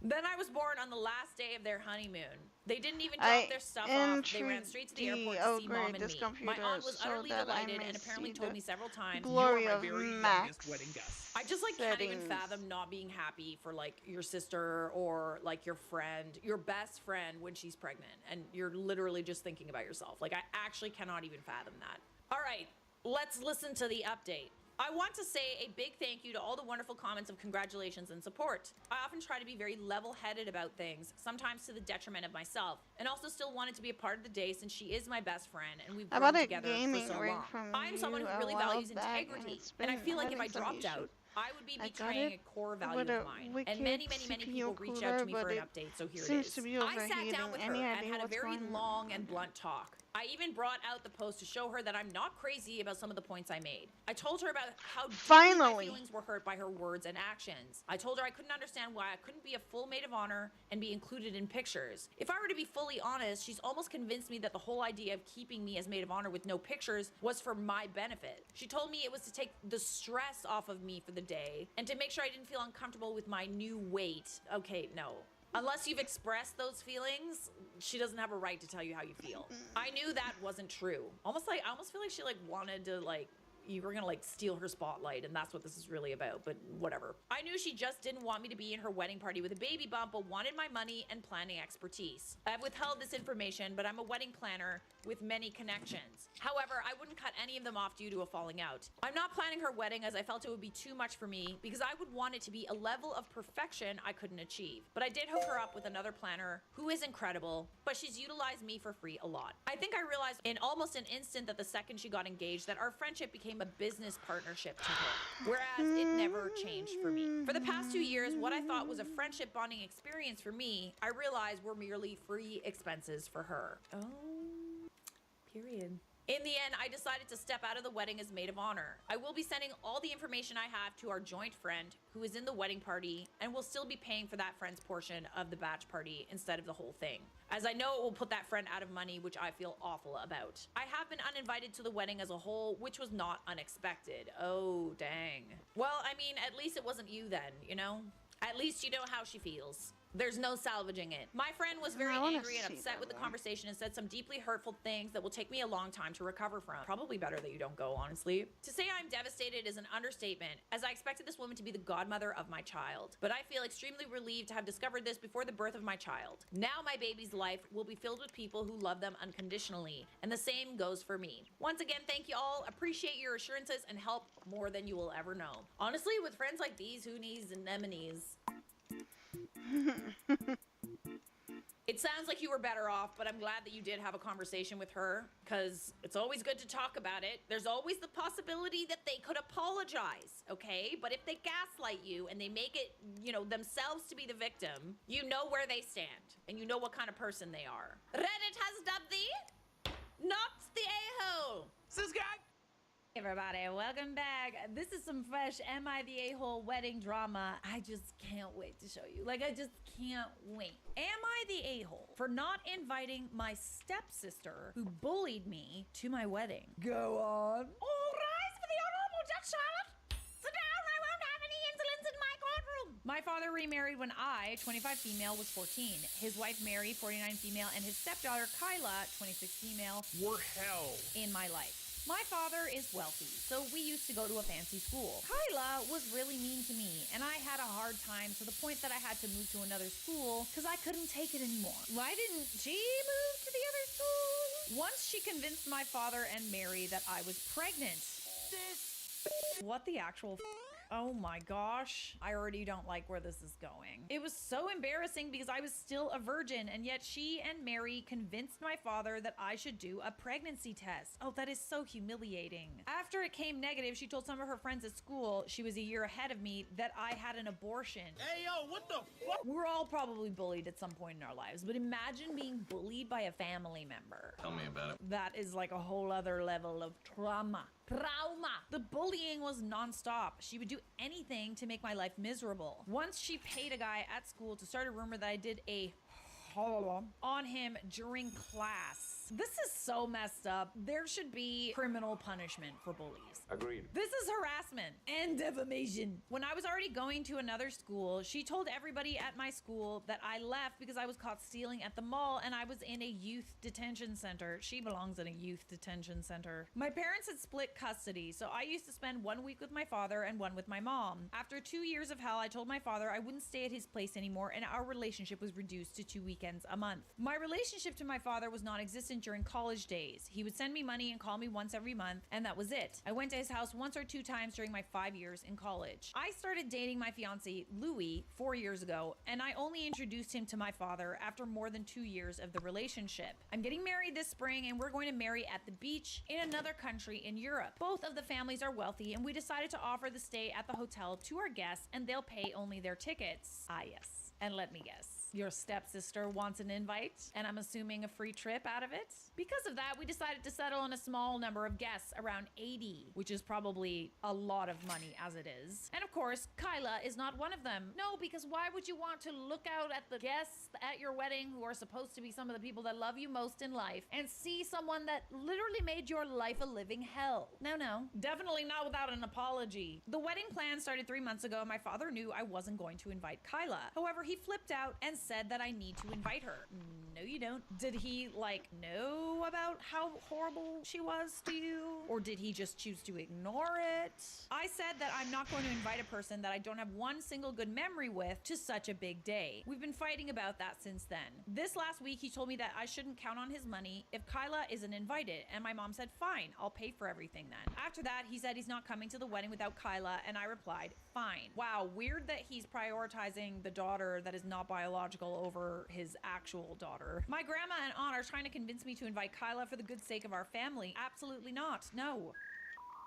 Then I was born on the last day of their honeymoon. They didn't even drop their stuff off. They ran straight to the airport to see mom and me. My aunt was utterly delighted and apparently told me several times, glory "You're my of very Max youngest wedding guest." I just can't even settings. fathom not being happy for like your sister or like your friend, your best friend when she's pregnant, and you're literally just thinking about yourself. Like I actually cannot even fathom that. All right, let's listen to the update. I want to say a big thank you to all the wonderful comments of congratulations and support. I often try to be very level-headed about things, sometimes to the detriment of myself, and also still wanted to be a part of the day since she is my best friend and we've I grown bought a together for gaming so ring long. from I'm someone you who a really while values back, and integrity, it's and I been feel like if I having some dropped out, issues. I would be I got betraying it a core value with of a mine. wicked And many people CPU reach out to me cooler, for an but update, so here it seems is. to be I sat down overheating. with her Any and idea had a what's very going long on? and blunt talk. I even brought out the post to show her that I'm not crazy about some of the points I made. I told her about how deeply my Finally. feelings were hurt by her words and actions. I told her I couldn't understand why I couldn't be a full maid of honor and be included in pictures. If I were to be fully honest, she's almost convinced me that the whole idea of keeping me as maid of honor with no pictures was for my benefit. She told me it was to take the stress off of me for the day and to make sure I didn't feel uncomfortable with my new weight. Okay, no. Unless you've expressed those feelings, she doesn't have a right to tell you how you feel. I knew that wasn't true. I almost feel like she like wanted to like, you were gonna like steal her spotlight, and that's what this is really about, but whatever. I knew she just didn't want me to be in her wedding party with a baby bump, but wanted my money and planning expertise. I've withheld this information, but I'm a wedding planner with many connections. However, I wouldn't cut any of them off due to a falling out. I'm not planning her wedding as I felt it would be too much for me because I would want it to be a level of perfection I couldn't achieve. But I did hook her up with another planner who is incredible, but she's utilized me for free a lot. I think I realized in almost an instant that the second she got engaged that our friendship became a business partnership to her, whereas it never changed for me. For the past 2 years, what I thought was a friendship bonding experience for me, I realized were merely free expenses for her. Oh, period. In the end, I decided to step out of the wedding as maid of honor. I will be sending all the information I have to our joint friend who is in the wedding party and will still be paying for that friend's portion of the batch party instead of the whole thing, as I know it will put that friend out of money, which I feel awful about. I have been uninvited to the wedding as a whole, which was not unexpected. Oh, dang. Well, I mean, at least it wasn't you then, you know? At least you know how she feels. There's no salvaging it. My friend was very angry and upset with the conversation and said some deeply hurtful things that will take me a long time to recover from. Probably better that you don't go, honestly. To say I'm devastated is an understatement, as I expected this woman to be the godmother of my child. But I feel extremely relieved to have discovered this before the birth of my child. Now my baby's life will be filled with people who love them unconditionally, and the same goes for me. Once again, thank you all. Appreciate your assurances and help more than you will ever know. Honestly, with friends like these, who needs anemones? It sounds like you were better off, but I'm glad that you did have a conversation with her, because it's always good to talk about it. There's always the possibility that they could apologize, okay? But if they gaslight you and they make it, you know, themselves to be the victim, you know where they stand, and you know what kind of person they are. Reddit has dubbed thee not the a-hole. Sis guy. Hey everybody, welcome back. This is some fresh Am I the A-hole wedding drama. I just can't wait to show you. Like, I just can't wait. Am I the a-hole for not inviting my stepsister who bullied me to my wedding? Go on. All rise for the Honorable Judge Charlotte. Sit down, I won't have any insolence in my courtroom. My father remarried when I, 25 female, was 14. His wife Mary, 49 female, and his stepdaughter Kyla, 26 female, were hell in my life. My father is wealthy, so we used to go to a fancy school. Kyla was really mean to me, and I had a hard time to the point that I had to move to another school because I couldn't take it anymore. Why didn't she move to the other school? Once she convinced my father and Mary that I was pregnant. What the actual Oh my gosh. I already don't like where this is going. It was so embarrassing because I was still a virgin, and yet she and Mary convinced my father that I should do a pregnancy test. Oh, that is so humiliating. After it came negative, she told some of her friends at school, she was a year ahead of me, that I had an abortion. Hey, yo, what the fuck? We're all probably bullied at some point in our lives, but imagine being bullied by a family member. Tell me about it. That is like a whole other level of trauma. The bullying was nonstop. She would do anything to make my life miserable. Once she paid a guy at school to start a rumor that I did a on him during class. This is so messed up. There should be criminal punishment for bullies. Agreed. This is harassment and defamation. When I was already going to another school, she told everybody at my school that I left because I was caught stealing at the mall and I was in a youth detention center. She belongs in a youth detention center. My parents had split custody, so I used to spend 1 week with my father and 1 with my mom. After 2 years of hell, I told my father I wouldn't stay at his place anymore, and our relationship was reduced to 2 weekends a month. My relationship to my father was non-existent during college days. He would send me money and call me once every month, and that was it. I went to his house 1 or 2 times during my 5 years in college. I started dating my fiance, Louis, 4 years ago, and I only introduced him to my father after more than 2 years of the relationship. I'm getting married this spring, and we're going to marry at the beach in another country in Europe. Both of the families are wealthy, and we decided to offer the stay at the hotel to our guests, and they'll pay only their tickets. Ah, yes. And let me guess. Your stepsister wants an invite, and I'm assuming a free trip out of it? Because of that, we decided to settle on a small number of guests, around 80, which is probably a lot of money as it is. And of course, Kyla is not one of them. No, because why would you want to look out at the guests at your wedding who are supposed to be some of the people that love you most in life and see someone that literally made your life a living hell? No, no. Definitely not without an apology. The wedding plan started 3 months ago. My father knew I wasn't going to invite Kyla. However, he flipped out and has said that I need to invite her. No, you don't. Did he, like, know about how horrible she was to you? Or did he just choose to ignore it? I said that I'm not going to invite a person that I don't have one single good memory with to such a big day. We've been fighting about that since then. This last week, he told me that I shouldn't count on his money if Kyla isn't invited, and my mom said, fine, I'll pay for everything then. After that, he said he's not coming to the wedding without Kyla, and I replied, fine. Wow, weird that he's prioritizing the daughter that is not biological over his actual daughter. My grandma and aunt are trying to convince me to invite Kyla for the good sake of our family. Absolutely not. No.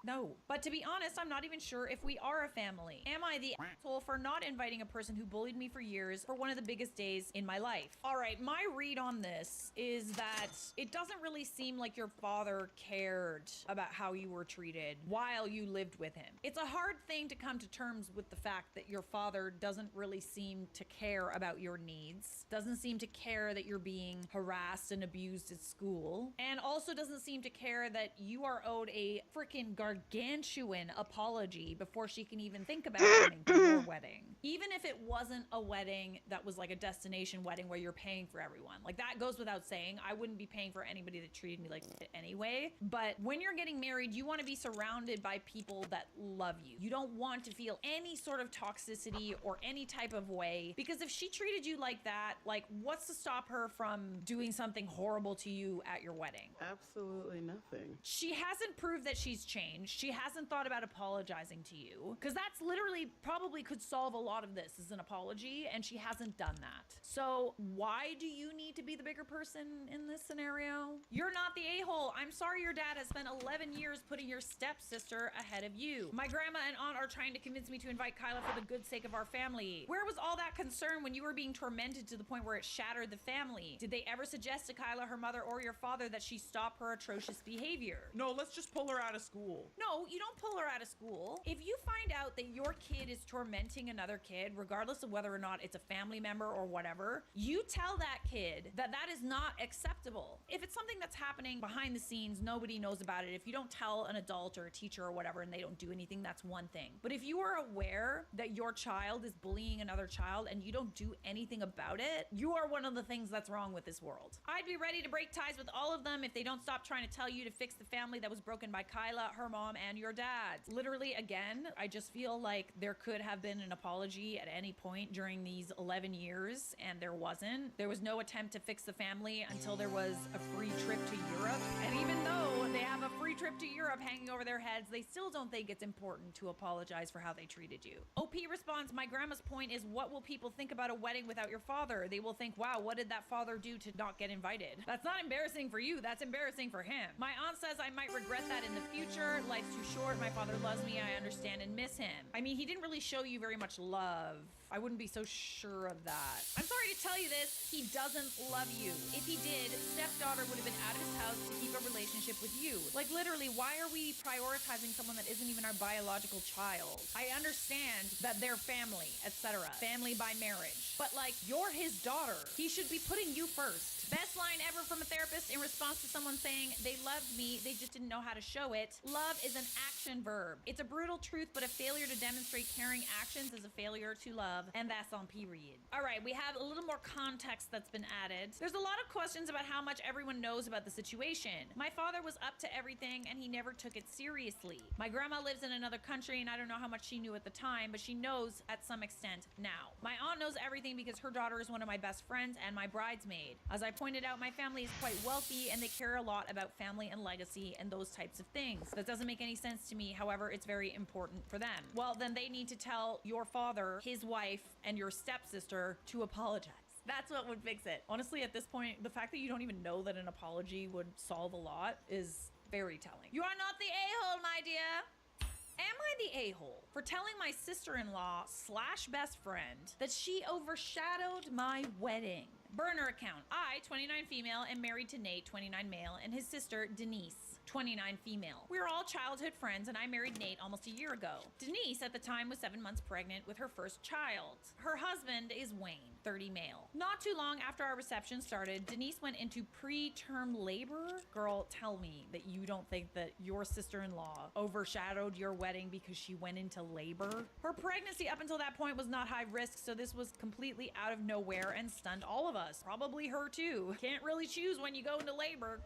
No. But to be honest, I'm not even sure if we are a family. Am I the asshole for not inviting a person who bullied me for years for one of the biggest days in my life? All right, my read on this is that it doesn't really seem like your father cared about how you were treated while you lived with him. It's a hard thing to come to terms with the fact that your father doesn't really seem to care about your needs, doesn't seem to care that you're being harassed and abused at school, and also doesn't seem to care that you are owed a freaking gargantuan apology before she can even think about coming to your wedding. Even if it wasn't a wedding that was like a destination wedding where you're paying for everyone. Like, that goes without saying. I wouldn't be paying for anybody that treated me like shit anyway. But when you're getting married, you want to be surrounded by people that love you. You don't want to feel any sort of toxicity or any type of way, because if she treated you like that, like, what's to stop her from doing something horrible to you at your wedding? Absolutely nothing. She hasn't proved that she's changed. She hasn't thought about apologizing to you, because that's literally probably could solve a lot of this as an apology, and she hasn't done that. So why do you need to be the bigger person in this scenario? You're not the a-hole. I'm sorry your dad has spent 11 years putting your stepsister ahead of you. My grandma and aunt are trying to convince me to invite Kyla for the good sake of our family. Where was all that concern when you were being tormented to the point where it shattered the family? Did they ever suggest to Kyla, her mother, or your father that she stop her atrocious behavior? No, let's just pull her out of school. No, you don't pull her out of school. If you find out that your kid is tormenting another kid, regardless of whether or not it's a family member or whatever, you tell that kid that that is not acceptable. If it's something that's happening behind the scenes, nobody knows about it. If you don't tell an adult or a teacher or whatever and they don't do anything, that's one thing. But if you are aware that your child is bullying another child and you don't do anything about it, you are one of the things that's wrong with this world. I'd be ready to break ties with all of them if they don't stop trying to tell you to fix the family that was broken by Kyla, her mom, and your dad. Literally, again, I just feel like there could have been an apology at any point during these 11 years, and there wasn't. There was no attempt to fix the family until there was a free trip to Europe. And even though they have a free trip to Europe hanging over their heads, they still don't think it's important to apologize for how they treated you. OP responds, my grandma's point is, what will people think about a wedding without your father? They will think, wow, what did that father do to not get invited? That's not embarrassing for you, that's embarrassing for him. My aunt says I might regret that in the future. Life's too short. My father loves me. I understand and miss him. I mean, he didn't really show you very much love. I wouldn't be so sure of that. I'm sorry to tell you this, he doesn't love you. If he did, stepdaughter would have been out of his house to keep a relationship with you. Like, literally, why are we prioritizing someone that isn't even our biological child? I understand that they're family, etc. Family by marriage. But like, you're his daughter. He should be putting you first. Best line ever from a therapist in response to someone saying they loved me, they just didn't know how to show it. Love is an action verb. It's a brutal truth, but a failure to demonstrate caring actions is a failure to love, and that's on period. All right, we have a little more context that's been added. There's a lot of questions about how much everyone knows about the situation. My father was up to everything, and he never took it seriously. My grandma lives in another country, and I don't know how much she knew at the time, but she knows at some extent now. My aunt knows everything because her daughter is one of my best friends and my bridesmaid. As I pointed out, my family is quite wealthy and they care a lot about family and legacy and those types of things. That doesn't make any sense to me. However, it's very important for them. Well, then they need to tell your father, his wife, and your stepsister to apologize. That's what would fix it. Honestly, at this point, the fact that you don't even know that an apology would solve a lot is very telling. You are not the a-hole, my dear. Am I the a-hole for telling my sister-in-law / best friend that she overshadowed my wedding? Burner account. I, 29 female, am married to Nate, 29 male, and his sister, Denise, 29 female. We were all childhood friends and I married Nate almost a year ago. Denise at the time was 7 months pregnant with her first child. Her husband is Wayne, 30 male. Not too long after our reception started, Denise went into preterm labor. Girl, tell me that you don't think that your sister-in-law overshadowed your wedding because she went into labor. Her pregnancy up until that point was not high risk, so this was completely out of nowhere and stunned all of us. Probably her too. Can't really choose when you go into labor.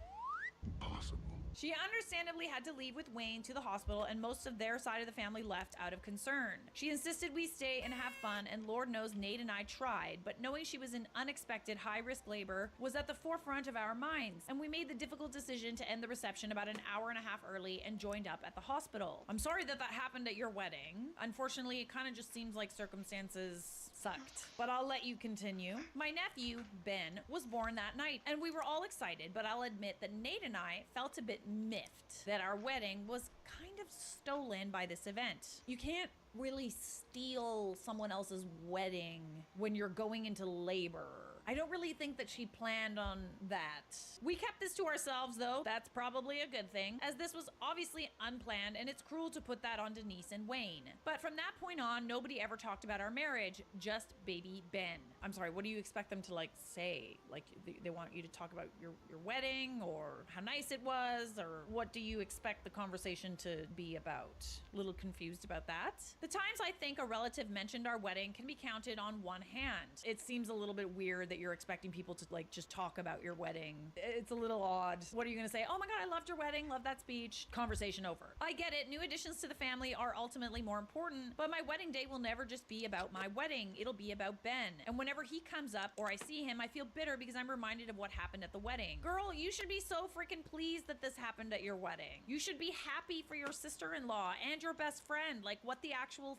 Possible. She understandably had to leave with Wayne to the hospital, and most of their side of the family left out of concern. She insisted we stay and have fun, and Lord knows Nate and I tried, but knowing she was in unexpected high-risk labor was at the forefront of our minds, and we made the difficult decision to end the reception about an hour and a half early and joined up at the hospital. I'm sorry that that happened at your wedding. Unfortunately, it kind of just seems like circumstances sucked, but I'll let you continue. My nephew, Ben, was born that night, and we were all excited, but I'll admit that Nate and I felt a bit miffed that our wedding was kind of stolen by this event. You can't really steal someone else's wedding when you're going into labor. I don't really think that she planned on that. We kept this to ourselves though. That's probably a good thing, as this was obviously unplanned and it's cruel to put that on Denise and Wayne. But from that point on, nobody ever talked about our marriage, just baby Ben. I'm sorry, what do you expect them to like say? Like they want you to talk about your wedding or how nice it was, or what do you expect the conversation to be about? A little confused about that. The times I think a relative mentioned our wedding can be counted on one hand. It seems a little bit weird that you're expecting people to like just talk about your wedding. It's a little odd. What are you gonna say? Oh my god, I loved your wedding, love that speech. Conversation over. I get it, new additions to the family are ultimately more important, but my wedding day will never just be about my wedding. It'll be about Ben. And whenever he comes up or I see him, I feel bitter because I'm reminded of what happened at the wedding. Girl, you should be so freaking pleased that this happened at your wedding. You should be happy for your sister-in-law and your best friend. Like, what the actual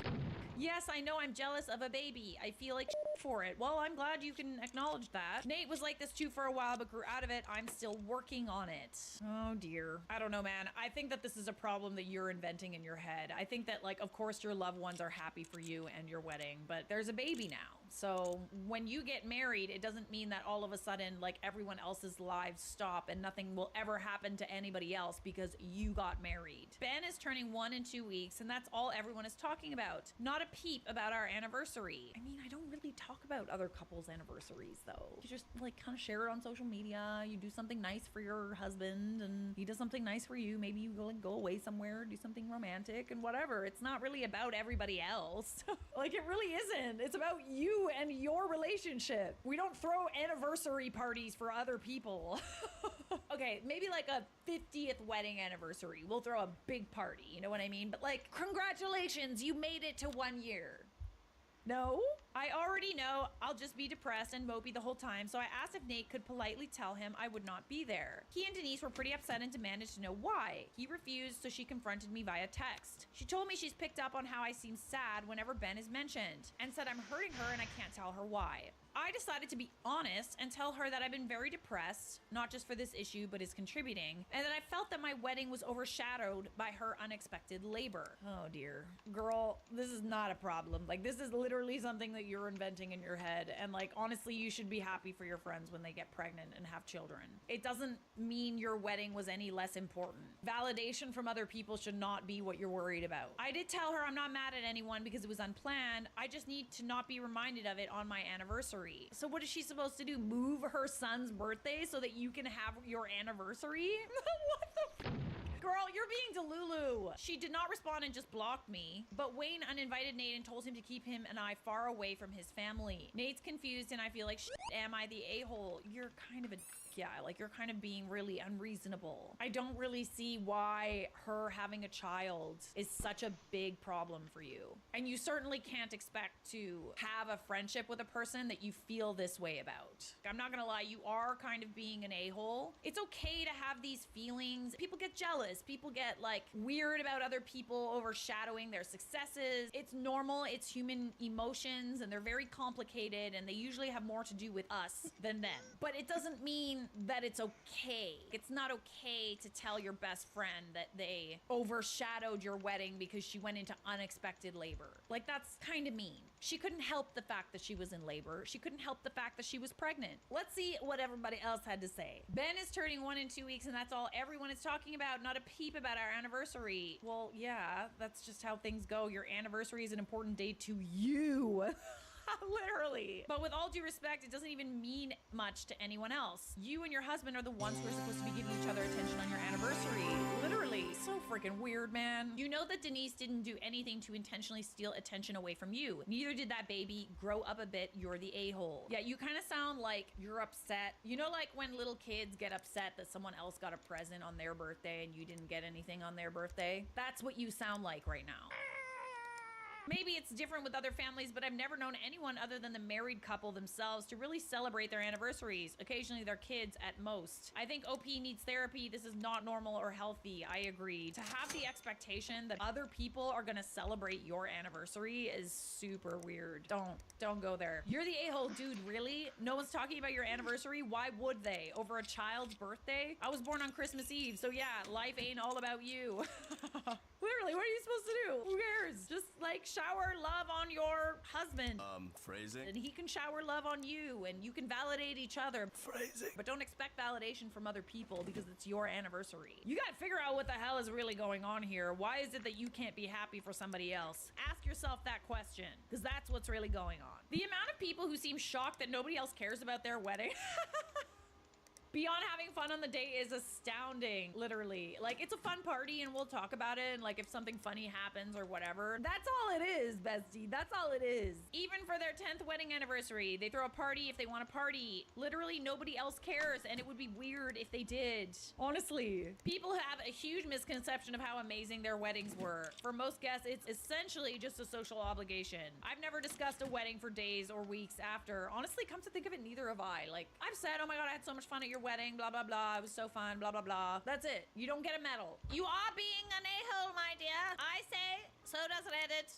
Yes, I know I'm jealous of a baby. I feel like for it. Well, I'm glad you can acknowledge that. Nate was like this too for a while, but grew out of it. I'm still working on it. Oh dear. I don't know, man. I think that this is a problem that you're inventing in your head. I think that, like, of course your loved ones are happy for you and your wedding, but there's a baby now. So when you get married, it doesn't mean that all of a sudden, like, everyone else's lives stop and nothing will ever happen to anybody else because you got married. Ben is turning 1 in 2 weeks, and that's all everyone is talking about. Not a peep about our anniversary. I mean, I don't really talk about other couples' anniversaries, though. You just, like, kind of share it on social media. You do something nice for your husband, and he does something nice for you. Maybe you go away somewhere, do something romantic, and whatever. It's not really about everybody else. Like, it really isn't. It's about you and your relationship. We don't throw anniversary parties for other people. Okay, maybe like a 50th wedding anniversary. We'll throw a big party, you know what I mean? But like, congratulations, you made it to 1 year. No? I already know I'll just be depressed and mopey the whole time, so I asked if Nate could politely tell him I would not be there. He and Denise were pretty upset and demanded to know why. He refused, so she confronted me via text. She told me she's picked up on how I seem sad whenever Ben is mentioned, and said I'm hurting her and I can't tell her why. I decided to be honest and tell her that I've been very depressed, not just for this issue, but is contributing, and that I felt that my wedding was overshadowed by her unexpected labor. Oh dear. Girl, this is not a problem. Like, this is literally something that you're inventing in your head, and like, honestly, you should be happy for your friends when they get pregnant and have children. It doesn't mean your wedding was any less important. Validation from other people should not be what you're worried about. I did tell her I'm not mad at anyone because it was unplanned. I just need to not be reminded of it on my anniversary. So what is she supposed to do? Move her son's birthday so that you can have your anniversary? What the f? Girl, you're being Delulu. She did not respond and just blocked me. But Wayne uninvited Nate and told him to keep him and I far away from his family. Nate's confused and I feel like, am I the a-hole? You're kind of a... Yeah, like, you're kind of being really unreasonable. I don't really see why her having a child is such a big problem for you. And you certainly can't expect to have a friendship with a person that you feel this way about. I'm not gonna lie, you are kind of being an a-hole. It's okay to have these feelings. People get jealous. People get, like, weird about other people overshadowing their successes. It's normal. It's human emotions, and they're very complicated, and they usually have more to do with us than them. But it doesn't mean mean that it's okay. It's not okay to tell your best friend that they overshadowed your wedding because she went into unexpected labor. Like, that's kind of mean. She couldn't help the fact that she was in labor. She couldn't help the fact that she was pregnant. Let's see what everybody else had to say. Ben is turning 1 in 2 weeks, and that's all everyone is talking about. Not a peep about our anniversary. Well, yeah, that's just how things go. Your anniversary is an important date to you. Literally. But with all due respect, it doesn't even mean much to anyone else. You and your husband are the ones who are supposed to be giving each other attention on your anniversary. Literally. So freaking weird, man. You know that Denise didn't do anything to intentionally steal attention away from you. Neither did that baby. Grow up a bit. You're the a-hole. Yeah, you kind of sound like you're upset. You know, like when little kids get upset that someone else got a present on their birthday and you didn't get anything on their birthday? That's what you sound like right now. Maybe it's different with other families, but I've never known anyone other than the married couple themselves to really celebrate their anniversaries, occasionally their kids at most. I think OP needs therapy. This is not normal or healthy. I agree. To have the expectation that other people are gonna celebrate your anniversary is super weird. Don't go there. You're the a-hole, dude, really? No one's talking about your anniversary? Why would they? Over a child's birthday? I was born on Christmas Eve, so yeah, life ain't all about you. Literally, what are you supposed to do? Who cares? Just like shower love on your husband. Phrasing? And he can shower love on you, and you can validate each other. Phrasing. But don't expect validation from other people because it's your anniversary. You gotta figure out what the hell is really going on here. Why is it that you can't be happy for somebody else? Ask yourself that question, because that's what's really going on. The amount of people who seem shocked that nobody else cares about their wedding beyond having fun on the day is astounding, literally. Like, it's a fun party and we'll talk about it, and like if something funny happens or whatever. That's all it is, bestie. That's all it is. Even for their 10th wedding anniversary, they throw a party if they want to party. Literally nobody else cares, and it would be weird if they did. Honestly. People have a huge misconception of how amazing their weddings were. For most guests, it's essentially just a social obligation. I've never discussed a wedding for days or weeks after. Honestly, come to think of it, neither have I. Like, I've said, oh my god, I had so much fun at your wedding, blah blah blah, it was so fun, blah blah blah. That's it. You don't get a medal. You are being an a-hole, my dear. I say, so does Reddit.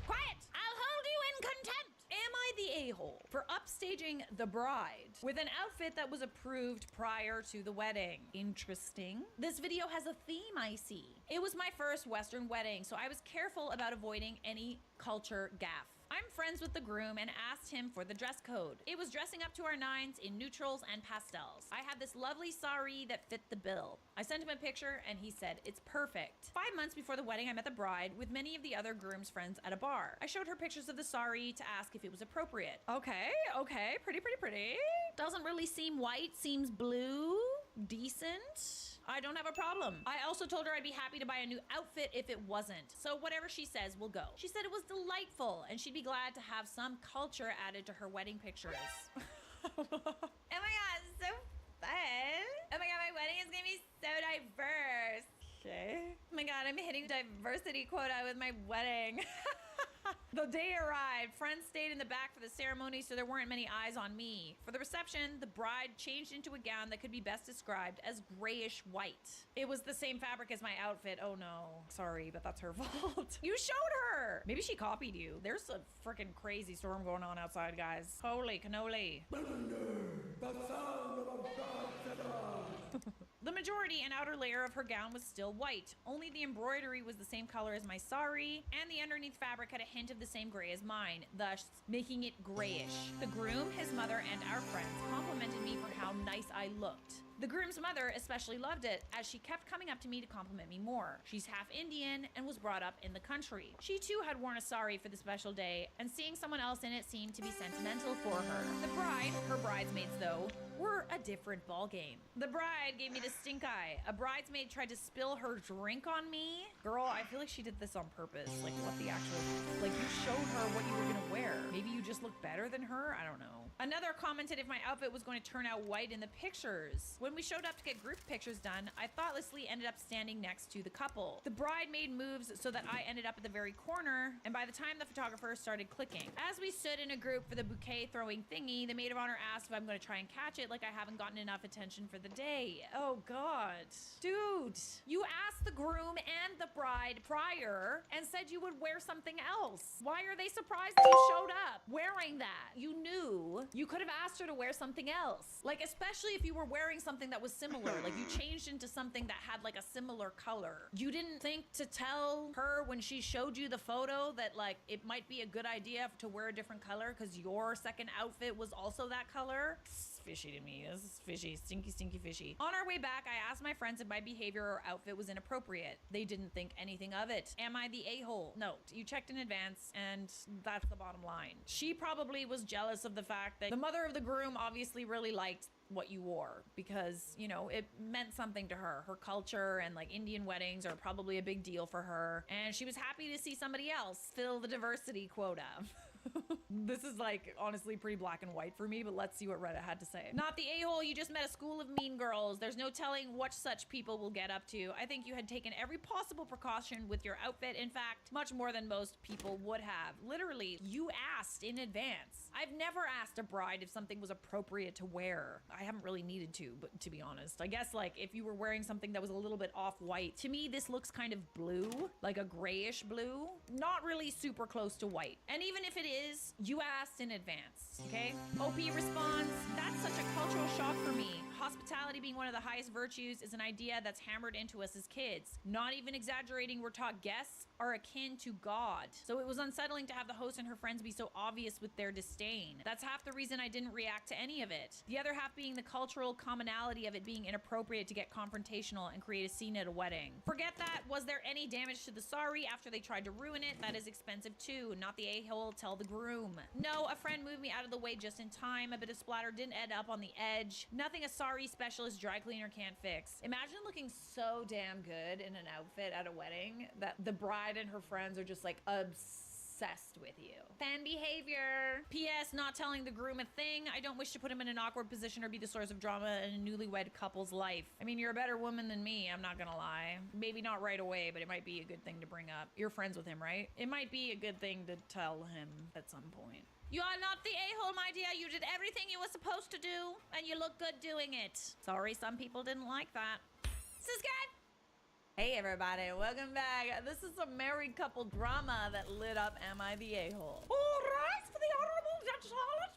Quiet! I'll hold you in contempt. Am I the a-hole for upstaging the bride with an outfit that was approved prior to the wedding? Interesting. This video has a theme, I see. It was my first Western wedding, so I was careful about avoiding any culture gaffe. I'm friends with the groom and asked him for the dress code. It was dressing up to our nines in neutrals and pastels. I had this lovely sari that fit the bill. I sent him a picture and he said, it's perfect. 5 months before the wedding, I met the bride with many of the other groom's friends at a bar. I showed her pictures of the sari to ask if it was appropriate. Okay, pretty. Doesn't really seem white, seems blue, decent. I don't have a problem. I also told her I'd be happy to buy a new outfit if it wasn't. So whatever she says, we'll go. She said it was delightful and she'd be glad to have some culture added to her wedding pictures. Oh my god, so fun. Oh my god, my wedding is gonna be so diverse. Okay. Oh my god, I'm hitting diversity quota with my wedding. The day arrived. Friends stayed in the back for the ceremony, so there weren't many eyes on me. For the reception, the bride changed into a gown that could be best described as grayish white. It was the same fabric as my outfit. Oh no. Sorry, but that's her fault. You showed her! Maybe she copied you. There's a freaking crazy storm going on outside, guys. Holy cannoli. The majority and outer layer of her gown was still white. Only the embroidery was the same color as my sari, and the underneath fabric had a hint of the same gray as mine, thus making it grayish. The groom, his mother, and our friends complimented me for how nice I looked. The groom's mother especially loved it, as she kept coming up to me to compliment me more. She's half Indian and was brought up in the country. She too had worn a sari for the special day, and seeing someone else in it seemed to be sentimental for her. The bride, her bridesmaids though, were a different ballgame. The bride gave me the stink eye. A bridesmaid tried to spill her drink on me. Girl, I feel like she did this on purpose. Like, what the actual... Like, you showed her what you were gonna wear. Maybe you just look better than her? I don't know. Another commented if my outfit was going to turn out white in the pictures. When we showed up to get group pictures done, I thoughtlessly ended up standing next to the couple. The bride made moves so that I ended up at the very corner, and by the time the photographer started clicking. As we stood in a group for the bouquet throwing thingy, the maid of honor asked if I'm going to try and catch it like I haven't gotten enough attention for the day. Oh god. Dude, you asked the groom and the bride prior and said you would wear something else. Why are they surprised that you showed up wearing that? You knew You could have asked her to wear something else. Like, especially if you were wearing something that was similar. Like, you changed into something that had, like, a similar color. You didn't think to tell her when she showed you the photo that, like, it might be a good idea to wear a different color because your second outfit was also that color? Fishy to me. This is fishy. Stinky fishy. On our way back, I asked my friends if my behavior or outfit was inappropriate. They didn't think anything of it. Am I the a-hole? No. You checked in advance, and that's the bottom line. She probably was jealous of the fact that the mother of the groom obviously really liked what you wore because, you know, it meant something to her. Her culture and like Indian weddings are probably a big deal for her. And she was happy to see somebody else fill the diversity quota. This is like honestly pretty black and white for me, but let's see what Reddit had to say. Not the a-hole, you just met a school of mean girls. There's no telling what such people will get up to. I think you had taken every possible precaution with your outfit. In fact, much more than most people would have. Literally, you asked in advance. I've never asked a bride if something was appropriate to wear. I haven't really needed to, but to be honest, I guess like if you were wearing something that was a little bit off-white, to me this looks kind of blue, like a grayish blue, not really super close to white. And even if it is, you asked in advance, okay? OP responds, that's such a cultural shock for me. Hospitality being one of the highest virtues is an idea that's hammered into us as kids. Not even exaggerating, we're taught guests are akin to God. So it was unsettling to have the host and her friends be so obvious with their disdain. That's half the reason I didn't react to any of it. The other half being the cultural commonality of it being inappropriate to get confrontational and create a scene at a wedding. Forget that. Was there any damage to the sari after they tried to ruin it? That is expensive too. Not the a-hole, tell the groom. No, a friend moved me out of the way just in time. A bit of splatter didn't end up on the edge. Nothing a sari specialist dry cleaner can't fix. Imagine looking so damn good in an outfit at a wedding that the bride and her friends are just like obsessed with you. Fan behavior. P.S. Not telling the groom a thing. I don't wish to put him in an awkward position or be the source of drama in a newlywed couple's life. I mean, you're a better woman than me, I'm not gonna lie. Maybe not right away, but it might be a good thing to bring up. You're friends with him, right? It might be a good thing to tell him at some point. You are not the a-hole, my dear. You did everything you were supposed to do, and you look good doing it. Sorry, some people didn't like that. Subscribe! Hey everybody, welcome back. This is some married couple drama that lit up Am I the A-hole? All rise for the Honorable Judge Charlotte.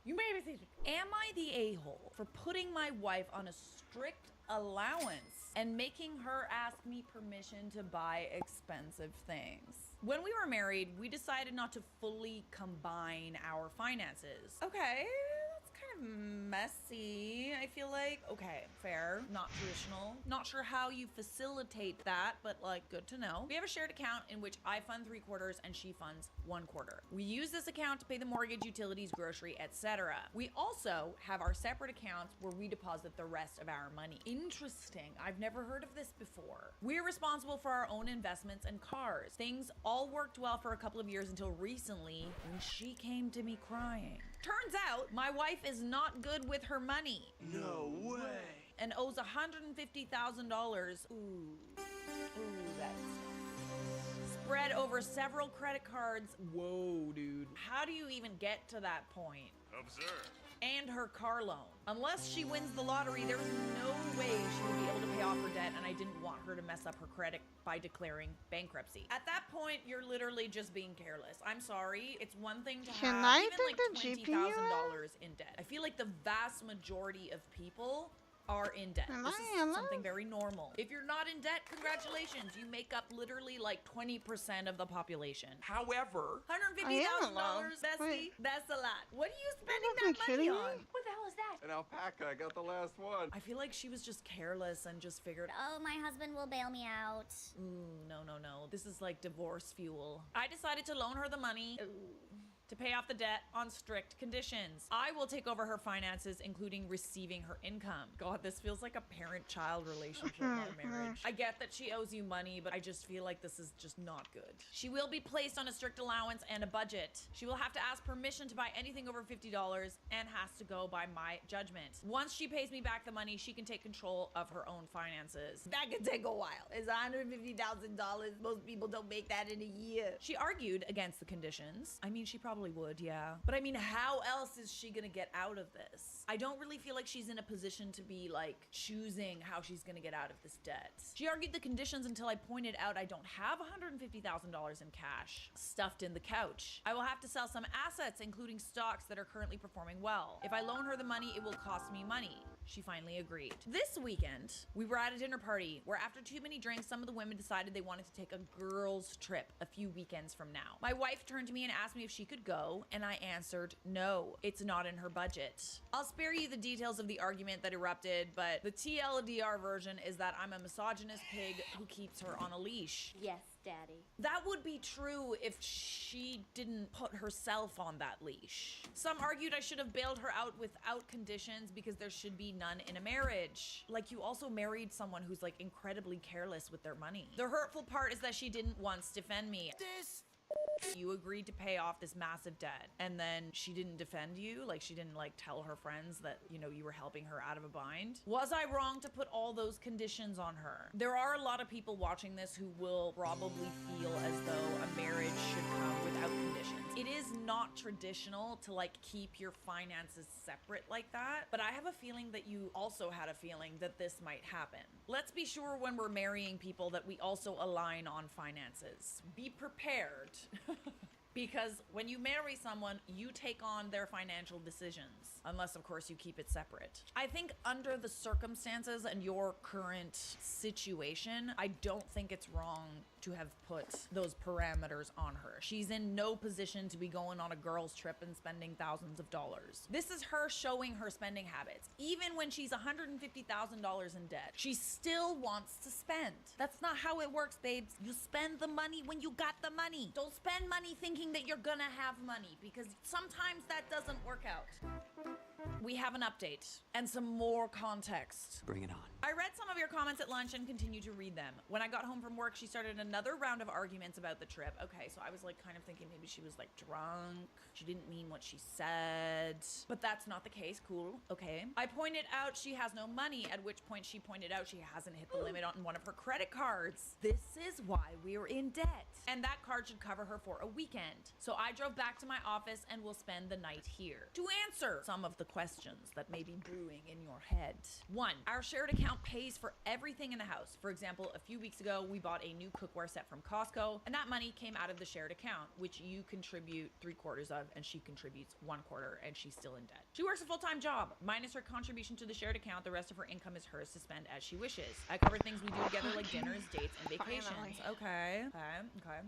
You may be seated. Am I the a-hole for putting my wife on a strict allowance and making her ask me permission to buy expensive things? When we were married, we decided not to fully combine our finances. Okay, that's kind of messy, I feel like. Okay, fair, not traditional. Not sure how you facilitate that, but like, good to know. We have a shared account in which I fund 3/4 and she funds 1/4. We use this account to pay the mortgage, utilities, grocery, etc. We also have our separate accounts where we deposit the rest of our money. Interesting, I've never heard of this before. We're responsible for our own investments and cars. Things all worked well for a couple of years until recently when she came to me crying. Turns out my wife is not good with her money. No way. And owes $150,000. Ooh, that's spread over several credit cards. Whoa, dude. How do you even get to that point? Observe. And her car loan. Unless she wins the lottery, there's no way she would be able to pay off her debt, and I didn't want her to mess up her credit by declaring bankruptcy. At that point, you're literally just being careless. I'm sorry. It's one thing to have even like $20,000 in debt. I feel like the vast majority of people are in debt. This is something very normal. If you're not in debt, congratulations. You make up literally like 20% of the population. However, $150,000, bestie, that's a lot. What are you spending that money on? What the hell is that? An alpaca. I got the last one. I feel like she was just careless and just figured, oh, my husband will bail me out. No. This is like divorce fuel. I decided to loan her the money. To pay off the debt on strict conditions. I will take over her finances, including receiving her income. God, this feels like a parent-child relationship, not a marriage. I get that she owes you money, but I just feel like this is just not good. She will be placed on a strict allowance and a budget. She will have to ask permission to buy anything over $50 and has to go by my judgment. Once she pays me back the money, she can take control of her own finances. That could take a while. It's $150,000. Most people don't make that in a year. She argued against the conditions. I mean, she probably probably would, yeah. But I mean, how else is she gonna get out of this? I don't really feel like she's in a position to be like choosing how she's gonna get out of this debt. She argued the conditions until I pointed out I don't have $150,000 in cash stuffed in the couch. I will have to sell some assets, including stocks that are currently performing well. If I loan her the money, it will cost me money. She finally agreed. This weekend, we were at a dinner party where after too many drinks, some of the women decided they wanted to take a girls' trip a few weekends from now. My wife turned to me and asked me if she could go, and I answered, no, it's not in her budget. I'll spare you the details of the argument that erupted, but the TLDR version is that I'm a misogynist pig who keeps her on a leash. Yes, Daddy. That would be true if she didn't put herself on that leash. Some argued I should have bailed her out without conditions because there should be none in a marriage. Like, you also married someone who's like incredibly careless with their money. The hurtful part is that she didn't once defend me. You agreed to pay off this massive debt, and then she didn't defend you? Like, she didn't like tell her friends that, you know, you were helping her out of a bind? Was I wrong to put all those conditions on her? There are a lot of people watching this who will probably feel as though a marriage should come without conditions. It is not traditional to like keep your finances separate like that, but I have a feeling that you also had a feeling that this might happen. Let's be sure when we're marrying people that we also align on finances. Be prepared. Because when you marry someone, you take on their financial decisions, unless of course you keep it separate. I think under the circumstances and your current situation, I don't think it's wrong to have put those parameters on her. She's in no position to be going on a girls' trip and spending thousands of dollars. This is her showing her spending habits. Even when she's $150,000 in debt, she still wants to spend. That's not how it works, babes. You spend the money when you got the money. Don't spend money thinking that you're gonna have money, because sometimes that doesn't work out. We have an update and some more context. Bring it on. I read some of your comments at lunch and continue to read them. When I got home from work, she started another round of arguments about the trip. Okay, so I was like kind of thinking maybe she was like drunk. She didn't mean what she said, but that's not the case. Cool. Okay. I pointed out she has no money, at which point she pointed out she hasn't hit the limit on one of her credit cards. This is why we're in debt. And that card should cover her for a weekend. So I drove back to my office and will spend the night here to answer some of the questions that may be brewing in your head. 1. Our shared account pays for everything in the house. For example, a few weeks ago, we bought a new cookware set from Costco, and that money came out of the shared account, which you contribute 3/4 of, and she contributes 1/4, and she's still in debt. She works a full-time job. Minus her contribution to the shared account, the rest of her income is hers to spend as she wishes. I covered things we do together like dinners, dates, and vacations. Finally. Okay.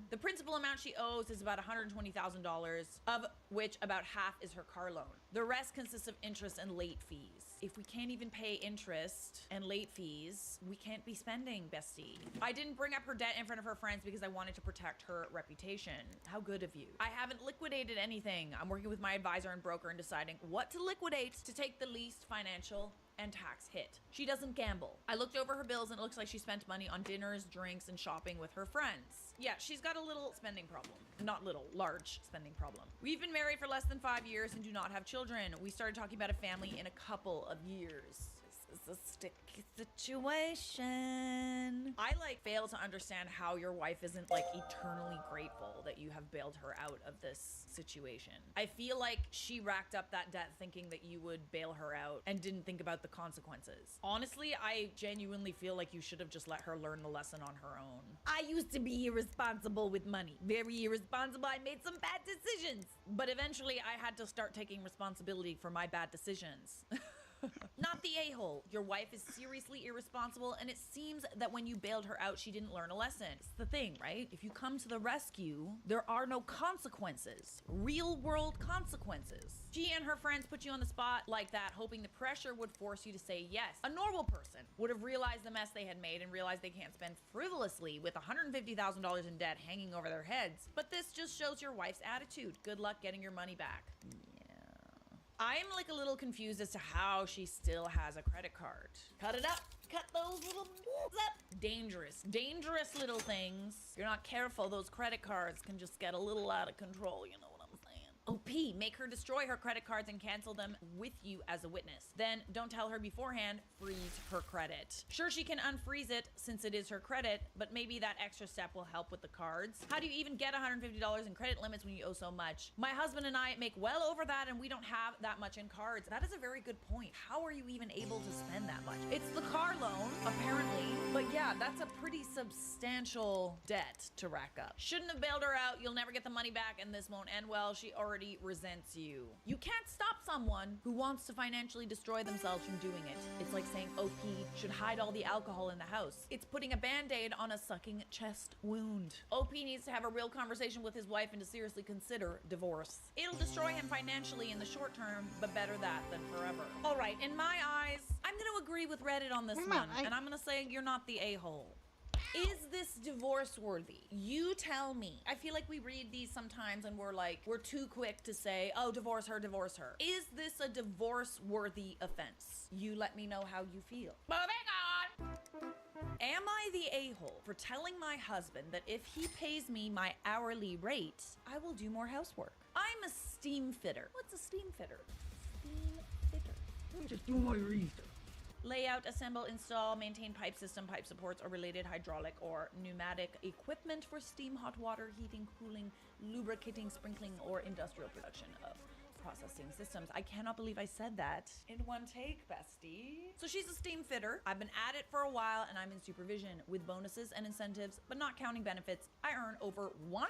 The principal amount she owes is about $120,000, of which about half is her car loan. The rest consists of interest and late fees. If we can't even pay interest and late fees, we can't be spending, bestie. I didn't bring up her debt in front of her friends because I wanted to protect her reputation. How good of you. I haven't liquidated anything. I'm working with my advisor and broker and deciding what to liquidate to take the least financial and tax hit. She doesn't gamble. I looked over her bills and it looks like she spent money on dinners, drinks, and shopping with her friends. Yeah, she's got a little spending problem. Not little, large spending problem. We've been married for less than 5 years and do not have children. We started talking about a family in a couple of years. This is a sticky situation. I like fail to understand how your wife isn't like eternally grateful that you have bailed her out of this situation. I feel like she racked up that debt thinking that you would bail her out and didn't think about the consequences. Honestly, I genuinely feel like you should have just let her learn the lesson on her own. I used to be irresponsible with money. Very irresponsible. I made some bad decisions. But eventually I had to start taking responsibility for my bad decisions. Not the a-hole. Your wife is seriously irresponsible, and it seems that when you bailed her out, she didn't learn a lesson. It's the thing, right? If you come to the rescue, there are no consequences. Real world consequences. She and her friends put you on the spot like that, hoping the pressure would force you to say yes. A normal person would have realized the mess they had made and realized they can't spend frivolously with $150,000 in debt hanging over their heads. But this just shows your wife's attitude. Good luck getting your money back. I'm like a little confused as to how she still has a credit card. Cut it up. Cut those little moves up. Dangerous little things. If you're not careful, those credit cards can just get a little out of control, you know what I'm saying? OP, make her destroy her credit cards and cancel them with you as a witness. Then don't tell her beforehand, freeze her credit. Sure, she can unfreeze it since it is her credit, but maybe that extra step will help with the cards. How do you even get $150 in credit limits when you owe so much? My husband and I make well over that and we don't have that much in cards. That is a very good point. How are you even able to spend that much? It's the car loan, apparently, but yeah, that's a pretty substantial debt to rack up. Shouldn't have bailed her out. You'll never get the money back and this won't end well. She already resents you. You can't stop someone who wants to financially destroy themselves from doing it. It's like saying OP should hide all the alcohol in the house. It's putting a band-aid on a sucking chest wound. OP needs to have a real conversation with his wife and to seriously consider divorce. It'll destroy him financially in the short term, but better that than forever. All right, in my eyes, I'm gonna agree with Reddit on this one, and I'm gonna say you're not the a-hole. Is this divorce worthy? You tell me. I feel like we read these sometimes and we're too quick to say, oh, divorce her, divorce her. Is this a divorce worthy offense? You let me know how you feel. Moving on. Am I the a-hole for telling my husband that if he pays me my hourly rate, I will do more housework? I'm a steam fitter. What's a steam fitter? Steam fitter. Just do my research. Layout, assemble, install, maintain pipe system, pipe supports, or related hydraulic or pneumatic equipment for steam, hot water, heating, cooling, lubricating, sprinkling, or industrial production of processing systems. I cannot believe I said that in one take, bestie. So she's a steam fitter. I've been at it for a while and I'm in supervision with bonuses and incentives, but not counting benefits. I earn over $100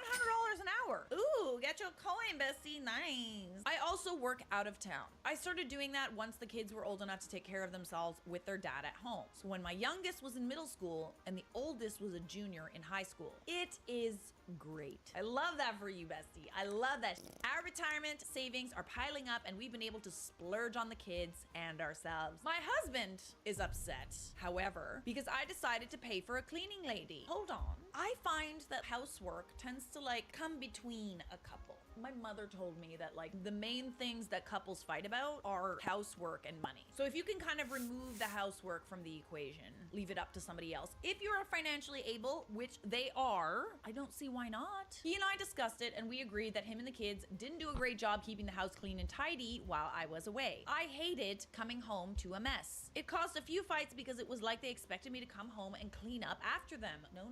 an hour. Ooh, get your coin, bestie. Nice. I also work out of town. I started doing that once the kids were old enough to take care of themselves with their dad at home. So when my youngest was in middle school and the oldest was a junior in high school. It is great. I love that for you, bestie. I love that. Our retirement savings are piling up and we've been able to splurge on the kids and ourselves. My husband is upset, however, because I decided to pay for a cleaning lady. Hold on. I find that housework tends to come between a couple. My mother told me that the main things that couples fight about are housework and money. So if you can kind of remove the housework from the equation, leave it up to somebody else. If you're financially able, which they are, I don't see why not. He and I discussed it and we agreed that him and the kids didn't do a great job keeping the house clean and tidy while I was away. I hated coming home to a mess. It caused a few fights because it was like they expected me to come home and clean up after them. No.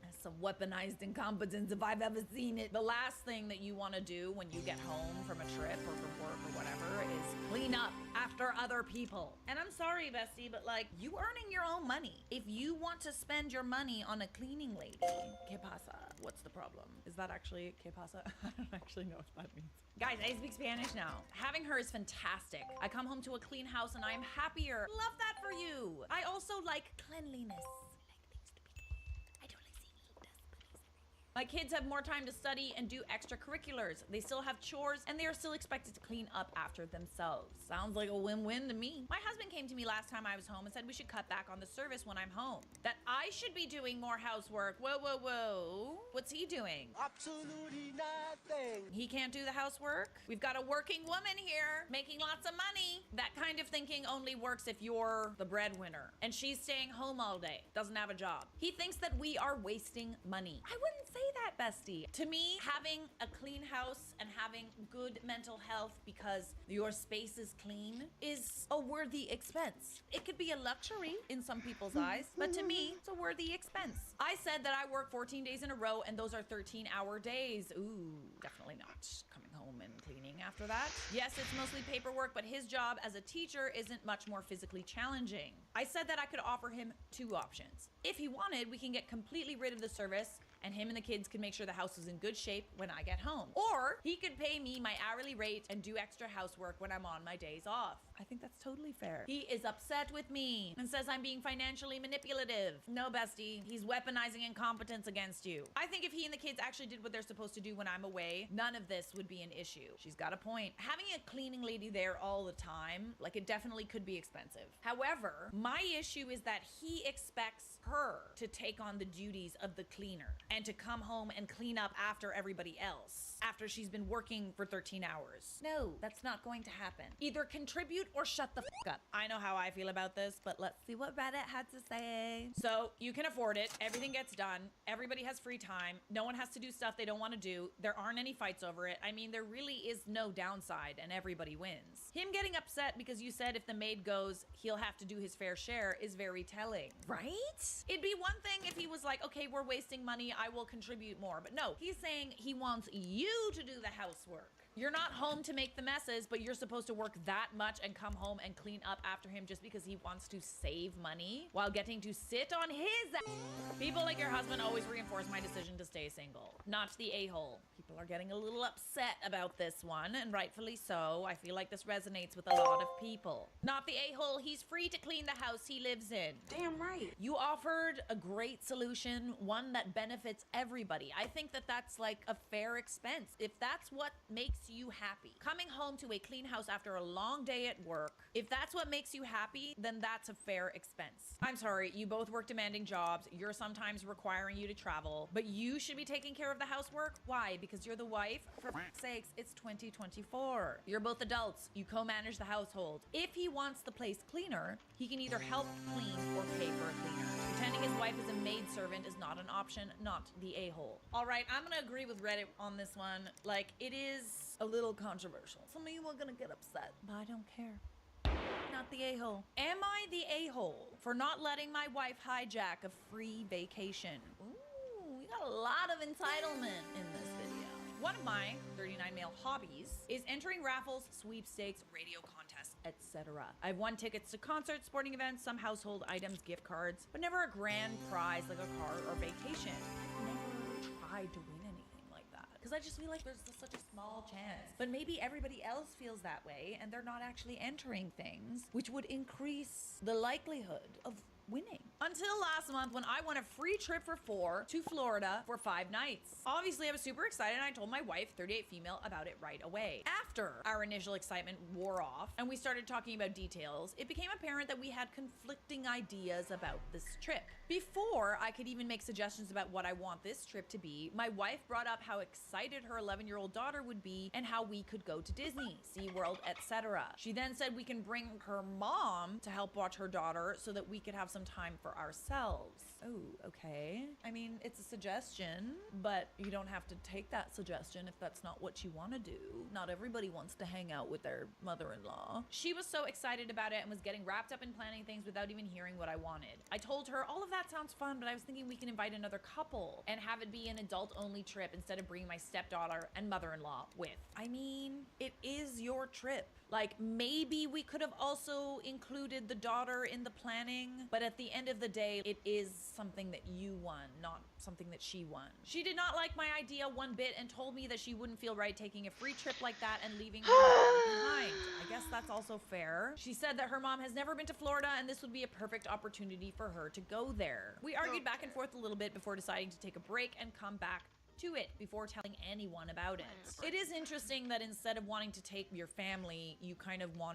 That's some weaponized incompetence if I've ever seen it. The last thing that you want to do when you get home from a trip or from work or whatever is clean up after other people. And I'm sorry, bestie, but you earning your own money. If you want to spend your money on a cleaning lady, ¿qué pasa? What's the problem? Is that actually ¿qué pasa? I don't actually know what that means. Guys, I speak Spanish now. Having her is fantastic. I come home to a clean house and I'm happier. Love that for you. I also like cleanliness. My kids have more time to study and do extracurriculars. They still have chores and they are still expected to clean up after themselves. Sounds like a win-win to me. My husband came to me last time I was home and said we should cut back on the service when I'm home. That I should be doing more housework. Whoa. What's he doing? Absolutely nothing. He can't do the housework? We've got a working woman here making lots of money. That kind of thinking only works if you're the breadwinner and she's staying home all day, doesn't have a job. He thinks that we are wasting money. I wouldn't say that, bestie. To me, having a clean house and having good mental health because your space is clean is a worthy expense. It could be a luxury in some people's eyes, but to me, it's a worthy expense. I said that I work 14 days in a row and those are 13-hour days. Ooh, definitely not coming home and cleaning after that. Yes, it's mostly paperwork, but his job as a teacher isn't much more physically challenging. I said that I could offer him 2 options. If he wanted, we can get completely rid of the service and him and the kids can make sure the house is in good shape when I get home. Or he could pay me my hourly rate and do extra housework when I'm on my days off. I think that's totally fair. He is upset with me and says I'm being financially manipulative. No, bestie, he's weaponizing incompetence against you. I think if he and the kids actually did what they're supposed to do when I'm away, none of this would be an issue. She's got a point. Having a cleaning lady there all the time, it definitely could be expensive. However, my issue is that he expects her to take on the duties of the cleaner and to come home and clean up after everybody else after she's been working for 13 hours. No, that's not going to happen. Either contribute or shut the f up. I know how I feel about this, but let's see what Reddit had to say. So you can afford it. Everything gets done. Everybody has free time. No one has to do stuff they don't want to do. There aren't any fights over it. I mean, there really is no downside and everybody wins. Him getting upset because you said if the maid goes, he'll have to do his fair share is very telling, right? It'd be one thing if he was like, okay, we're wasting money, I will contribute more. But no, he's saying he wants you to do the housework. You're not home to make the messes, but you're supposed to work that much and come home and clean up after him just because he wants to save money while getting to sit on his ass. People like your husband always reinforce my decision to stay single, not the a-hole. People are getting a little upset about this one, and rightfully so. I feel like this resonates with a lot of people. Not the a-hole, he's free to clean the house he lives in. Damn right. You offered a great solution, one that benefits everybody. I think that that's like a fair expense. If that's what makes you happy, coming home to a clean house after a long day at work, if that's what makes you happy, then that's a fair expense. I'm sorry, you both work demanding jobs. You're sometimes requiring you to travel, but you should be taking care of the housework. Why? Because you're the wife? For f***'s sakes, it's 2024. You're both adults. You co-manage the household. If he wants the place cleaner, he can either help clean or pay for a cleaner. Pretending his wife is a maidservant is not an option, not the a-hole. All right, I'm gonna agree with Reddit on this one. Like, it is a little controversial. Some of you are gonna get upset, but I don't care. Not the a-hole. Am I the a-hole for not letting my wife hijack a free vacation? Ooh, we got a lot of entitlement in this video. One of my 39 male hobbies is entering raffles, sweepstakes, radio contests, etc. I've won tickets to concerts, sporting events, some household items, gift cards, but never a grand prize like a car or vacation. I've never tried to win anything like that because I just feel like there's such a small chance. But maybe everybody else feels that way and they're not actually entering things, which would increase the likelihood of winning. Until last month when I won a free trip for 4 to Florida for 5 nights. Obviously, I was super excited and I told my wife, 38 female, about it right away. After our initial excitement wore off and we started talking about details, it became apparent that we had conflicting ideas about this trip. Before I could even make suggestions about what I want this trip to be, my wife brought up how excited her 11-year-old daughter would be and how we could go to Disney, SeaWorld, etc. She then said we can bring her mom to help watch her daughter so that we could have some time for ourselves. Oh, okay. I mean, it's a suggestion, but you don't have to take that suggestion if that's not what you want to do. Not everybody wants to hang out with their mother-in-law. She was so excited about it and was getting wrapped up in planning things without even hearing what I wanted. I told her, all of that sounds fun, but I was thinking we can invite another couple and have it be an adult-only trip instead of bringing my stepdaughter and mother-in-law with. I mean, it is your trip. Like, maybe we could have also included the daughter in the planning, but at the end of the day, it is something that you won, not something that she won. She did not like my idea one bit and told me that she wouldn't feel right taking a free trip like that and leaving her daughter behind. I guess that's also fair. She said that her mom has never been to Florida and this would be a perfect opportunity for her to go there. We argued back and forth a little bit before deciding to take a break and come back to it before telling anyone about it. It is interesting that instead of wanting to take your family, you kind of want